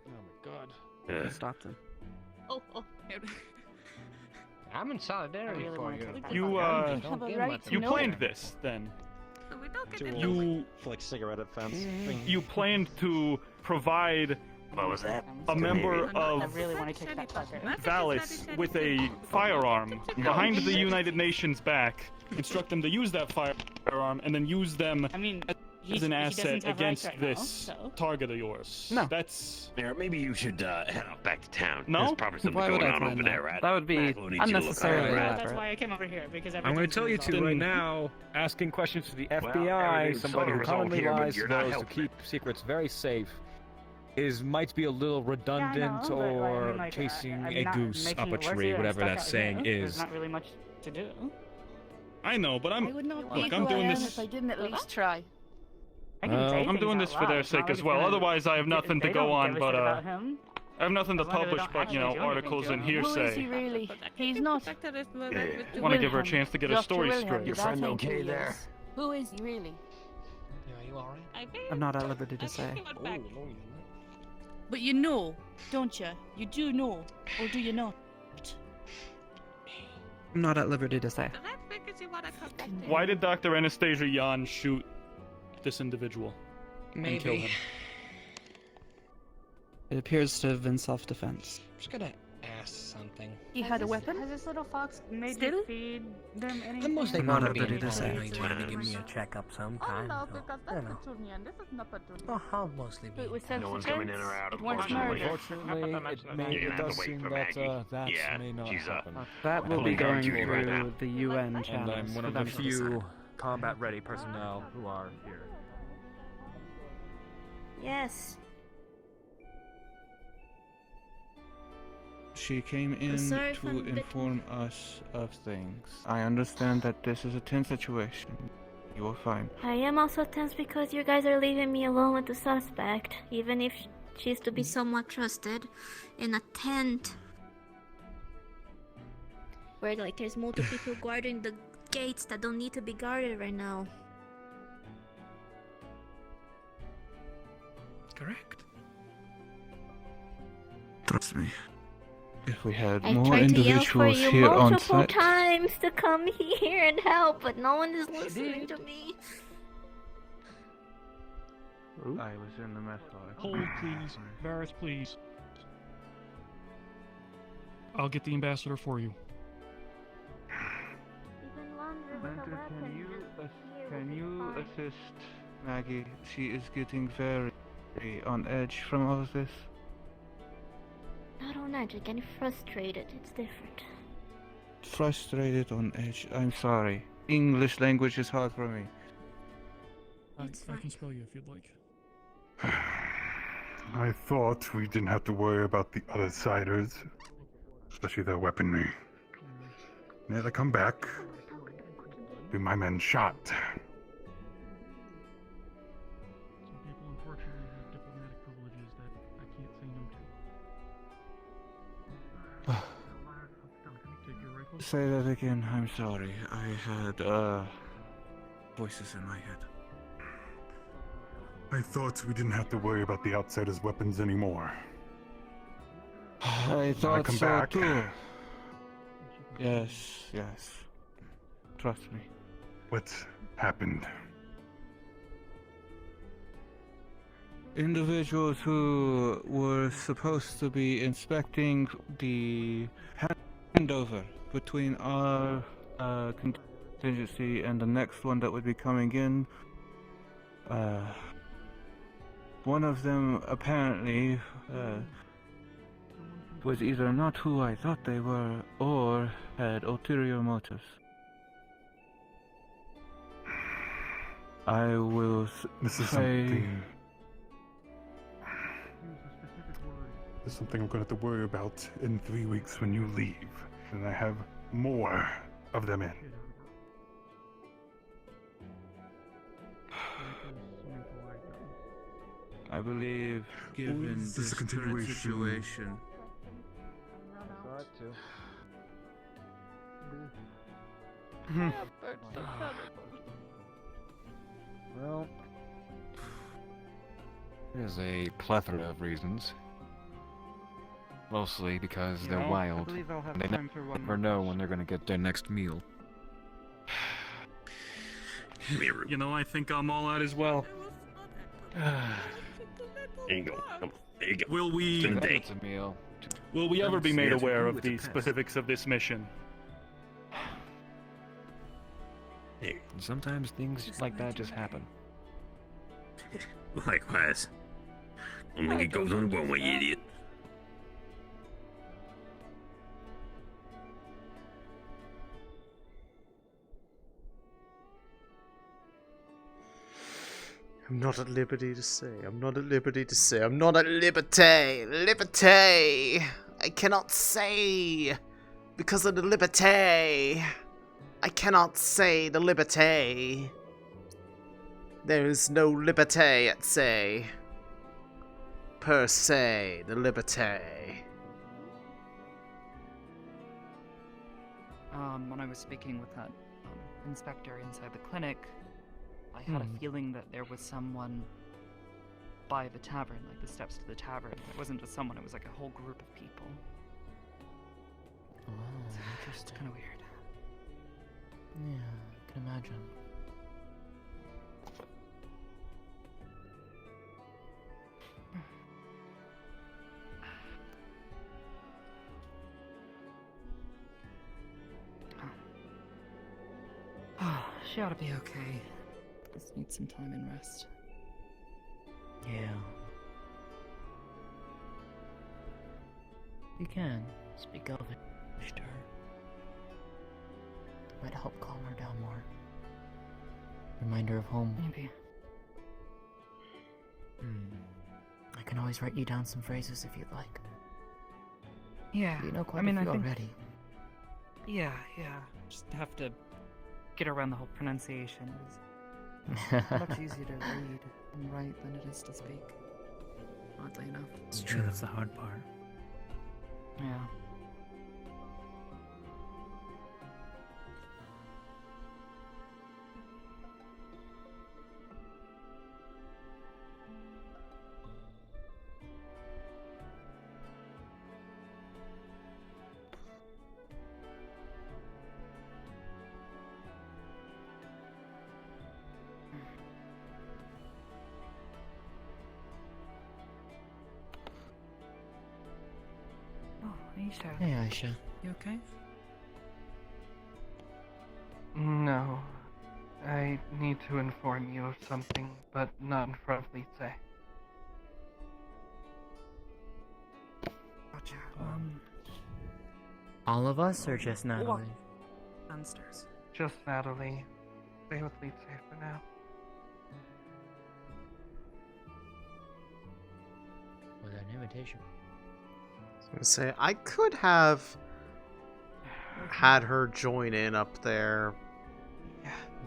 Oh my god. Yeah. Stopped him. Oh, I'm in solidarity really for wanna you. take You have a right to you know. planned this then. We don't get to You Like cigarette at fence. you planned to provide What was that? a member I of really want to kick that fucker. Valis with a firearm behind the United Nations back, instruct them to use that firearm, and then use them as an asset against this target of yours. No. That's... Mayor, maybe you should head off back to town. No? There's probably something Why would going I on plan over that? there, right? That would be Macklow needs you to look unnecessarily over. elaborate. That's why I came over here, because I'm going to everything's tell you resolved. two right now, asking questions to the FBI, everything's somebody who sort of commonly resolved here, but lies to you're not those who helping. keep secrets very safe, might be a little redundant but, like, or like, chasing I'm a not goose making up a it worse tree, here. I'm whatever stuck that out saying here. is. There's not really much to do. I know, but I would not be look, who I'm doing I am this... if I didn't at least try. I can say I'm things doing out this for loud. their It's not sake like as it's well. gonna- Otherwise, I have nothing to they go don't on give a but shit about him. I have nothing to As long as they publish don't but, actually do anything articles to and him. Who is hearsay. he really? He's not. Want to give her a chance to get her Dr. story Wilhelm, straight. Your that's friend who okay he there? is. Who is he really? Are you alright? I'm not at liberty to say. But you know, don't you? You do know, or do you not? I'm not at liberty to say. Why did Dr. Anastasia Yan shoot this individual and kill Maybe. him? It appears to have been self-defense. I'm just gonna ask something. He had a weapon? Has this little fox made Still? you feed them anything? I'm most I'm not likely at to be liberty to say. I need to give me a checkup sometime. Oh no, so, because you that's know. Petunia, and this is not Petunia. Oh, I'll mostly be. But with No one's coming in or out, it weren't unfortunately. murder. Unfortunately, You're gonna it have does to wait seem for that Maggie. that Yeah, may not she's happen. That will Well, be we guard going duty right now. through the UN And channels. I'm one for of them the to decide. few combat-ready personnel who are here. Yes. She came in sorry if I'm to a bit- inform us of things. I understand that this is a tense situation. You are fine. I am also tense because you guys are leaving me alone with the suspect, even if she's to be somewhat trusted, in a tent. Where, like, there's multiple people guarding the gates that don't need to be guarded right now. Correct. Trust me. If we had I more tried to yell for individuals you here on multiple site, times to come here and help, but no one is listening to me. I was in the mess hall. Hold, please. Varys, please. I'll get the ambassador for you. Can you assist Maggie? She is getting very on edge from all of this. Not on edge, I'm getting frustrated. It's different. Frustrated on edge. I'm sorry. English language is hard for me. I can spell you if you'd like. I thought we didn't have to worry about the other siders, especially their weaponry. Now they come back, be my men shot. Some people unfortunately have diplomatic privileges that I can't say no to. Take your rifle. Say that again. I'm sorry. I had voices in my head. I thought we didn't have to worry about the outsiders' weapons anymore. I thought come so back. too. Yes, yes. Trust me. What happened? Individuals who were supposed to be inspecting the handover between our contingency and the next one that would be coming in. One of them apparently was either not who I thought they were or had ulterior motives. I will This is say... something. This is something I'm going to have to worry about in 3 weeks when you leave, and I have more of them in. I believe, given This is this a current continuation. situation, Well, there's a plethora of reasons. Mostly because You they're know, I wild. believe I'll have And they time for one never more know when they're gonna get their next meal. You know, I think I'm all out as well. There you go. Come on. There you go. Will we? Spend the day. It's a meal. Will we ever be made Yes, we aware do of with the the past. specifics of this mission? Hey. Sometimes things like that just happen. Likewise. Don't think it goes on one way, you idiot. I'm not at liberty to say. I'm not at liberty to say. I'm not at liberty. Liberty. I cannot say. Because of the liberty. I cannot say the liberty. There is no liberty at say. Per se, the liberty. When I was speaking with that inspector inside the clinic, I had a feeling that there was someone by the tavern, like the steps to the tavern. It wasn't just someone, it was like a whole group of people. Oh, It's interesting. kind of weird. Yeah, I can imagine. She ought to be okay. Just need some time and rest. Yeah. You can speak Elvish to her. Might help calm her down more. Reminder of home. Maybe. I can always write you down some phrases if you'd like. Yeah. You know quite I mean, a few I think... already. Yeah. Just have to get around the whole pronunciation. It's much easier to read and write than it is to speak. Oddly enough. It's true, that's the hard part. Yeah. Aisha. Hey, Aisha. You okay? No. I need to inform you of something, but not in front of Lise. Gotcha. All of us, or just Walk Natalie? downstairs. Just Natalie. Stay with Lise for now. Was that an invitation? I was gonna say, I could have had her join in up there,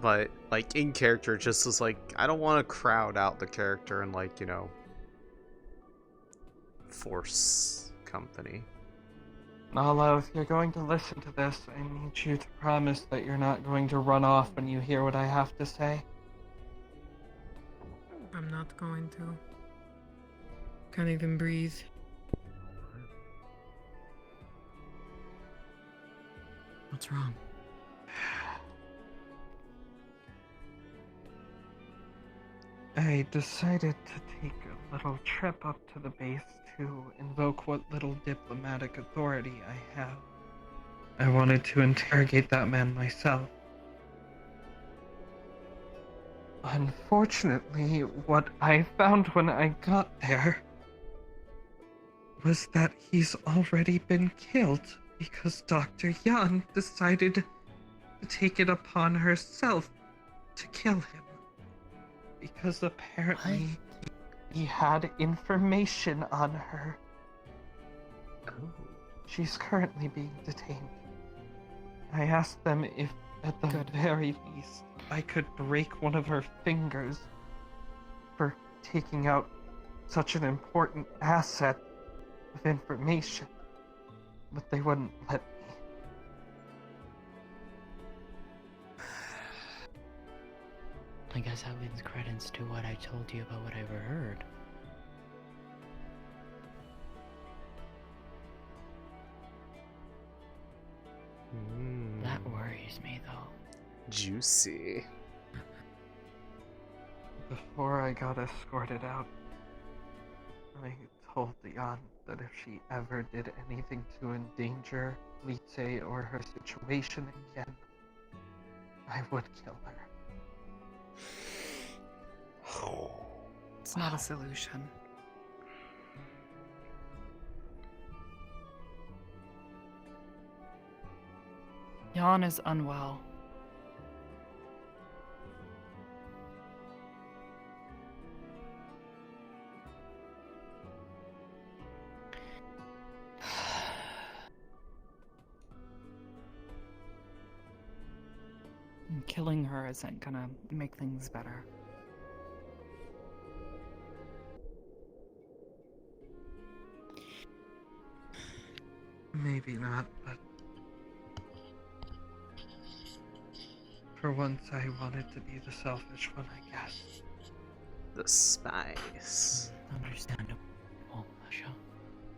but like in character, just as like I don't want to crowd out the character and like, you know, force company. Nala, if you're going to listen to this, I need you to promise that you're not going to run off when you hear what I have to say. I'm not going to. Can't even breathe. What's wrong? I decided to take a little trip up to the base to invoke what little diplomatic authority I have. I wanted to interrogate that man myself. Unfortunately, what I found when I got there was that he's already been killed because Dr. Yan decided to take it upon herself to kill him. Because apparently he had information on her. She's currently being detained. I asked them if, at the very least, I could break one of her fingers for taking out such an important asset of information, but they wouldn't let me. I guess that lends credence to what I told you about what I overheard. That worries me, though. Juicy. Before I got escorted out, I told Dion that if she ever did anything to endanger Lite or her situation again, I would kill her. It's not a solution. Jan is unwell. And killing her isn't gonna make things better. Maybe not, but for once I wanted to be the selfish one, I guess. The spice. Understandable, Asha.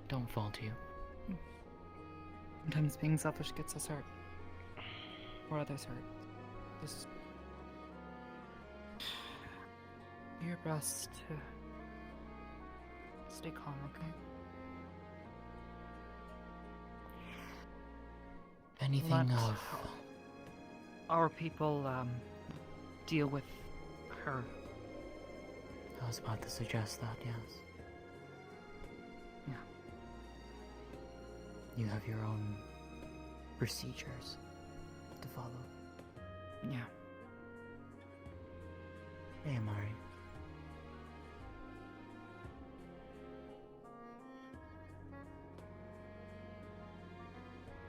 Don't fall to you. Sometimes being selfish gets us hurt. Or others hurt. Just do your best to stay calm, okay? Anything Let of... our people deal with her. I was about to suggest that, yes. Yeah. You have your own procedures to follow. Yeah. Hey, Amari.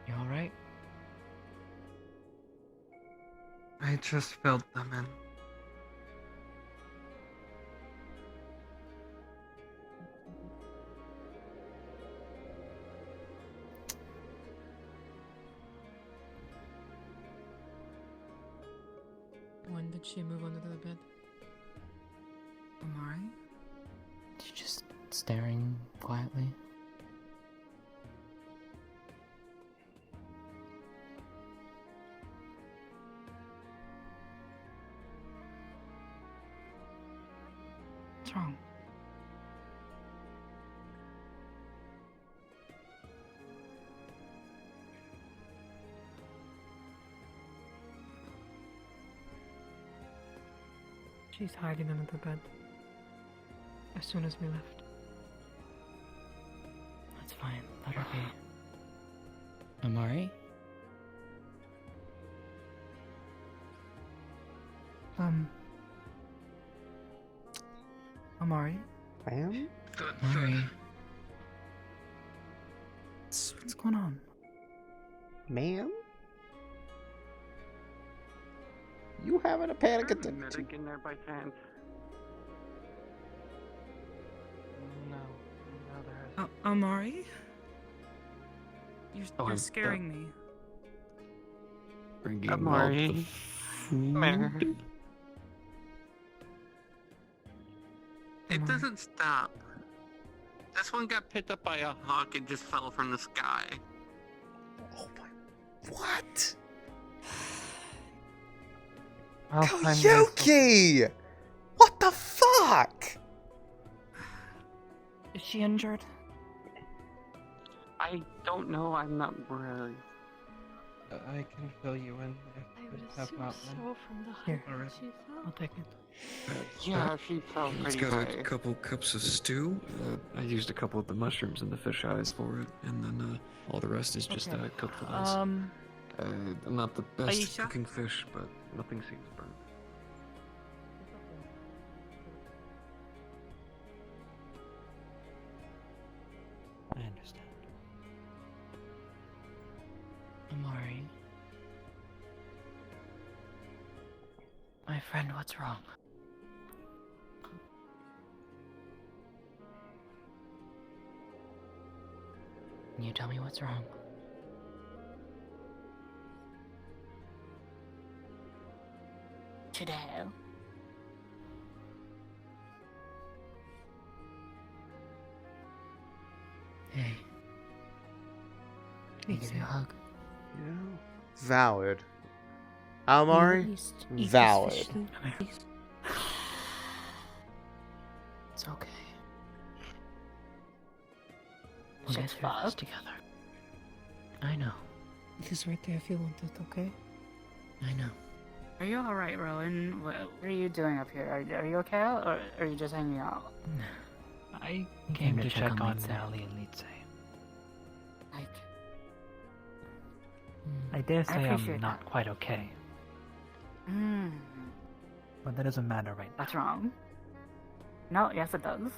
You alright? I just filled them in. When did she move under the bed? Amari? She's just staring quietly. What's wrong? She's hiding under the bed. As soon as we left. That's fine. Let her be. Amari? Amari? Ma'am? Amari? What's going on? Ma'am? You having a panic attack? Medic in there by chance? No, there isn't. Amari? You're I'm scaring me. Bringing Amari. out the food. It doesn't stop. This one got picked up by a hawk and just fell from the sky. Oh my... What? Koyuki! What the fuck? Is she injured? I don't know. I'm not really. I can fill you in if it have not been. from the Here. Alright. I'll take it. Yeah, she felt It's pretty got high. a couple cups of stew. I used a couple of the mushrooms and the fish eyes for it, and then all the rest is just Okay. cooked with ice. I'm not the best Aisha? cooking fish, but nothing seems burnt. I understand. Amari. My friend, what's wrong? Can you tell me what's wrong? Today. Hey. Can I give you a hug? Yeah. Valid. Almari? Valid. It's okay. We'll Shit's get through this fucked. together. I know. He's right there if you want it, okay? I know. Are you alright, Rowan? What are you doing up here? Are you okay, or are you just hanging out? I You came to check on Litze. Nelly and Litze. Like, I dare say I'm appreciate not quite okay, but that doesn't matter right now. That's wrong. No, yes it does.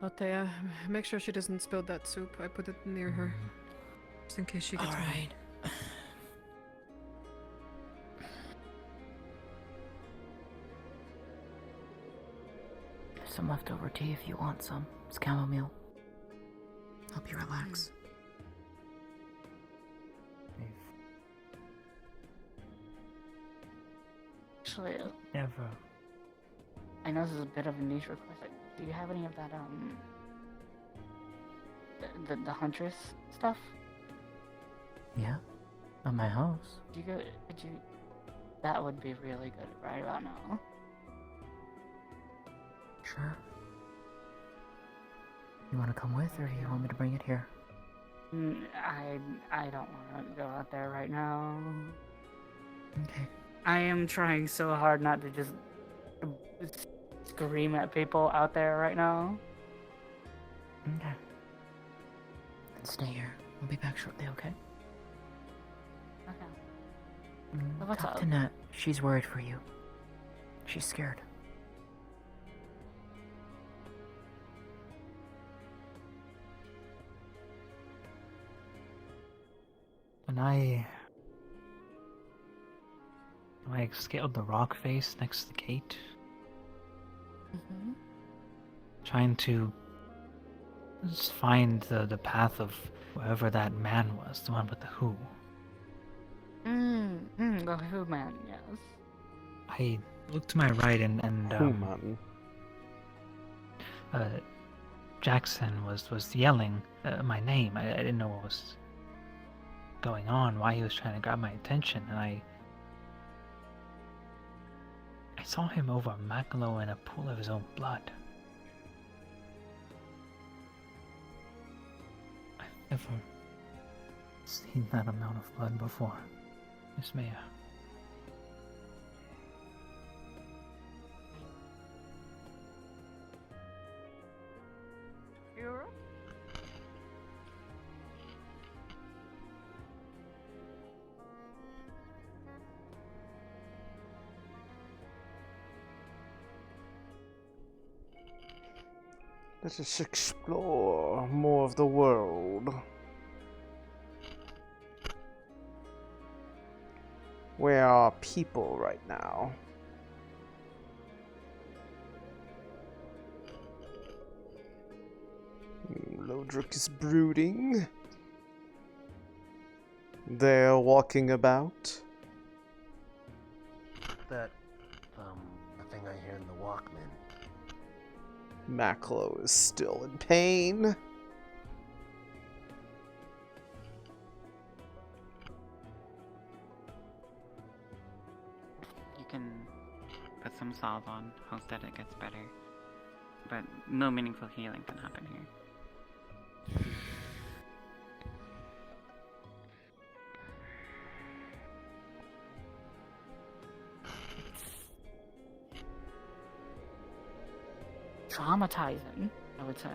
Althea, make sure she doesn't spill that soup. I put it near her. Just in case she gets Alright. There's some leftover tea if you want some. It's chamomile. Help you relax. Actually, Never. I know this is a bit of a niche request. Like, do you have any of that, the Huntress stuff? Yeah? At my house. That would be really good right about now. Sure. You want to come with, or do you want me to bring it here? I don't want to go out there right now. Okay. I am trying so hard not to just scream at people out there right now. Okay. Then stay here. We'll be back shortly, okay? Okay. So what's Talk up? to Nat. She's worried for you. She's scared. When I scaled the rock face next to the gate, trying to just find the path of whoever that man was, the one with the who. The Who Man, yes. I looked to my right and man? Jackson was yelling my name. I didn't know what was going on, why he was trying to grab my attention, and I saw him over Makalo in a pool of his own blood. I've never seen that amount of blood before, Miss Maya. Let us explore more of the world. Where are people right now? Lodric is brooding. They're walking about. That, the thing I hear in the Walkman. Maklo is still in pain. You can put some salve on, hope that it gets better. But no meaningful healing can happen here. Traumatizing, I would say.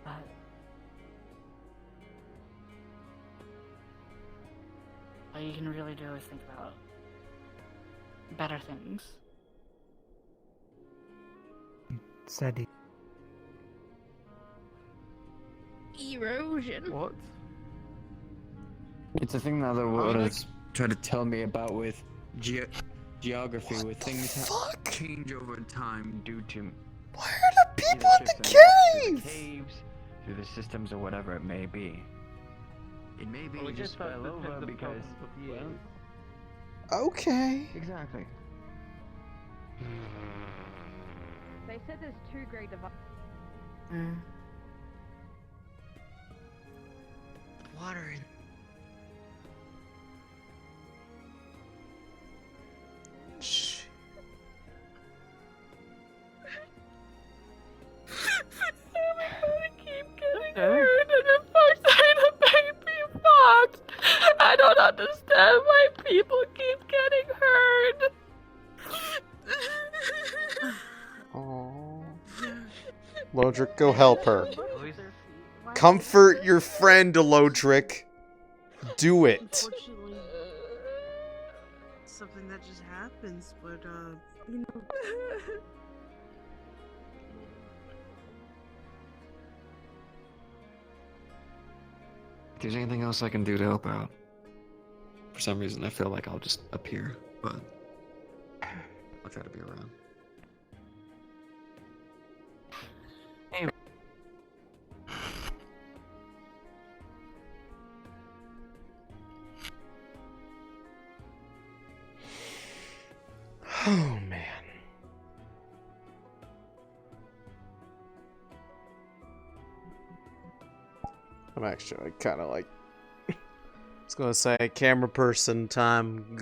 But all you can really do is think about better things. Said he. Erosion. What? It's a thing that the Lotus tried to tell me about with geography, with things that change over time due to. Why are the people in the through the cave? caves, through the systems, or whatever it may be. It may be Well, just just fell over because. Okay. Exactly. They said there's 2 great devices. Water in. Keep getting hurt, and it fucks the baby fox. I don't understand why people keep getting hurt. Aww. Lodric, go help her. Comfort your friend, Lodric. Do it. Unfortunately, it's something that just happens, but you know. If there's anything else I can do to help out, for some reason I feel like I'll just appear, but I'll try to be around. Hey. Oh man. I'm actually kind of like, I was gonna say camera person time.